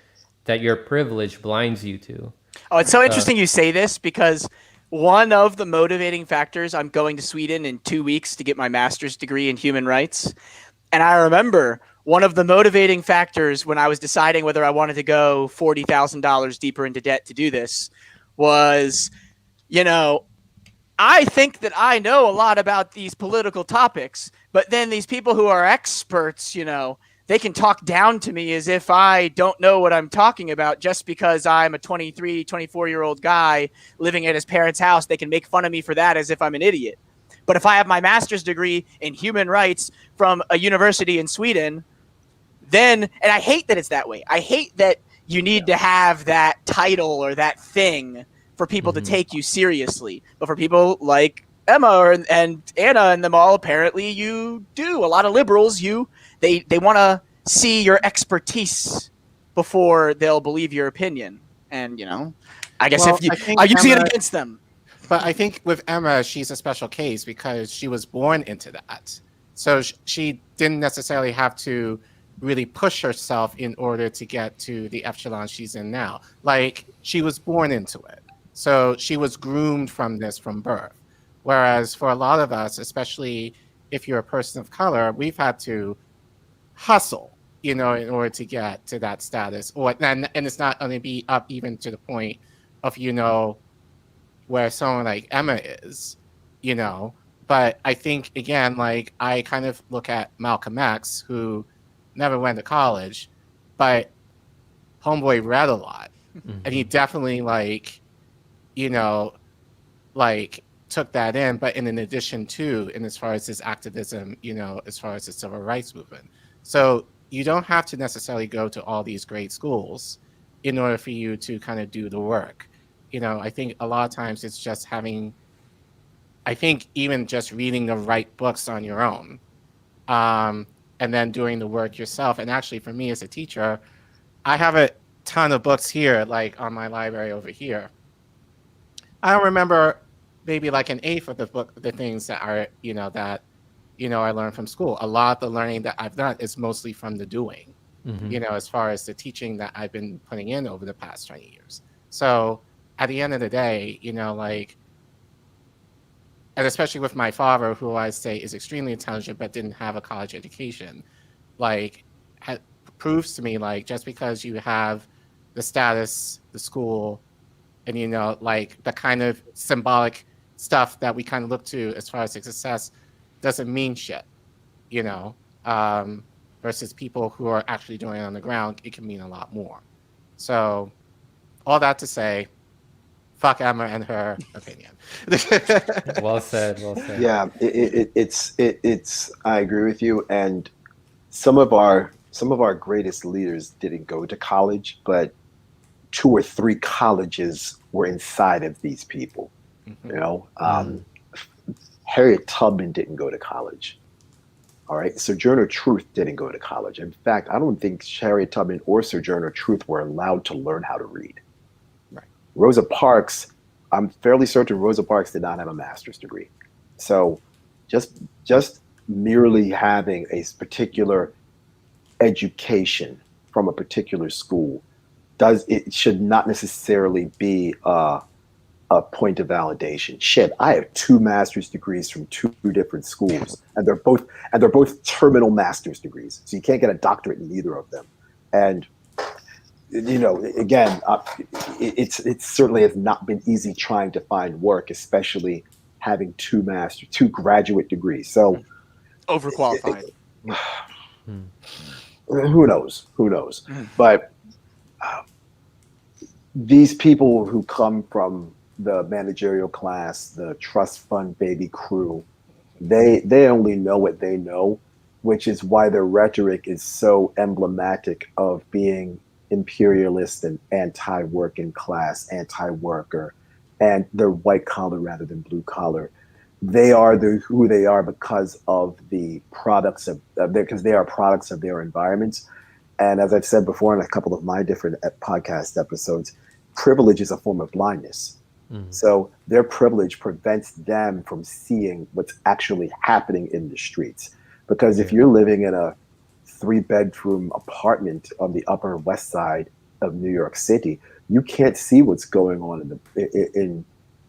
that your privilege blinds you to. Oh, it's so interesting you say this, because one of the motivating factors, I'm going to Sweden in 2 weeks to get my master's degree in human rights. And I remember one of the motivating factors when I was deciding whether I wanted to go $40,000 deeper into debt to do this was, I think that I know a lot about these political topics, but then these people who are experts, they can talk down to me as if I don't know what I'm talking about just because I'm a 23, 24-year-old guy living at his parents' house. They can make fun of me for that as if I'm an idiot. But if I have my master's degree in human rights from a university in Sweden, and I hate that it's that way. I hate that you need to have that title or that thing for people to take you seriously. But for people like Emma and Anna and them all, apparently you do. A lot of liberals, they want to see your expertise before they'll believe your opinion. And, I guess Well, if you I think are using it Emma- against them. But I think with Emma, she's a special case because she was born into that. So she didn't necessarily have to really push herself in order to get to the echelon she's in now. Like, she was born into it. So she was groomed from this from birth. Whereas for a lot of us, especially if you're a person of color, we've had to hustle, in order to get to that status. And it's not going to be up even to the point of, where someone like Emma is, But I think, again, like, I kind of look at Malcolm X, who never went to college, but homeboy read a lot. And he definitely, took that in, but in addition to, and as far as his activism, as far as the civil rights movement. So you don't have to necessarily go to all these great schools in order for you to kind of do the work. I think a lot of times it's just even just reading the right books on your own, and then doing the work yourself. And actually, for me as a teacher, I have a ton of books here, like on my library over here. I don't remember maybe like an eighth of the things that are, I learned from school. A lot of the learning that I've done is mostly from the doing, as far as the teaching that I've been putting in over the past 20 years. So at the end of the day, and especially with my father, who I say is extremely intelligent but didn't have a college education, proves to me, just because you have the status, the school, and the kind of symbolic stuff that we kind of look to as far as success doesn't mean shit, versus people who are actually doing it on the ground, it can mean a lot more. So all that to say, fuck Emma and her opinion. Well said. Well said. Yeah, it's. I agree with you. And some of our greatest leaders didn't go to college, but 2 or 3 colleges were inside of these people. Harriet Tubman didn't go to college. All right, Sojourner Truth didn't go to college. In fact, I don't think Harriet Tubman or Sojourner Truth were allowed to learn how to read. Rosa Parks, I'm fairly certain Rosa Parks did not have a master's degree. So just merely having a particular education from a particular school it should not necessarily be a point of validation. Shit, I have 2 master's degrees from 2 different schools, and they're both terminal master's degrees. So you can't get a doctorate in either of them. And again, it certainly has not been easy trying to find work, especially having 2 graduate degrees. So Overqualified. Who knows? But these people who come from the managerial class, the trust fund baby crew, they only know what they know, which is why their rhetoric is so emblematic of being imperialist and anti-working class, anti-worker, and they're white collar rather than blue collar. They are who they are because of the products because they are products of their environments. And as I've said before in a couple of my different podcast episodes, privilege is a form of blindness. Mm-hmm. So their privilege prevents them from seeing what's actually happening in the streets. Because if you're living in a 3-bedroom apartment on the Upper West Side of New York City, you can't see what's going on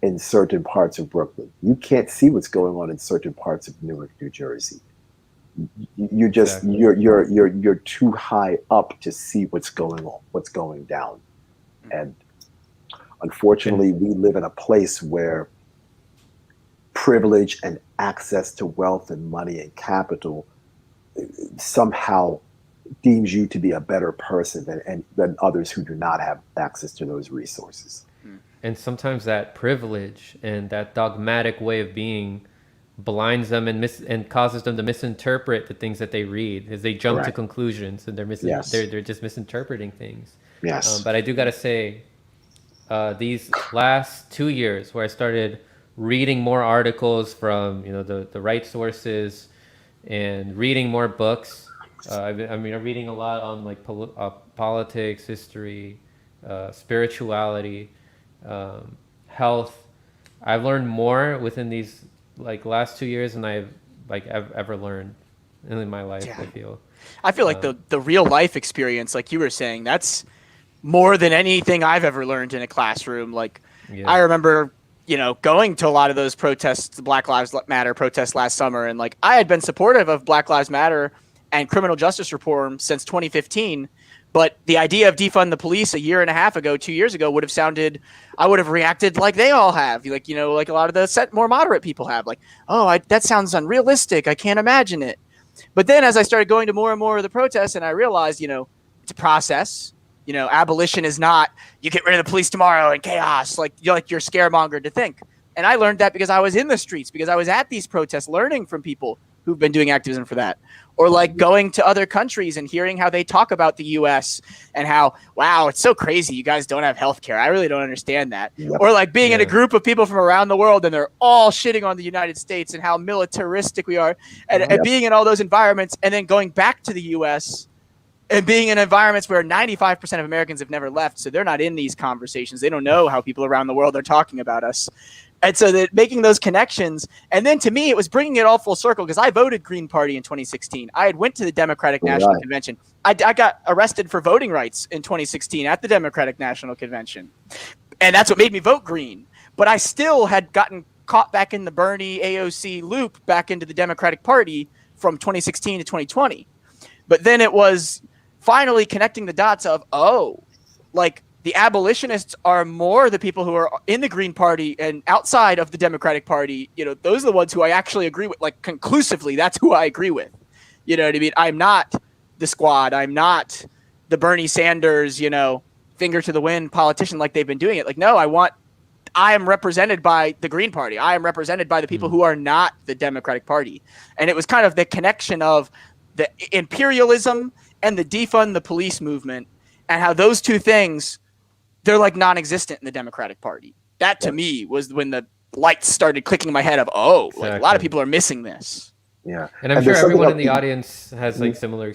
in certain parts of Brooklyn. You can't see what's going on in certain parts of Newark, New Jersey. You just you're too high up to see what's going on, what's going down. And unfortunately, we live in a place where privilege and access to wealth and money and capital somehow deems you to be a better person than others who do not have access to those resources. And sometimes that privilege and that dogmatic way of being blinds them and causes them to misinterpret the things that they read, as they jump to conclusions, and they're just misinterpreting things. Yes. But I do gotta say, these last 2 years where I started reading more articles from the right sources and reading more books. I'm reading a lot on like politics, history, spirituality, health. I've learned more within these last 2 years than I've ever learned in my life. Yeah. I feel like the real life experience, like you were saying, that's more than anything I've ever learned in a classroom. I remember, going to a lot of those protests, the Black Lives Matter protests last summer, and I had been supportive of Black Lives Matter and criminal justice reform since 2015. But the idea of defund the police a year and a half ago, 2 years ago, I would have reacted like they all have, like a lot of the more moderate people have, that sounds unrealistic. I can't imagine it. But then as I started going to more and more of the protests, and I realized, it's a process. Abolition is not, you get rid of the police tomorrow and chaos, you're scaremongered to think. And I learned that because I was in the streets, because I was at these protests, learning from people who've been doing activism for that. Or going to other countries and hearing how they talk about the US and how, wow, it's so crazy you guys don't have healthcare. I really don't understand that. Yep. Or being in a group of people from around the world and they're all shitting on the United States and how militaristic we are. And being in all those environments and then going back to the US and being in environments where 95% of Americans have never left. So they're not in these conversations. They don't know how people around the world are talking about us. And so that making those connections, and then to me, it was bringing it all full circle because I voted Green Party in 2016. I had went to the Democratic National Convention. I got arrested for voting rights in 2016 at the Democratic National Convention. And that's what made me vote Green. But I still had gotten caught back in the Bernie AOC loop back into the Democratic Party from 2016 to 2020. But then it was finally connecting the dots of, the abolitionists are more the people who are in the Green Party and outside of the Democratic Party. Those are the ones who I actually agree with, conclusively. That's who I agree with. You know what I mean? I'm not the squad. I'm not the Bernie Sanders, finger to the wind politician like they've been doing it. No, I am represented by the Green Party. I am represented by the people who are not the Democratic Party. And it was kind of the connection of the imperialism and the defund the police movement and how those two things, they're non-existent in the Democratic Party. That to me was when the lights started clicking in my head of, exactly. A lot of people are missing this. Yeah. And I'm sure everyone in the audience has similar,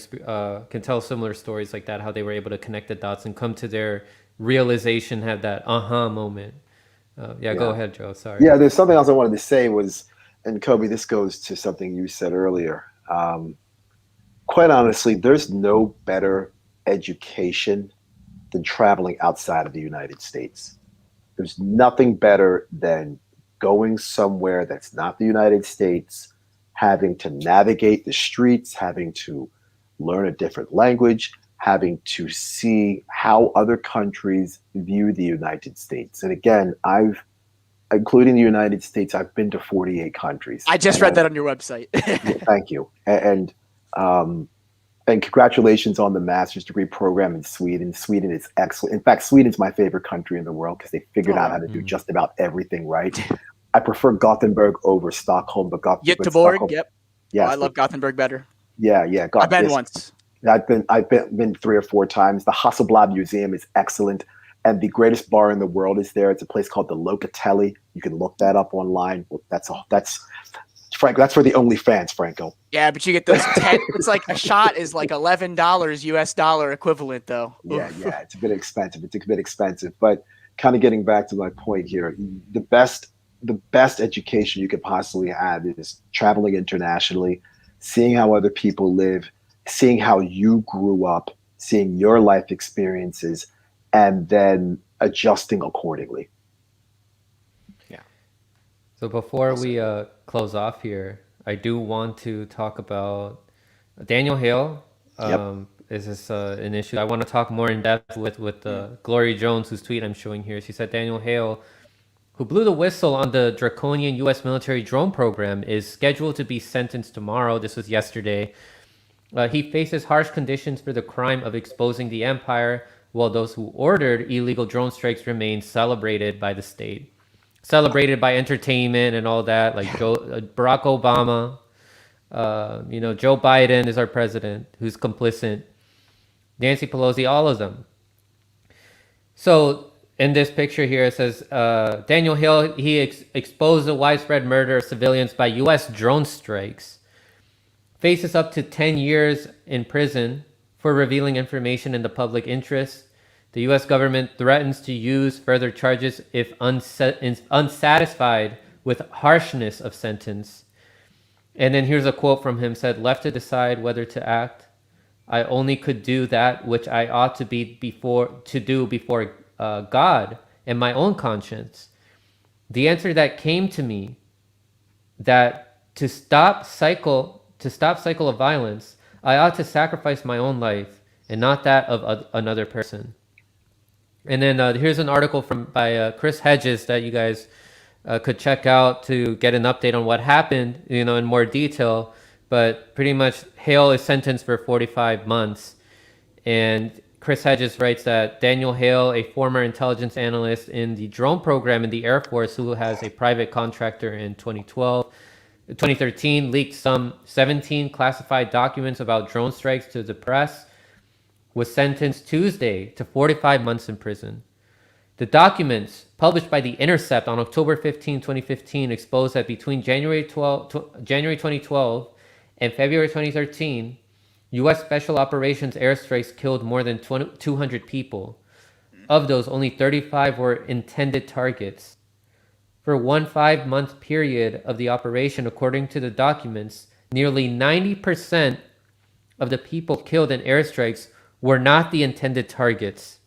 can tell similar stories like that, how they were able to connect the dots and come to their realization, have that moment. Go ahead, Joe. Sorry. Yeah, there's something else I wanted to say and Kobe, this goes to something you said earlier. Quite honestly, there's no better education than traveling outside of the United States. There's nothing better than going somewhere that's not the United States, having to navigate the streets, having to learn a different language, having to see how other countries view the United States. And again, including the United States, I've been to 48 countries. I just read that on your website. Thank you. And congratulations on the master's degree program in Sweden. Sweden is excellent. In fact, Sweden's my favorite country in the world because they figured out how to do just about everything right. I prefer Gothenburg over Stockholm, but Göteborg, yep. Yeah, I love Gothenburg better. Yeah. I've been once. I've been 3 or 4 times. The Hasselblad Museum is excellent, and the greatest bar in the world is there. It's a place called the Locatelli. You can look that up online. That's Frank. That's for the OnlyFans, Franco. Yeah, but you get those 10. It's like a shot is like $11 US dollar equivalent, though. Yeah, it's a bit expensive. But kind of getting back to my point here, the best education you could possibly have is traveling internationally, seeing how other people live, seeing how you grew up, seeing your life experiences, and then adjusting accordingly. Yeah. So before we close off here, I do want to talk about Daniel Hale. Is this an issue I want to talk more in depth with Glory Jones, whose tweet I'm showing here. She said Daniel Hale, who blew the whistle on the draconian U.S. military drone program, is scheduled to be sentenced tomorrow. This was yesterday. He faces harsh conditions for the crime of exposing the empire, while those who ordered illegal drone strikes remain celebrated by the state. Celebrated by entertainment and all that, like Barack Obama, Joe Biden is our president, who's complicit. Nancy Pelosi, all of them. So in this picture here, it says, Daniel Hale, he exposed the widespread murder of civilians by U.S. drone strikes. Faces up to 10 years in prison for revealing information in the public interest. The U.S. government threatens to use further charges if unsatisfied with harshness of sentence. And then here's a quote from him, said, "Left to decide whether to act, I only could do that which I ought to do before God and my own conscience. The answer that came to me, that to stop cycle of violence, I ought to sacrifice my own life and not that of another person." And then here's an article by Chris Hedges that you guys could check out to get an update on what happened, in more detail. But pretty much Hale is sentenced for 45 months. And Chris Hedges writes that Daniel Hale, a former intelligence analyst in the drone program in the Air Force, who has a private contractor in 2013, leaked some 17 classified documents about drone strikes to the press, was sentenced Tuesday to 45 months in prison. The documents, published by The Intercept on October 15, 2015, exposed that between January 2012 and February 2013, U.S. Special Operations airstrikes killed more than 200 people. Of those, only 35 were intended targets. For one 5-month period of the operation, according to the documents, nearly 90% of the people killed in airstrikes were not the intended targets.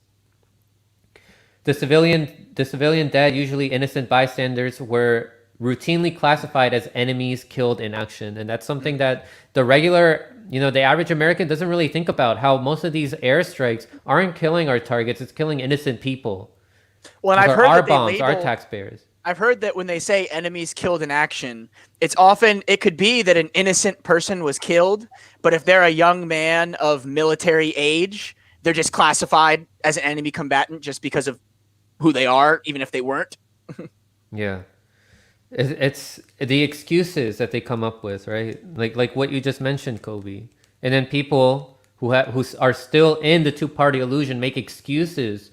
The civilian dead, usually innocent bystanders, were routinely classified as enemies killed in action. And that's something that the regular, the average American doesn't really think about, how most of these airstrikes aren't killing our targets, it's killing innocent people. Well, and I've heard our that bombs, our taxpayers. I've heard that when they say enemies killed in action, it could be that an innocent person was killed, but if they're a young man of military age, they're just classified as an enemy combatant just because of who they are, even if they weren't. Yeah. It's the excuses that they come up with, right? Like what you just mentioned, Kobe. And then people who are still in the two-party illusion make excuses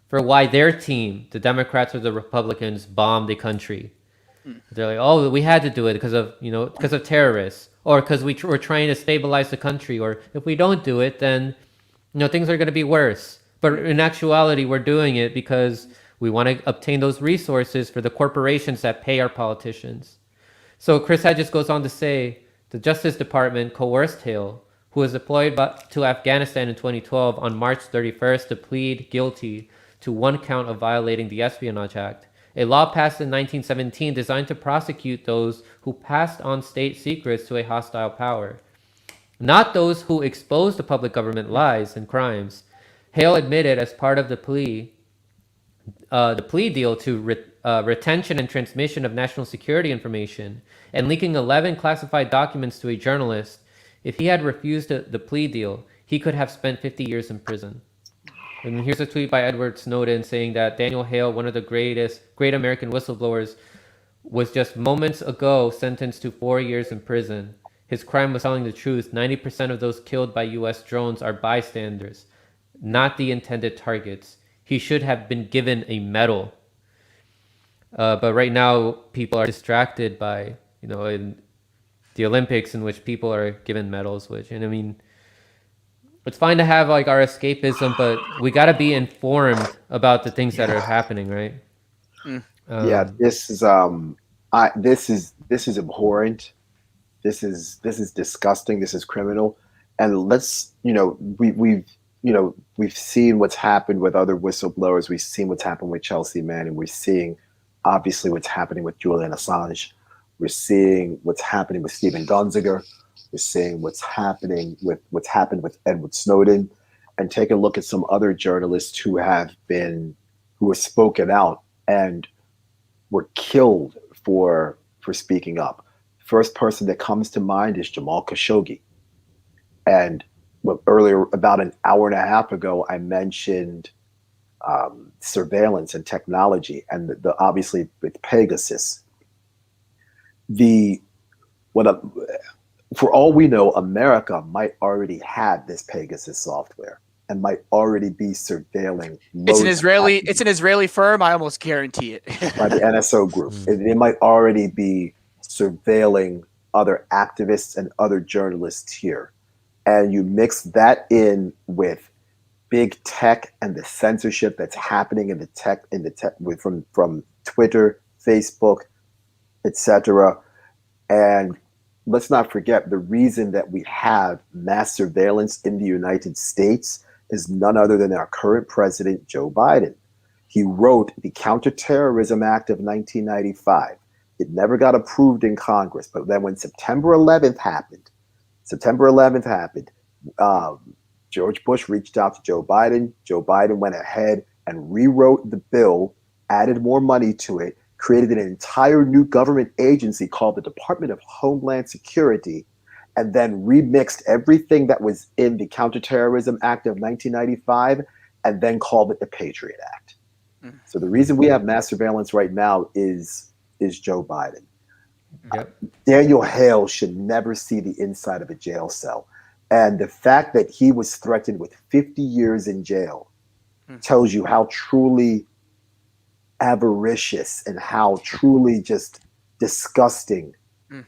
for why their team, the Democrats or the Republicans, bombed the country. They're like, oh, we had to do it because of terrorists, or because we're trying to stabilize the country, or if we don't do it, then things are going to be worse. But in actuality, we're doing it because we want to obtain those resources for the corporations that pay our politicians. So Chris Hedges goes on to say, the Justice Department coerced Hale, who was deployed to Afghanistan in 2012, on March 31st to plead guilty to one count of violating the Espionage Act, a law passed in 1917 designed to prosecute those who passed on state secrets to a hostile power, not those who exposed the public government lies and crimes. Hale admitted as part of the plea deal to retention and transmission of national security information and leaking 11 classified documents to a journalist. If he had refused the plea deal, he could have spent 50 years in prison. And here's a tweet by Edward Snowden saying that Daniel Hale, one of the great American whistleblowers, was just moments ago sentenced to 4 years in prison. His crime was telling the truth. 90% of those killed by U.S. drones are bystanders, not the intended targets. He should have been given a medal. But right now, people are distracted by, in the Olympics, in which people are given medals, and I mean, it's fine to have like our escapism, but we got to be informed about the things that are happening, right? This is this is abhorrent. This is disgusting. This is criminal. And we've seen what's happened with other whistleblowers. We've seen what's happened with Chelsea Manning. We're seeing obviously what's happening with Julian Assange. We're seeing what's happening with Stephen Donziger. We're seeing what's happened with Edward Snowden, and take a look at some other journalists who have spoken out and were killed for speaking up. First person that comes to mind is Jamal Khashoggi. And earlier, about an hour and a half ago, I mentioned surveillance and technology, and obviously with Pegasus. For all we know, America might already have this Pegasus software and might already be surveilling. It's an Israeli firm. I almost guarantee it. By the NSO group. They might already be surveilling other activists and other journalists here. And you mix that in with big tech and the censorship that's happening in the tech from Twitter, Facebook, etc. And let's not forget, the reason that we have mass surveillance in the United States is none other than our current president, Joe Biden. He wrote the Counterterrorism Act of 1995. It never got approved in Congress, but then when September 11th happened, George Bush reached out to Joe Biden. Joe Biden went ahead and rewrote the bill, added more money to it, created an entire new government agency called the Department of Homeland Security, and then remixed everything that was in the Counterterrorism Act of 1995 and then called it the Patriot Act. So the reason we have mass surveillance right now is Joe Biden. Yep. Daniel Hale should never see the inside of a jail cell. And the fact that he was threatened with 50 years in jail tells you how truly avaricious and how truly just disgusting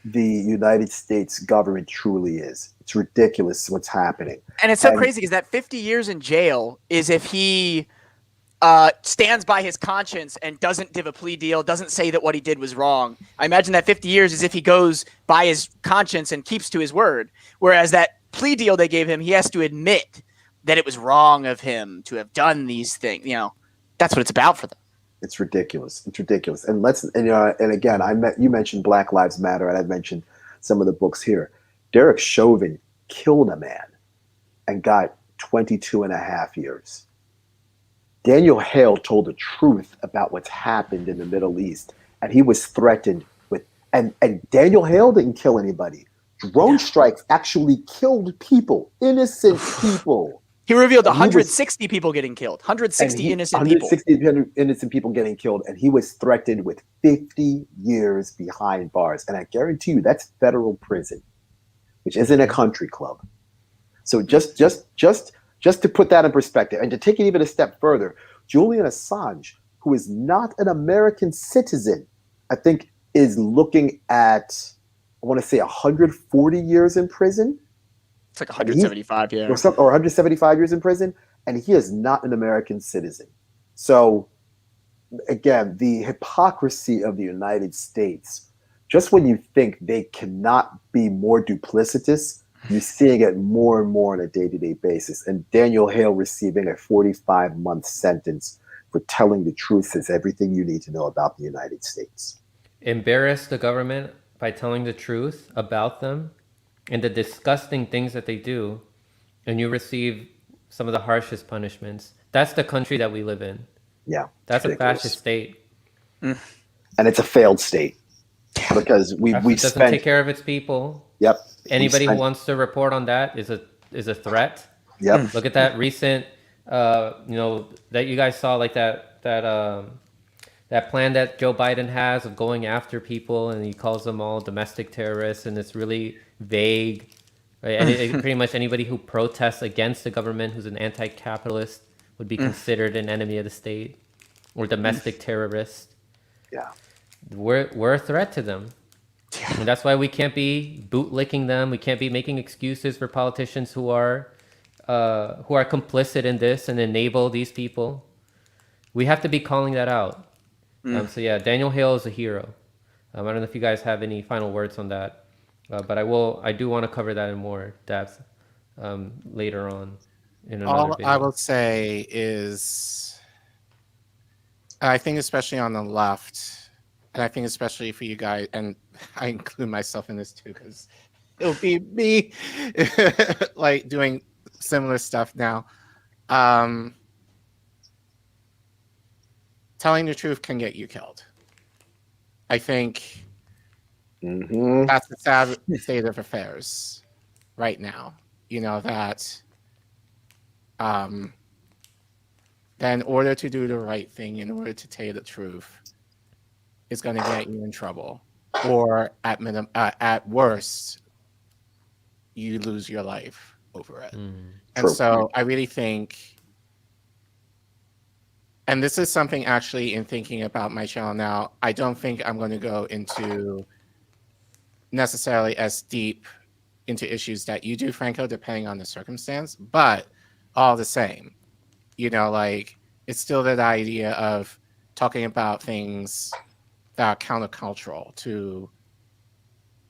the United States government truly is. It's ridiculous what's happening. And it's so crazy because that 50 years in jail is if he stands by his conscience and doesn't give a plea deal, doesn't say that what he did was wrong. I imagine that 50 years is if he goes by his conscience and keeps to his word. Whereas that plea deal they gave him, he has to admit that it was wrong of him to have done these things. That's what it's about for them. It's ridiculous. It's ridiculous. And again, you mentioned Black Lives Matter, and I've mentioned some of the books here. Derek Chauvin killed a man and got 22 and a half years. Daniel Hale told the truth about what's happened in the Middle East, and he was threatened with, and Daniel Hale didn't kill anybody. Drone strikes actually killed people, innocent people. He revealed 160 people getting killed, 160 innocent people. 160 innocent people getting killed, and he was threatened with 50 years behind bars. And I guarantee you that's federal prison, which isn't a country club. So just to put that in perspective, and to take it even a step further, Julian Assange, who is not an American citizen, I think is looking at, I want to say 140 years in prison. It's like 175, yeah. Or 175 years in prison, and he is not an American citizen. So, again, the hypocrisy of the United States, just when you think they cannot be more duplicitous, You're seeing it more and more on a day-to-day basis. And Daniel Hale receiving a 45-month sentence for telling the truth is everything you need to know about the United States. Embarrass the government by telling the truth about them and the disgusting things that they do, and you receive some of the harshest punishments. That's the country that we live in. Yeah. That's a ridiculous. fascist state. And it's a failed state because we It doesn't spent. take care of its people. Yep. Anybody who wants to report on that is a threat. Yep. Look at that recent, that you guys saw, like that plan that Joe Biden has of going after people, and he calls them all domestic terrorists, and it's really vague. Right? And pretty much anybody who protests against the government, who's an anti-capitalist, would be considered an enemy of the state or domestic terrorist. Yeah. We're a threat to them. And that's why we can't be bootlicking them. We can't be making excuses for politicians who are complicit in this and enable these people. We have to be calling that out. So yeah, Daniel Hale is a hero. I don't know if you guys have any final words on that, but I do want to cover that in more depth later on in another All video. I will say is, I think especially on the left, and I think especially for you guys, and I include myself in this too, because it'll be me like doing similar stuff now. Telling the truth can get you killed. I think that's the sad state of affairs right now. You know, that in order to do the right thing, in order to tell the truth, is going to get you in trouble, or at worst, you lose your life over it. And so I really think, and this is something actually in thinking about my channel now, I don't think I'm going to go into necessarily as deep into issues that you do, Franco, depending on the circumstance, but all the same, you know, like, it's still that idea of talking about things that are countercultural to,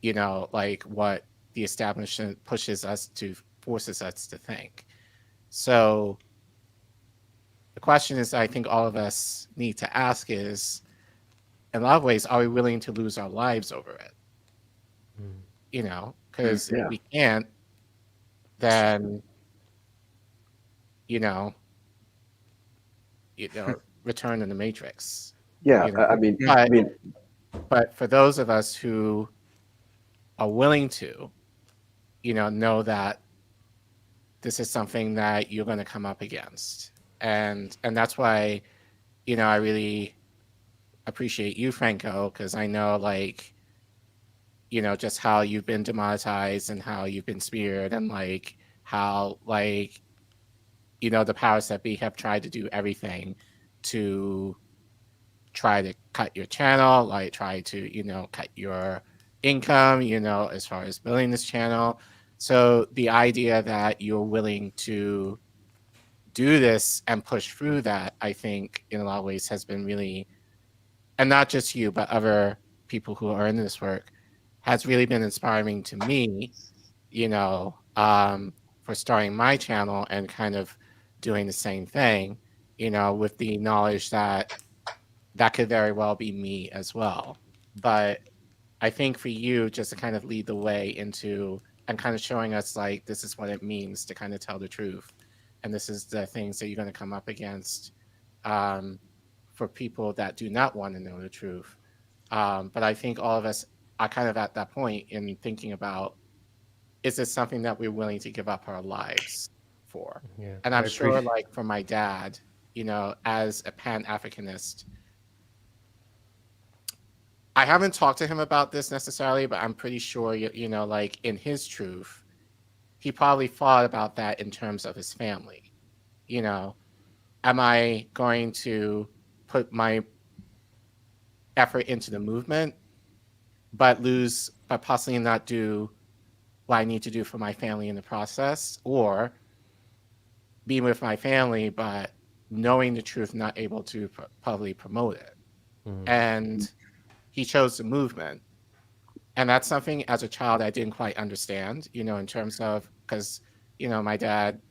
you know, like what the establishment forces us to think. So the question is, I think all of us need to ask is, in a lot of ways, are we willing to lose our lives over it? You know, because if we can't, then, you know, return to the Matrix. Yeah. You know? But for those of us who are willing to, you know that this is something that you're going to come up against. And that's why, you know, I really appreciate you, Franco, because I know, like, you know, just how you've been demonetized and how you've been speared, and like how, like, you know, the powers that be have tried to do everything to try to cut your channel, like try to, you know, cut your income, you know, as far as building this channel. So the idea that you're willing to do this and push through that, I think in a lot of ways has been really, and not just you, but other people who are in this work, has really been inspiring to me, you know, for starting my channel and kind of doing the same thing, you know, with the knowledge that that could very well be me as well. But I think for you, just to kind of lead the way into and kind of showing us, like, this is what it means to kind of tell the truth. And this is the things that you're going to come up against for people that do not want to know the truth. But I think all of us are kind of at that point in thinking about, is this something that we're willing to give up our lives for? Yeah, and I'm sure, like, for my dad, you know, as a Pan-Africanist, I haven't talked to him about this necessarily, but I'm pretty sure, you know, like, in his truth, he probably thought about that in terms of his family. You know, am I going to put my effort into the movement, but possibly not do what I need to do for my family in the process, or be with my family, but knowing the truth, not able to publicly promote it? And he chose the movement. and that's something as a child I didn't quite understand, in terms of, because, my dad,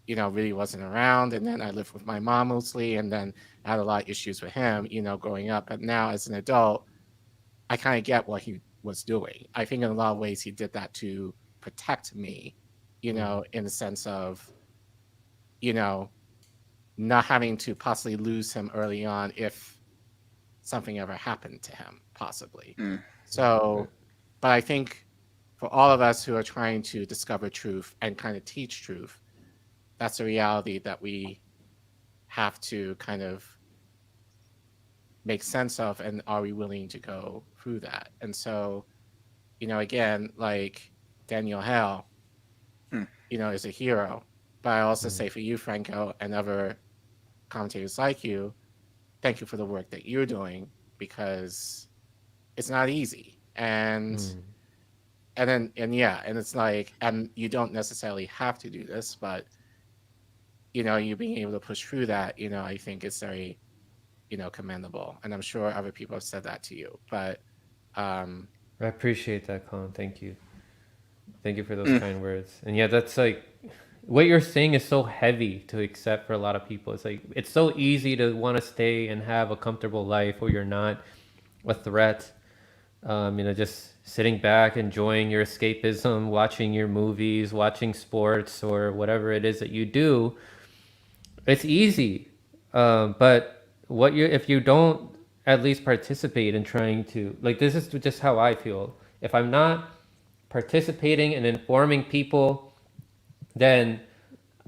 really wasn't around. And then I lived with my mom mostly. And then I had a lot of issues with him, growing up. But now as an adult, I kind of get what he was doing. I think in a lot of ways he did that to protect me, in the sense of, not having to possibly lose him early on if something ever happened to him, possibly. So, but I think for all of us who are trying to discover truth and kind of teach truth, that's a reality that we have to kind of make sense of, and are we willing to go through that? And so, again, like Daniel Hale, is a hero. But I also say for you, Franco, and other commentators like you, thank you for the work that you're doing, because it's not easy. And it's like, and you don't necessarily have to do this, but you being able to push through that, I think it's very, commendable. And I'm sure other people have said that to you. But I appreciate that, Colin. Thank you. Thank you for those kind words. And yeah, that's like, what you're saying is so heavy to accept for a lot of people. It's like, it's so easy to want to stay and have a comfortable life where you're not a threat. Just sitting back, enjoying your escapism, watching your movies, watching sports, or whatever it is that you do. It's easy. But if you don't at least participate in trying to, like, this is just how I feel. If I'm not participating and informing people, then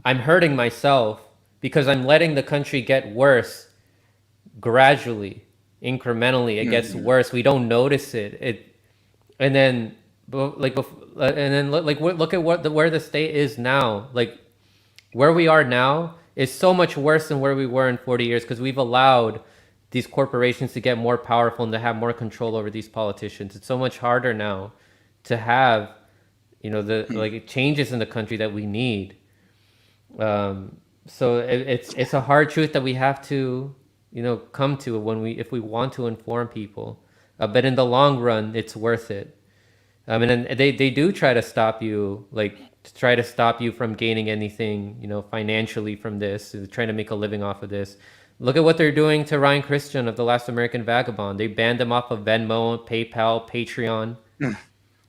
I'm hurting myself, because I'm letting the country get worse gradually, incrementally. It gets worse. We don't notice it. And then look at where the state is now. Like, where we are now is so much worse than where we were in 40 years, because we've allowed these corporations to get more powerful and to have more control over these politicians. It's so much harder now to have, the changes in the country that we need. So it's a hard truth that we have to, come to if we want to inform people. But in the long run, it's worth it. And they do try to stop you, from gaining anything, financially from this, trying to make a living off of this. Look at what they're doing to Ryan Christian of The Last American Vagabond. They banned him off of Venmo, PayPal, Patreon,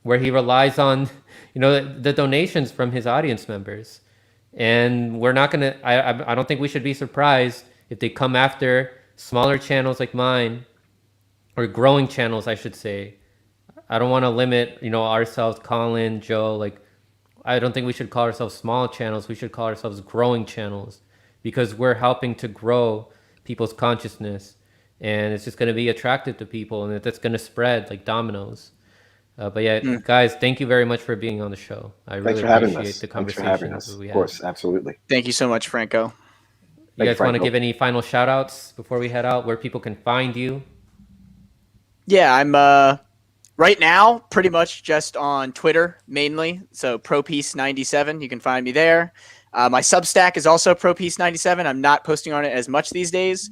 where he relies on, the donations from his audience members. And we're not going to, I don't think we should be surprised if they come after smaller channels like mine, or growing channels, I should say. I don't want to limit, ourselves, Colin, Joe. I don't think we should call ourselves small channels. We should call ourselves growing channels, because we're helping to grow people's consciousness, and it's just going to be attractive to people, and that's going to spread like dominoes. But yeah, guys, thank you very much for being on the show. I really appreciate the conversations we had. Of course, absolutely. Thank you so much, Franco. You guys want to give any final shout outs before we head out, where people can find you? Yeah, I'm right now pretty much just on Twitter mainly. So ProPeace97, you can find me there. My Substack is also ProPeace97. I'm not posting on it as much these days.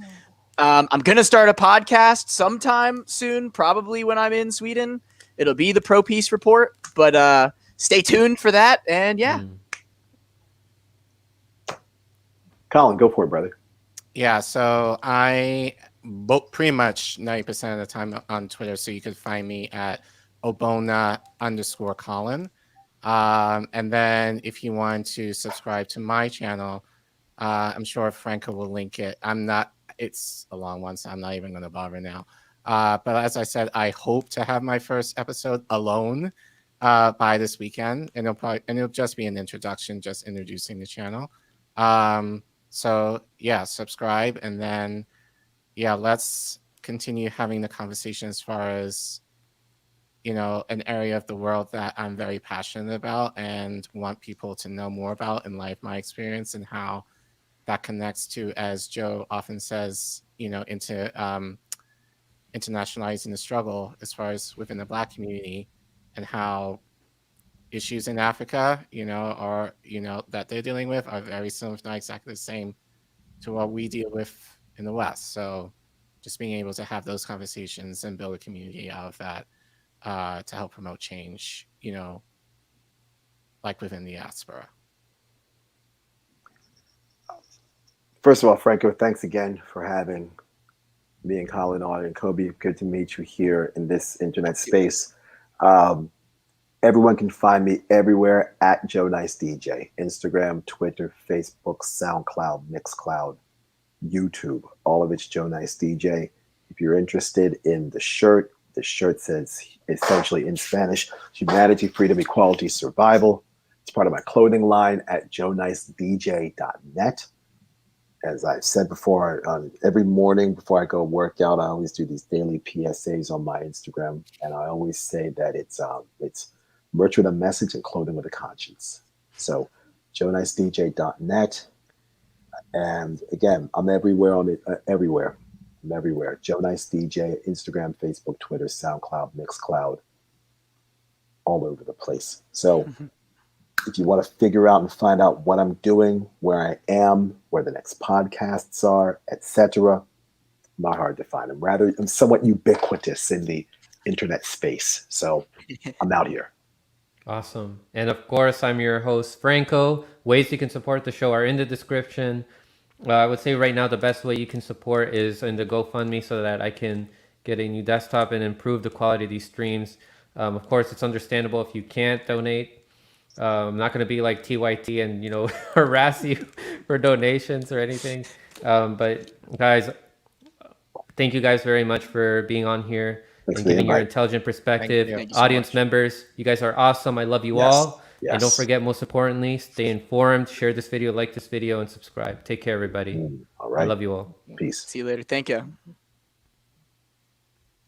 I'm going to start a podcast sometime soon, probably when I'm in Sweden. It'll be the Pro Peace Report, but stay tuned for that. And yeah. Colin, go for it, brother. Yeah, so I pretty much 90% of the time on Twitter, so you can find me at Obona_Colin. And then if you want to subscribe to my channel, I'm sure Franco will link it. It's a long one, so I'm not even going to bother now. But as I said, I hope to have my first episode alone by this weekend, and it'll just be an introduction, just introducing the channel. So yeah, subscribe, and then let's continue having the conversation as far as an area of the world that I'm very passionate about and want people to know more about in life, my experience, and how that connects to, as Joe often says, into internationalizing the struggle as far as within the Black community, and how issues in Africa, or that they're dealing with are very similar, if not exactly the same, to what we deal with in the West. So just being able to have those conversations and build a community out of that to help promote change, like within the diaspora. First of all, Franco, thanks again for having me and Colin on, and Kobe. Good to meet you here in this internet space. Everyone can find me everywhere at Joe Nice DJ: Instagram, Twitter, Facebook, SoundCloud, Mixcloud, YouTube. All of it's Joe Nice DJ. If you're interested in the shirt says essentially in Spanish, humanity, freedom, equality, survival. It's part of my clothing line at joenicedj.net. As I've said before, every morning before I go work out, I always do these daily PSAs on my Instagram, and I always say that it's merch with a message and clothing with a conscience. So, joenicedj.net, and again, I'm everywhere on it. Everywhere, I'm everywhere. Joe Nice DJ, Instagram, Facebook, Twitter, SoundCloud, Mixcloud, all over the place. So. If you want to figure out and find out what I'm doing, where I am, where the next podcasts are, etc., not hard to find. I'm somewhat ubiquitous in the internet space. So I'm out here. Awesome. And of course, I'm your host, Franco. Ways you can support the show are in the description. I would say right now the best way you can support is in the GoFundMe so that I can get a new desktop and improve the quality of these streams. Of course, it's understandable if you can't donate. I'm not going to be like TYT and, harass you for donations or anything. But guys, thank you guys very much for being on here. Thanks and giving your intelligent perspective. Thank you so Audience much. members, you guys are awesome. I love you all. And don't forget, most importantly, stay informed, share this video, like this video, and subscribe. Take care, everybody. All right. I love you all. Peace. See you later. Thank you.